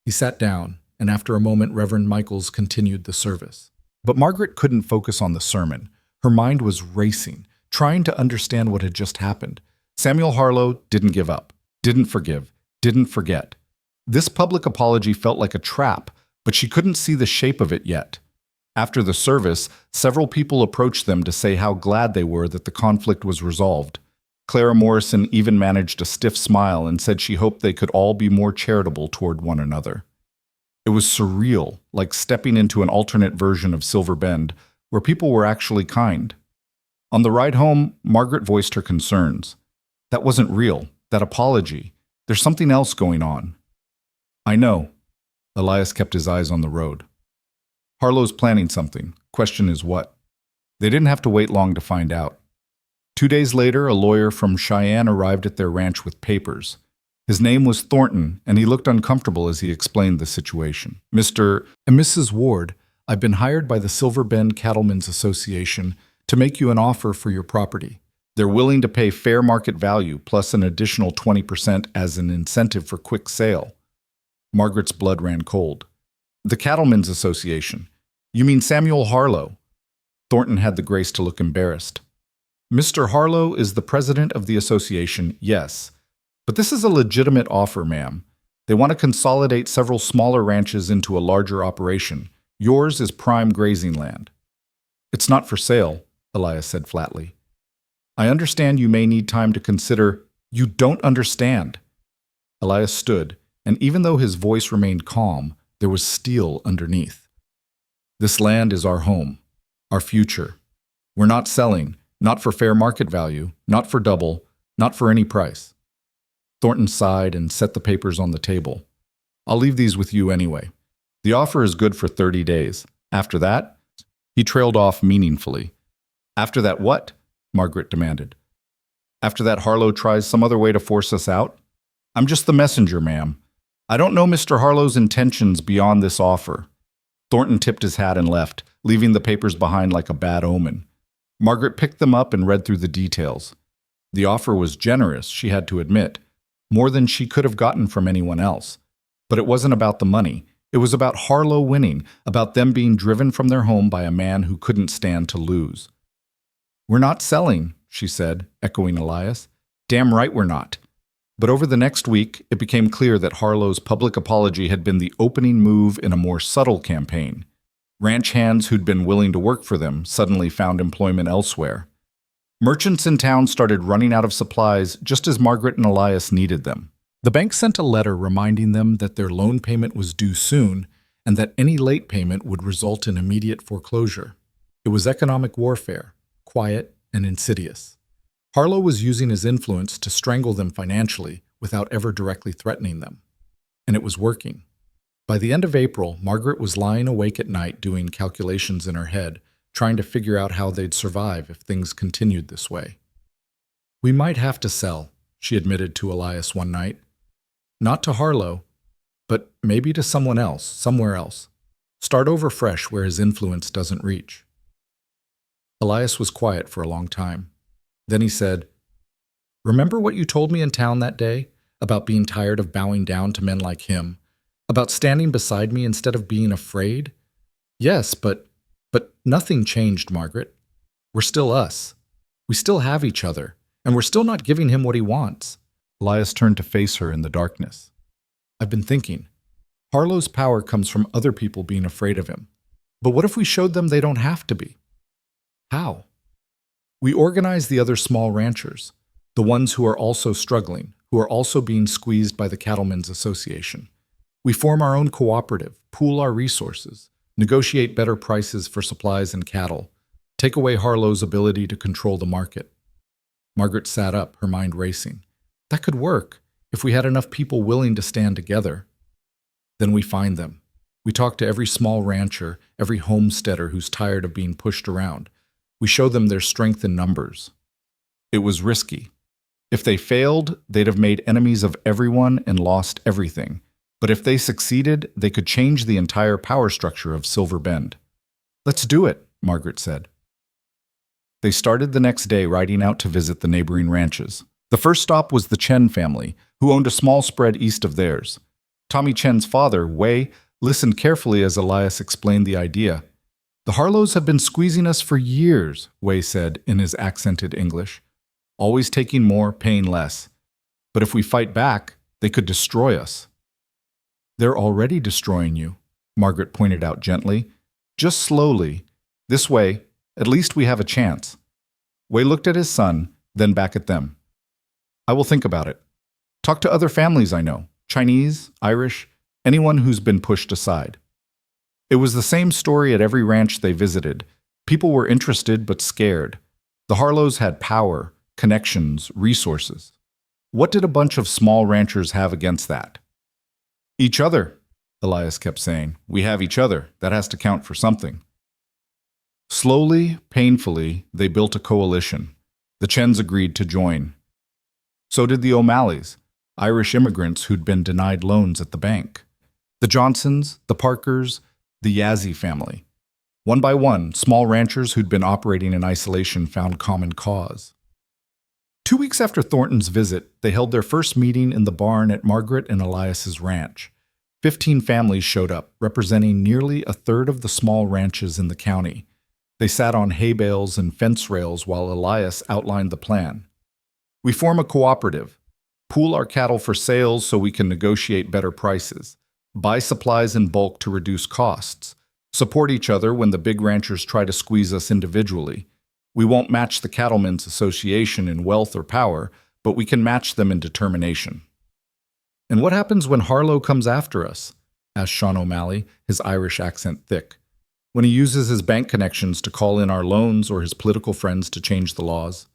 He sat down, and after a moment Reverend Michaels continued the service. But Margaret couldn't focus on the sermon. Her mind was racing, trying to understand what had just happened. Samuel Harlow didn't give up, didn't forgive, didn't forget. This public apology felt like a trap, but she couldn't see the shape of it yet. After the service, several people approached them to say how glad they were that the conflict was resolved. Clara Morrison even managed a stiff smile and said she hoped they could all be more charitable toward one another. It was surreal, like stepping into an alternate version of Silver Bend, where people were actually kind. On the ride home, Margaret voiced her concerns. That wasn't real, that apology. There's something else going on. I know. Elias kept his eyes on the road. Harlow's planning something. Question is what? They didn't have to wait long to find out. 2 days later, a lawyer from Cheyenne arrived at their ranch with papers. His name was Thornton, and he looked uncomfortable as he explained the situation. Mr. and Mrs. Ward, I've been hired by the Silver Bend Cattlemen's Association to make you an offer for your property. They're willing to pay fair market value plus an additional 20% as an incentive for quick sale. Margaret's blood ran cold. The Cattlemen's Association. You mean Samuel Harlow? Thornton had the grace to look embarrassed. Mr. Harlow is the president of the association, yes. But this is a legitimate offer, ma'am. They want to consolidate several smaller ranches into a larger operation. Yours is prime grazing land. It's not for sale, Elias said flatly. I understand you may need time to consider. You don't understand. Elias stood, and even though his voice remained calm, there was steel underneath. This land is our home, our future. We're not selling, not for fair market value, not for double, not for any price. Thornton sighed and set the papers on the table. I'll leave these with you anyway. The offer is good for 30 days. After that, he trailed off meaningfully. After that what? Margaret demanded. After that Harlow tries some other way to force us out? I'm just the messenger, ma'am. I don't know Mr. Harlow's intentions beyond this offer. Thornton tipped his hat and left, leaving the papers behind like a bad omen. Margaret picked them up and read through the details. The offer was generous, she had to admit, more than she could have gotten from anyone else. But it wasn't about the money. It was about Harlow winning, about them being driven from their home by a man who couldn't stand to lose. We're not selling, she said, echoing Elias. Damn right we're not. But over the next week, it became clear that Harlow's public apology had been the opening move in a more subtle campaign. Ranch hands who'd been willing to work for them suddenly found employment elsewhere. Merchants in town started running out of supplies just as Margaret and Elias needed them. The bank sent a letter reminding them that their loan payment was due soon and that any late payment would result in immediate foreclosure. It was economic warfare, quiet and insidious. Harlow was using his influence to strangle them financially without ever directly threatening them. And it was working. By the end of April, Margaret was lying awake at night doing calculations in her head, trying to figure out how they'd survive if things continued this way. We might have to sell, she admitted to Elias one night. Not to Harlow, but maybe to someone else, somewhere else. Start over fresh where his influence doesn't reach. Elias was quiet for a long time. Then he said, Remember what you told me in town that day? about being tired of bowing down to men like him, about standing beside me instead of being afraid. Yes, but nothing changed, Margaret. We're still us. We still have each other, and we're still not giving him what he wants. Elias turned to face her in the darkness. I've been thinking. Harlow's power comes from other people being afraid of him. But what if we showed them they don't have to be? How? We organize the other small ranchers, the ones who are also struggling, who are also being squeezed by the Cattlemen's Association. We form our own cooperative, pool our resources, negotiate better prices for supplies and cattle, take away Harlow's ability to control the market. Margaret sat up, her mind racing. That could work if we had enough people willing to stand together. Then we find them. We talk to every small rancher, every homesteader who's tired of being pushed around. We show them their strength in numbers. It was risky. If they failed, they'd have made enemies of everyone and lost everything. But if they succeeded, they could change the entire power structure of Silver Bend. Let's do it, Margaret said. They started the next day riding out to visit the neighboring ranches. The first stop was the Chen family, who owned a small spread east of theirs. Tommy Chen's father, Wei, listened carefully as Elias explained the idea. The Harlows have been squeezing us for years, Wei said in his accented English. Always taking more, paying less. But if we fight back, they could destroy us. They're already destroying you, Margaret pointed out gently. Just slowly. This way, at least we have a chance. Wei looked at his son, then back at them. I will think about it. Talk to other families I know, Chinese, Irish, anyone who's been pushed aside. It was the same story at every ranch they visited. People were interested but scared. The Harlows had power, connections, resources. What did a bunch of small ranchers have against that? Each other, Elias kept saying. We have each other. That has to count for something. Slowly, painfully, they built a coalition. The Chens agreed to join. So did the O'Malleys, Irish immigrants who'd been denied loans at the bank. The Johnsons, the Parkers, the Yazzie family. One by one, small ranchers who'd been operating in isolation found common cause. 2 weeks after Thornton's visit, they held their first meeting in the barn at Margaret and Elias's ranch. 15 families showed up, representing nearly a third of the small ranches in the county. They sat on hay bales and fence rails while Elias outlined the plan. We form a cooperative, pool our cattle for sales so we can negotiate better prices, buy supplies in bulk to reduce costs, support each other when the big ranchers try to squeeze us individually. We won't match the Cattlemen's Association in wealth or power, but we can match them in determination. And what happens when Harlow comes after us? Asked Sean O'Malley, his Irish accent thick. When he uses his bank connections to call in our loans or his political friends to change the laws?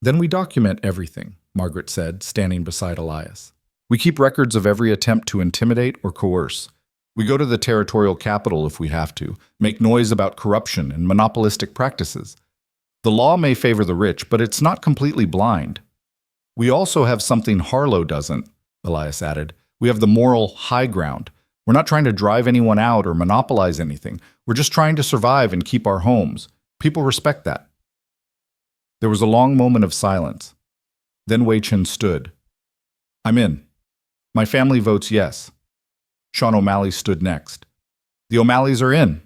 Then we document everything, Margaret said, standing beside Elias. We keep records of every attempt to intimidate or coerce. We go to the territorial capital if we have to, make noise about corruption and monopolistic practices. The law may favor the rich, but it's not completely blind. We also have something Harlow doesn't, Elias added. We have the moral high ground. We're not trying to drive anyone out or monopolize anything. We're just trying to survive and keep our homes. People respect that. There was a long moment of silence. Then Wei Chen stood. I'm in. My family votes yes. Sean O'Malley stood next. The O'Malleys are in.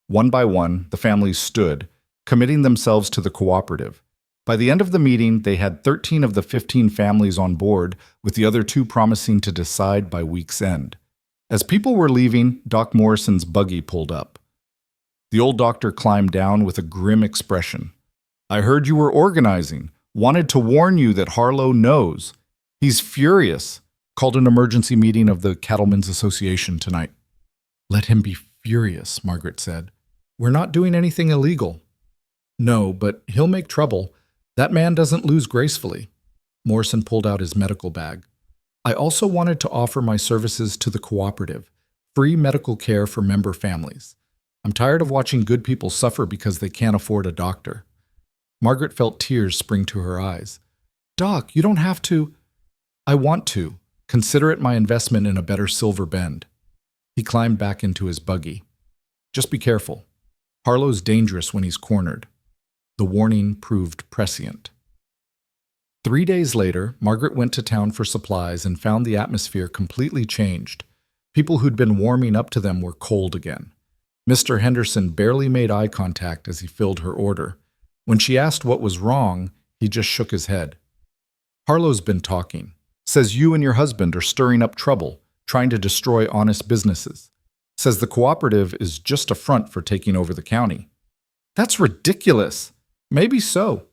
One by one, the families stood, committing themselves to the cooperative. By the end of the meeting, they had 13 of the 15 families on board, with the other 2 promising to decide by week's end. As people were leaving, Doc Morrison's buggy pulled up. The old doctor climbed down with a grim expression. I heard you were organizing. Wanted to warn you that Harlow knows. He's furious. Called an emergency meeting of the Cattlemen's Association tonight. Let him be furious, Margaret said. We're not doing anything illegal. No, but he'll make trouble. That man doesn't lose gracefully. Morrison pulled out his medical bag. I also wanted to offer my services to the cooperative. Free medical care for member families. I'm tired of watching good people suffer because they can't afford a doctor. Margaret felt tears spring to her eyes. Doc, you don't have to. I want to. Consider it my investment in a better Silver Bend. He climbed back into his buggy. Just be careful. Harlow's dangerous when he's cornered. The warning proved prescient. 3 days later, Margaret went to town for supplies and found the atmosphere completely changed. People who'd been warming up to them were cold again. Mr. Henderson barely made eye contact as he filled her order. When she asked what was wrong, he just shook his head. Harlow's been talking. Says you and your husband are stirring up trouble, trying to destroy honest businesses. Says the cooperative is just a front for taking over the county. That's ridiculous. Maybe so.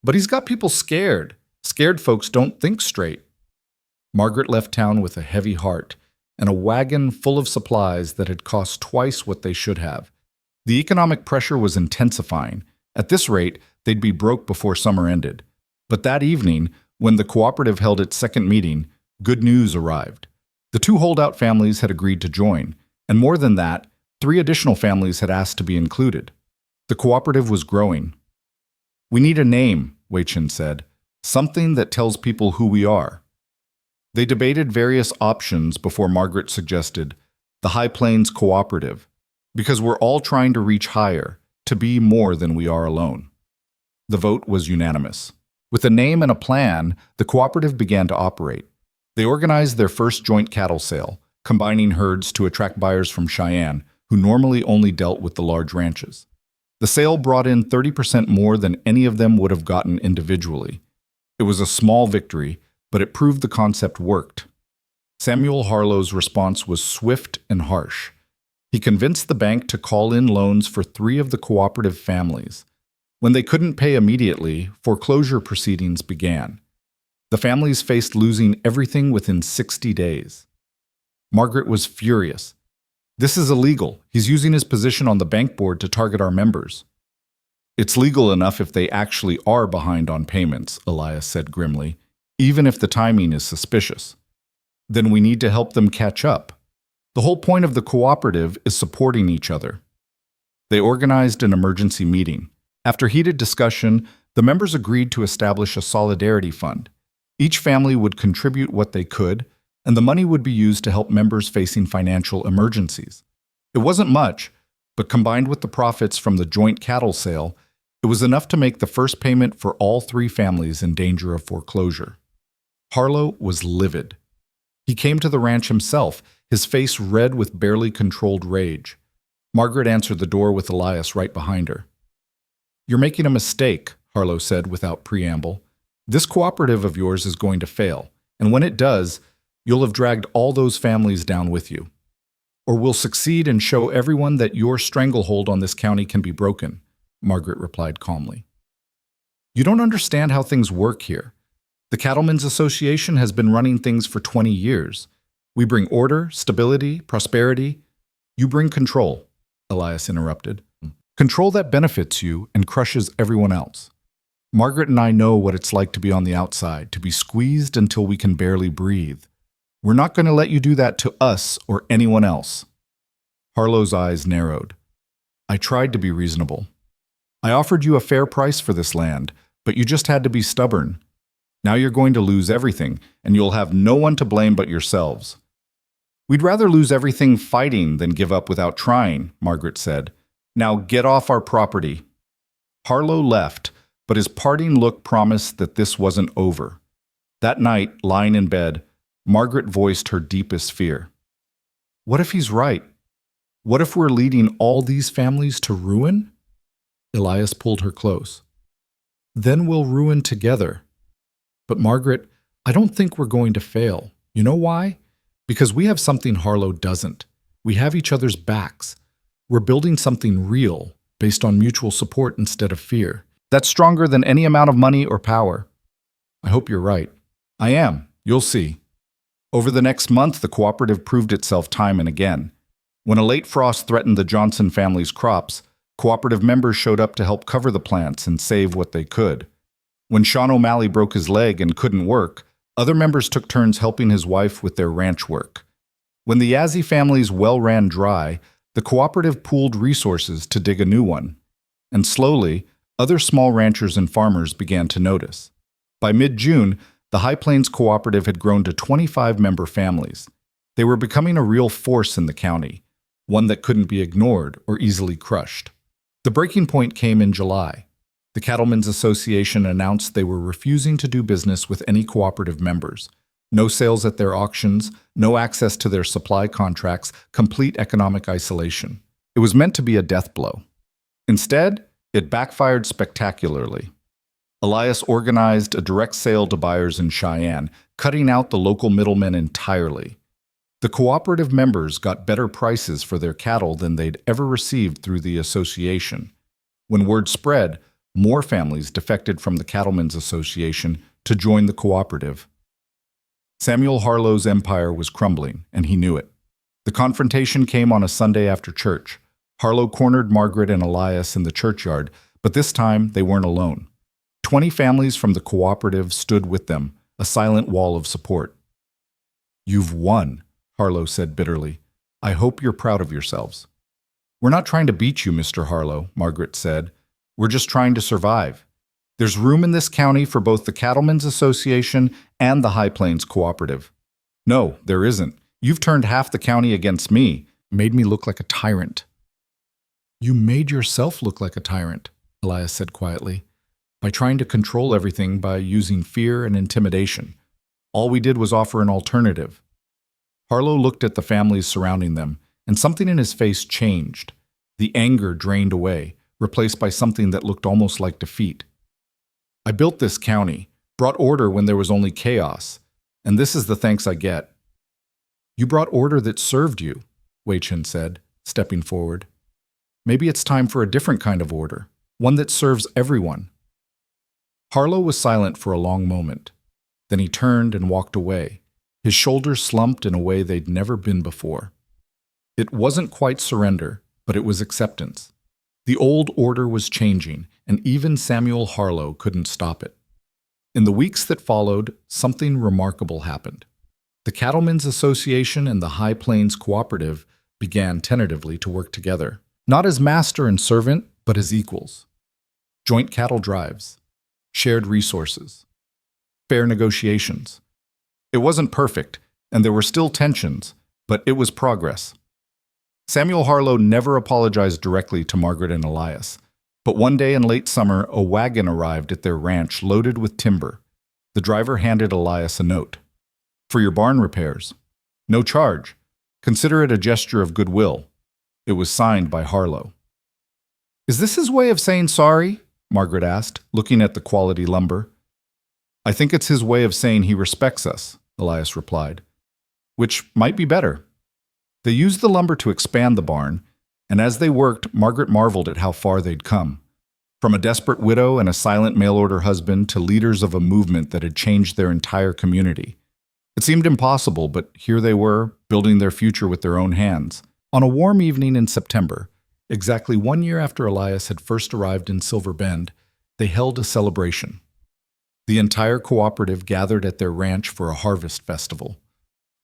But he's got people scared. Scared folks don't think straight. Margaret left town with a heavy heart and a wagon full of supplies that had cost twice what they should have. The economic pressure was intensifying. At this rate, they'd be broke before summer ended. But that evening, when the cooperative held its second meeting, good news arrived. The 2 holdout families had agreed to join, and more than that, 3 additional families had asked to be included. The cooperative was growing. "We need a name," Wei-Chin said, "something that tells people who we are." They debated various options before Margaret suggested the High Plains Cooperative, because we're all trying to reach higher, to be more than we are alone. The vote was unanimous. With a name and a plan, the cooperative began to operate. They organized their first joint cattle sale, combining herds to attract buyers from Cheyenne, who normally only dealt with the large ranches. The sale brought in 30% more than any of them would have gotten individually. It was a small victory, but it proved the concept worked. Samuel Harlow's response was swift and harsh. He convinced the bank to call in loans for 3 of the cooperative families. When they couldn't pay immediately, foreclosure proceedings began. The families faced losing everything within 60 days. Margaret was furious. "This is illegal. He's using his position on the bank board to target our members." "It's legal enough if they actually are behind on payments," Elias said grimly, "even if the timing is suspicious. Then we need to help them catch up. The whole point of the cooperative is supporting each other." They organized an emergency meeting. After heated discussion, the members agreed to establish a solidarity fund. Each family would contribute what they could, and the money would be used to help members facing financial emergencies. It wasn't much, but combined with the profits from the joint cattle sale, it was enough to make the first payment for all 3 families in danger of foreclosure. Harlow was livid. He came to the ranch himself, his face red with barely controlled rage. Margaret answered the door with Elias right behind her. "You're making a mistake," Harlow said without preamble. "This cooperative of yours is going to fail, and when it does, you'll have dragged all those families down with you. Or we'll succeed and show everyone that your stranglehold on this county can be broken," Margaret replied calmly. "You don't understand how things work here. The Cattlemen's Association has been running things for 20 years. We bring order, stability, prosperity. You bring control," Elias interrupted. "Control that benefits you and crushes everyone else. Margaret and I know what it's like to be on the outside, to be squeezed until we can barely breathe. We're not going to let you do that to us or anyone else." Harlow's eyes narrowed. "I tried to be reasonable. I offered you a fair price for this land, but you just had to be stubborn. Now you're going to lose everything, and you'll have no one to blame but yourselves." "We'd rather lose everything fighting than give up without trying," Margaret said. "Now get off our property." Harlow left, but his parting look promised that this wasn't over. That night, lying in bed, Margaret voiced her deepest fear. What if he's right? What if we're leading all these families to ruin? Elias pulled her close. Then we'll ruin together. But Margaret, I don't think we're going to fail. You know why? Because we have something Harlow doesn't. We have each other's backs. We're building something real, based on mutual support instead of fear. That's stronger than any amount of money or power. I hope you're right. I am. You'll see. Over the next month, the cooperative proved itself time and again. When a late frost threatened the Johnson family's crops, cooperative members showed up to help cover the plants and save what they could. When Sean O'Malley broke his leg and couldn't work, other members took turns helping his wife with their ranch work. When the Yazzie family's well ran dry, the cooperative pooled resources to dig a new one. And slowly, other small ranchers and farmers began to notice. By mid-June, the High Plains Cooperative had grown to 25 member families. They were becoming a real force in the county, one that couldn't be ignored or easily crushed. The breaking point came in July. The Cattlemen's Association announced they were refusing to do business with any cooperative members. No sales at their auctions, no access to their supply contracts, complete economic isolation. It was meant to be a death blow. Instead, it backfired spectacularly. Elias organized a direct sale to buyers in Cheyenne, cutting out the local middlemen entirely. The cooperative members got better prices for their cattle than they'd ever received through the association. When word spread, more families defected from the Cattlemen's Association to join the cooperative. Samuel Harlow's empire was crumbling, and he knew it. The confrontation came on a Sunday after church. Harlow cornered Margaret and Elias in the churchyard, but this time they weren't alone. 20 families from the cooperative stood with them, a silent wall of support. "You've won," Harlow said bitterly. "I hope you're proud of yourselves." "We're not trying to beat you, Mr. Harlow," Margaret said. "We're just trying to survive. There's room in this county for both the Cattlemen's Association and the High Plains Cooperative." "No, there isn't. You've turned half the county against me, made me look like a tyrant." "You made yourself look like a tyrant," Elias said quietly, "by trying to control everything by using fear and intimidation. All we did was offer an alternative." Harlow looked at the families surrounding them, and something in his face changed. The anger drained away, replaced by something that looked almost like defeat. "I built this county, brought order when there was only chaos, and this is the thanks I get." "You brought order that served you," Wei Chen said, stepping forward. "Maybe it's time for a different kind of order, one that serves everyone." Harlow was silent for a long moment. Then he turned and walked away. His shoulders slumped in a way they'd never been before. It wasn't quite surrender, but it was acceptance. The old order was changing, and even Samuel Harlow couldn't stop it. In the weeks that followed, something remarkable happened. The Cattlemen's Association and the High Plains Cooperative began tentatively to work together, not as master and servant, but as equals. Joint cattle drives, shared resources, fair negotiations. It wasn't perfect, and there were still tensions, but it was progress. Samuel Harlow never apologized directly to Margaret and Elias, but one day in late summer, a wagon arrived at their ranch loaded with timber. The driver handed Elias a note. "For your barn repairs. No charge. Consider it a gesture of goodwill." It was signed by Harlow. "Is this his way of saying sorry?" Margaret asked, looking at the quality lumber. "I think it's his way of saying he respects us," Elias replied. "Which might be better." They used the lumber to expand the barn, and as they worked, Margaret marveled at how far they'd come. From a desperate widow and a silent mail-order husband to leaders of a movement that had changed their entire community. It seemed impossible, but here they were, building their future with their own hands. On a warm evening in September, exactly 1 year after Elias had first arrived in Silver Bend, they held a celebration. The entire cooperative gathered at their ranch for a harvest festival.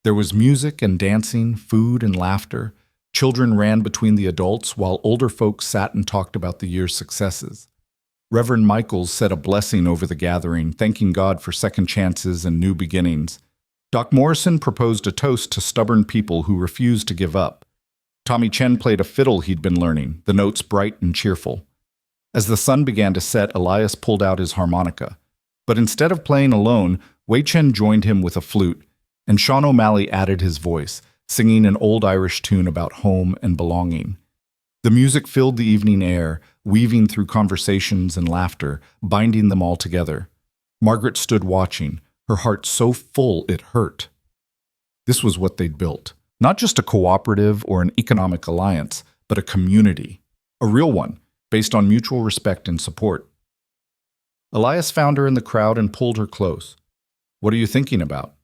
There was music and dancing, food and laughter. Children ran between the adults, while older folks sat and talked about the year's successes. Reverend Michaels said a blessing over the gathering, thanking God for second chances and new beginnings. Doc Morrison proposed a toast to stubborn people who refused to give up. Tommy Chen played a fiddle he'd been learning, the notes bright and cheerful. As the sun began to set, Elias pulled out his harmonica. But instead of playing alone, Wei Chen joined him with a flute, and Sean O'Malley added his voice, singing an old Irish tune about home and belonging. The music filled the evening air, weaving through conversations and laughter, binding them all together. Margaret stood watching, her heart so full it hurt. This was what they'd built. Not just a cooperative or an economic alliance, but a community. A real one, based on mutual respect and support. Elias found her in the crowd and pulled her close. "What are you thinking about?"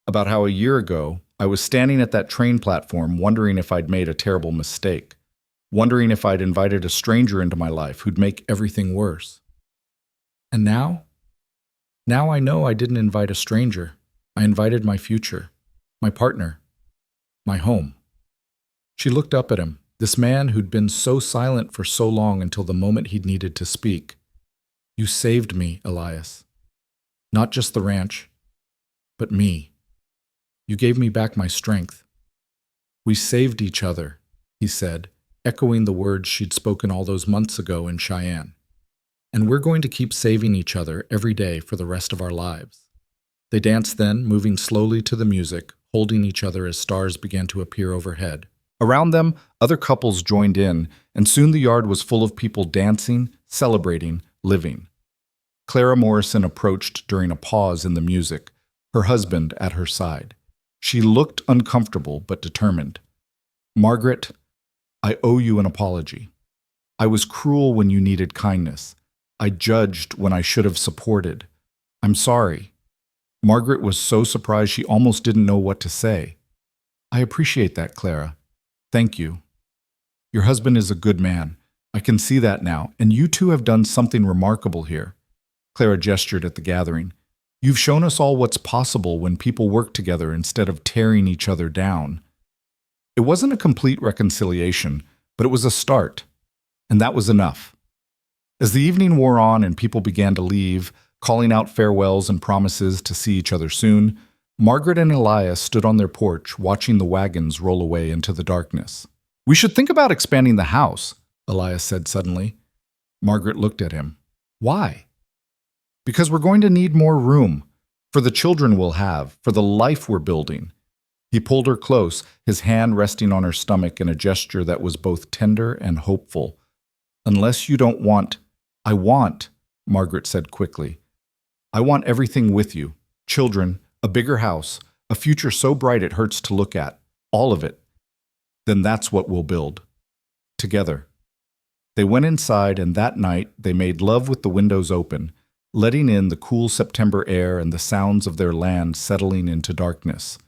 "About how a year ago, I was standing at that train platform wondering if I'd made a terrible mistake. Wondering if I'd invited a stranger into my life who'd make everything worse. And now? Now I know I didn't invite a stranger. I invited my future, my partner, my home." She looked up at him, this man who'd been so silent for so long until the moment he'd needed to speak. "You saved me, Elias. Not just the ranch, but me. You gave me back my strength." "We saved each other," he said, echoing the words she'd spoken all those months ago in Cheyenne. and we're going to keep saving each other every day for the rest of our lives. They danced then, moving slowly to the music, holding each other as stars began to appear overhead. Around them, other couples joined in, and soon the yard was full of people dancing, celebrating, living. Clara Morrison approached during a pause in the music, her husband at her side. She looked uncomfortable but determined. "Margaret, I owe you an apology. I was cruel when you needed kindness. I judged when I should have supported. I'm sorry." Margaret was so surprised she almost didn't know what to say. "I appreciate that, Clara. Thank you. Your husband is a good man. I can see that now, and you two have done something remarkable here." Clara gestured at the gathering. "You've shown us all what's possible when people work together instead of tearing each other down." It wasn't a complete reconciliation, but it was a start, and that was enough. As the evening wore on and people began to leave, calling out farewells and promises to see each other soon, Margaret and Elias stood on their porch watching the wagons roll away into the darkness. "We should think about expanding the house," Elias said suddenly. Margaret looked at him. "Why?" "Because we're going to need more room. For the children we'll have, for the life we're building." He pulled her close, his hand resting on her stomach in a gesture that was both tender and hopeful. "Unless you don't want—" "I want," Margaret said quickly. "I want everything with you. Children, a bigger house, a future so bright it hurts to look at. All of it. Then that's what we'll build. Together." They went inside, and that night they made love with the windows open, letting in the cool September air and the sounds of their land settling into darkness.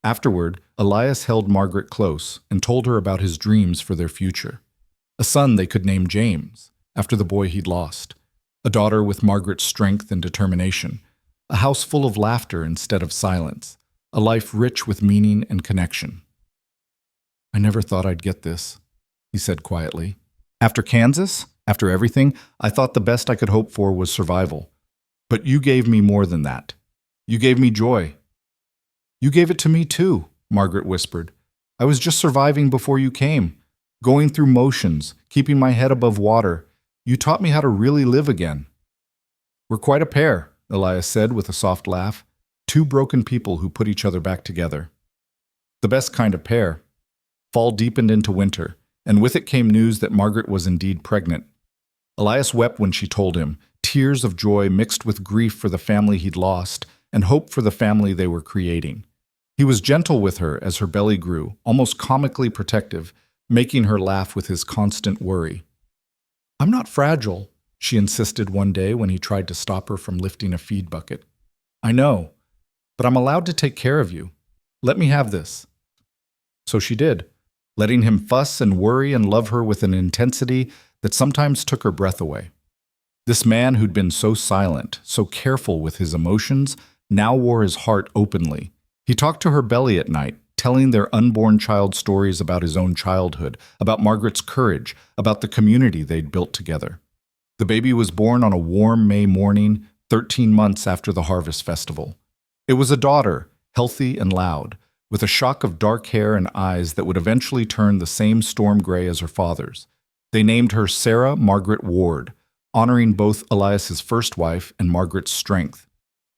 Afterward, Elias held Margaret close and told her about his dreams for their future. A son they could name James, after the boy he'd lost. A daughter with Margaret's strength and determination. A house full of laughter instead of silence. A life rich with meaning and connection. "I never thought I'd get this," he said quietly. "After Kansas, after everything, I thought the best I could hope for was survival. But you gave me more than that. You gave me joy." "You gave it to me too," Margaret whispered. "I was just surviving before you came, going through motions, keeping my head above water. You taught me how to really live again." "We're quite a pair," Elias said with a soft laugh. "Two broken people who put each other back together. The best kind of pair." Fall deepened into winter, and with it came news that Margaret was indeed pregnant. Elias wept when she told him, tears of joy mixed with grief for the family he'd lost and hope for the family they were creating. He was gentle with her as her belly grew, almost comically protective, making her laugh with his constant worry. "I'm not fragile," she insisted one day when he tried to stop her from lifting a feed bucket. "I know, but I'm allowed to take care of you. Let me have this." So she did, letting him fuss and worry and love her with an intensity that sometimes took her breath away. This man who'd been so silent, so careful with his emotions, now wore his heart openly. He talked to her belly at night, telling their unborn child stories about his own childhood, about Margaret's courage, about the community they'd built together. The baby was born on a warm May morning, 13 months after the Harvest Festival. It was a daughter, healthy and loud, with a shock of dark hair and eyes that would eventually turn the same storm gray as her father's. They named her Sarah Margaret Ward, honoring both Elias's first wife and Margaret's strength.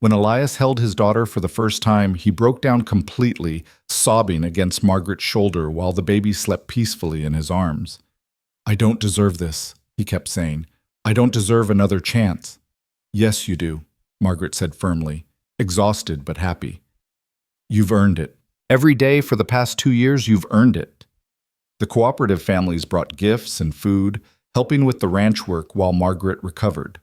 When Elias held his daughter for the first time, he broke down completely, sobbing against Margaret's shoulder while the baby slept peacefully in his arms. "I don't deserve this," he kept saying. "I don't deserve another chance." "Yes, you do," Margaret said firmly, exhausted but happy. "You've earned it. Every day for the past 2 years, you've earned it." The cooperative families brought gifts and food, helping with the ranch work while Margaret recovered.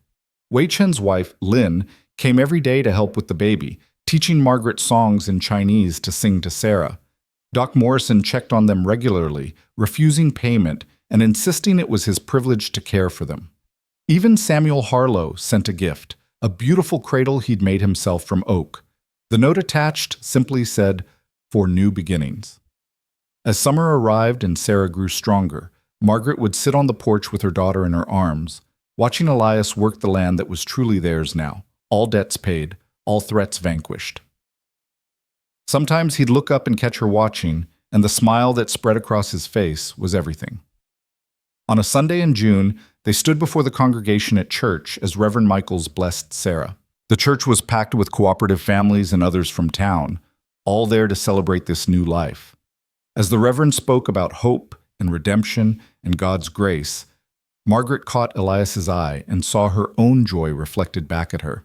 Wei Chen's wife, Lin, came every day to help with the baby, teaching Margaret songs in Chinese to sing to Sarah. Doc Morrison checked on them regularly, refusing payment and insisting it was his privilege to care for them. Even Samuel Harlow sent a gift, a beautiful cradle he'd made himself from oak. The note attached simply said, "For new beginnings." As summer arrived and Sarah grew stronger, Margaret would sit on the porch with her daughter in her arms, watching Elias work the land that was truly theirs now, all debts paid, all threats vanquished. Sometimes he'd look up and catch her watching, and the smile that spread across his face was everything. On a Sunday in June, They stood before the congregation at church as Reverend Michaels blessed Sarah. The church was packed with cooperative families and others from town, all there to celebrate this new life. As the Reverend spoke about hope and redemption and God's grace, Margaret caught Elias's eye and saw her own joy reflected back at her.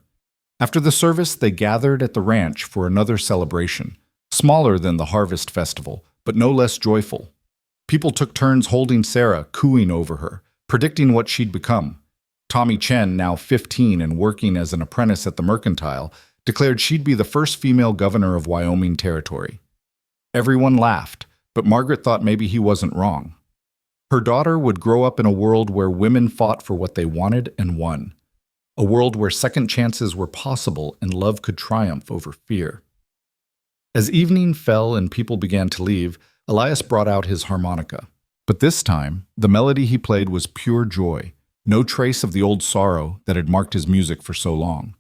After the service, they gathered at the ranch for another celebration, smaller than the harvest festival, but no less joyful. People took turns holding Sarah, cooing over her, predicting what she'd become. Tommy Chen, now 15 and working as an apprentice at the Mercantile, declared she'd be the first female governor of Wyoming Territory. Everyone laughed, but Margaret thought maybe he wasn't wrong. Her daughter would grow up in a world where women fought for what they wanted and won. A world where second chances were possible and love could triumph over fear. As evening fell and people began to leave, Elias brought out his harmonica. But this time, the melody he played was pure joy, no trace of the old sorrow that had marked his music for so long.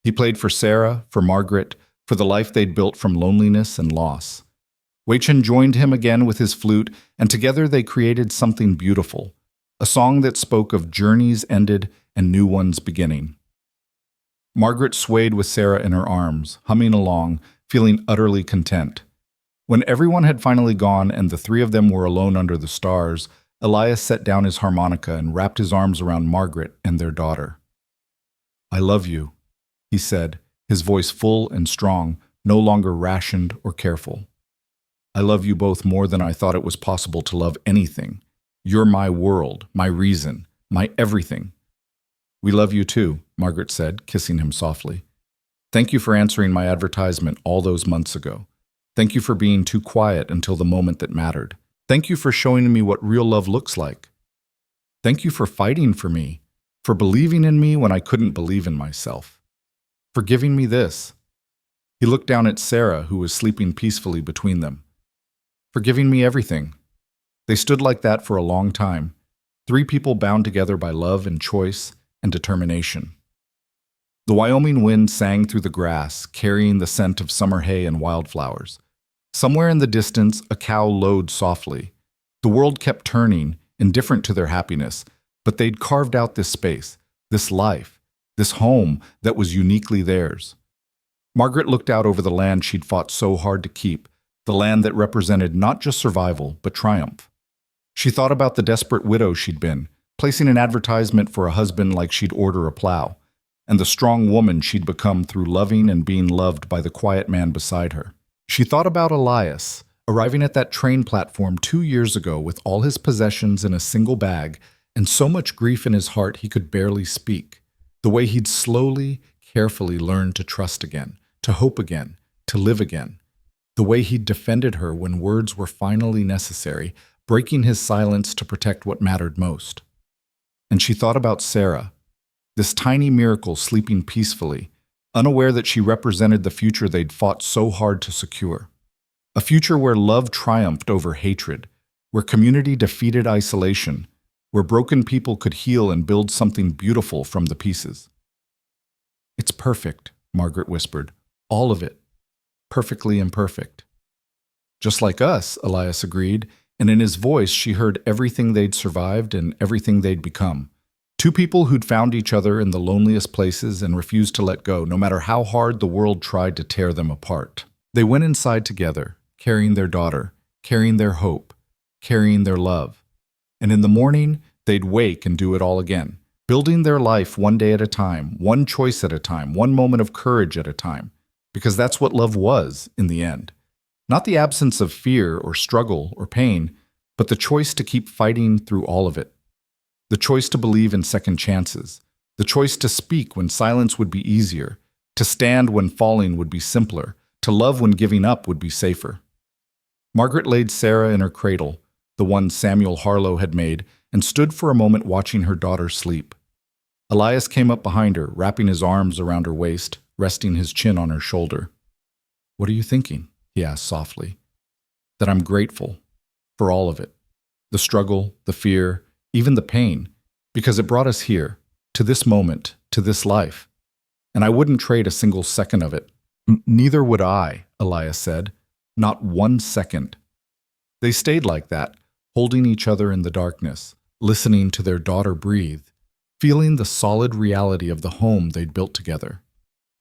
He played for Sarah, for Margaret, for the life they'd built from loneliness and loss. Wei-Chen joined him again with his flute, and together they created something beautiful, a song that spoke of journeys ended and new ones beginning. Margaret swayed with Sarah in her arms, humming along, feeling utterly content. When everyone had finally gone and the three of them were alone under the stars, Elias set down his harmonica and wrapped his arms around Margaret and their daughter. "I love you," he said, his voice full and strong, no longer rationed or careful. "I love you both more than I thought it was possible to love anything. You're my world, my reason, my everything." "We love you too," Margaret said, kissing him softly. "Thank you for answering my advertisement all those months ago. Thank you for being too quiet until the moment that mattered. Thank you for showing me what real love looks like. Thank you for fighting for me, for believing in me when I couldn't believe in myself. For giving me this." He looked down at Sarah, who was sleeping peacefully between them. "For giving me everything." They stood like that for a long time, three people bound together by love and choice and determination. The Wyoming wind sang through the grass, carrying the scent of summer hay and wildflowers. Somewhere in the distance, a cow lowed softly. The world kept turning, indifferent to their happiness, but they'd carved out this space, this life, this home that was uniquely theirs. Margaret looked out over the land she'd fought so hard to keep, the land that represented not just survival, but triumph. She thought about the desperate widow she'd been, placing an advertisement for a husband like she'd order a plow, and the strong woman she'd become through loving and being loved by the quiet man beside her. She thought about Elias, arriving at that train platform 2 years ago with all his possessions in a single bag and so much grief in his heart he could barely speak. The way he'd slowly, carefully learned to trust again, to hope again, to live again. The way he'd defended her when words were finally necessary, breaking his silence to protect what mattered most. And she thought about Sarah, this tiny miracle sleeping peacefully, unaware that she represented the future they'd fought so hard to secure. A future where love triumphed over hatred, where community defeated isolation, where broken people could heal and build something beautiful from the pieces. "It's perfect," Margaret whispered. "All of it. Perfectly imperfect." "Just like us," Elias agreed, and in his voice she heard everything they'd survived and everything they'd become. Two people who'd found each other in the loneliest places and refused to let go, no matter how hard the world tried to tear them apart. They went inside together, carrying their daughter, carrying their hope, carrying their love. And in the morning, they'd wake and do it all again, building their life one day at a time, one choice at a time, one moment of courage at a time, because that's what love was in the end. Not the absence of fear or struggle or pain, but the choice to keep fighting through all of it. The choice to believe in second chances. The choice to speak when silence would be easier, to stand when falling would be simpler, to love when giving up would be safer. Margaret laid Sarah in her cradle, the one Samuel Harlow had made, and stood for a moment watching her daughter sleep. Elias came up behind her, wrapping his arms around her waist, resting his chin on her shoulder. "What are you thinking?" he asked softly. "That I'm grateful for all of it. The struggle, the fear, even the pain, because it brought us here, to this moment, to this life. And I wouldn't trade a single second of it." "Neither would I," Elias said. "Not 1 second." They stayed like that, holding each other in the darkness, listening to their daughter breathe, feeling the solid reality of the home they'd built together.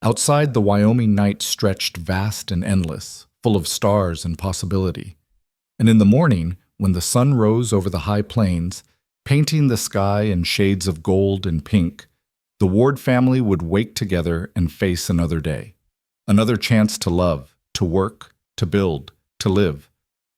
Outside, the Wyoming night stretched vast and endless, full of stars and possibility. And in the morning, when the sun rose over the high plains, painting the sky in shades of gold and pink, the Ward family would wake together and face another day. Another chance to love, to work, to build, to live.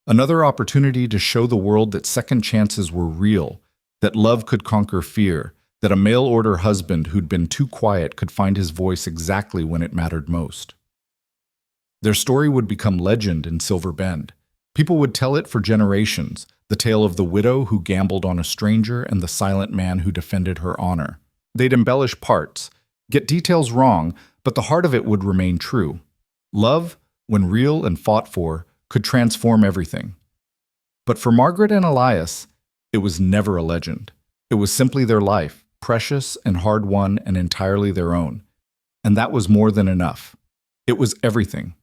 Another opportunity to show the world that second chances were real, that love could conquer fear, that a mail-order husband who'd been too quiet could find his voice exactly when it mattered most. Their story would become legend in Silver Bend. People would tell it for generations, the tale of the widow who gambled on a stranger and the silent man who defended her honor. They'd embellish parts, get details wrong, but the heart of it would remain true. Love, when real and fought for, could transform everything. But for Margaret and Elias, it was never a legend. It was simply their life, precious and hard-won and entirely their own. And that was more than enough. It was everything.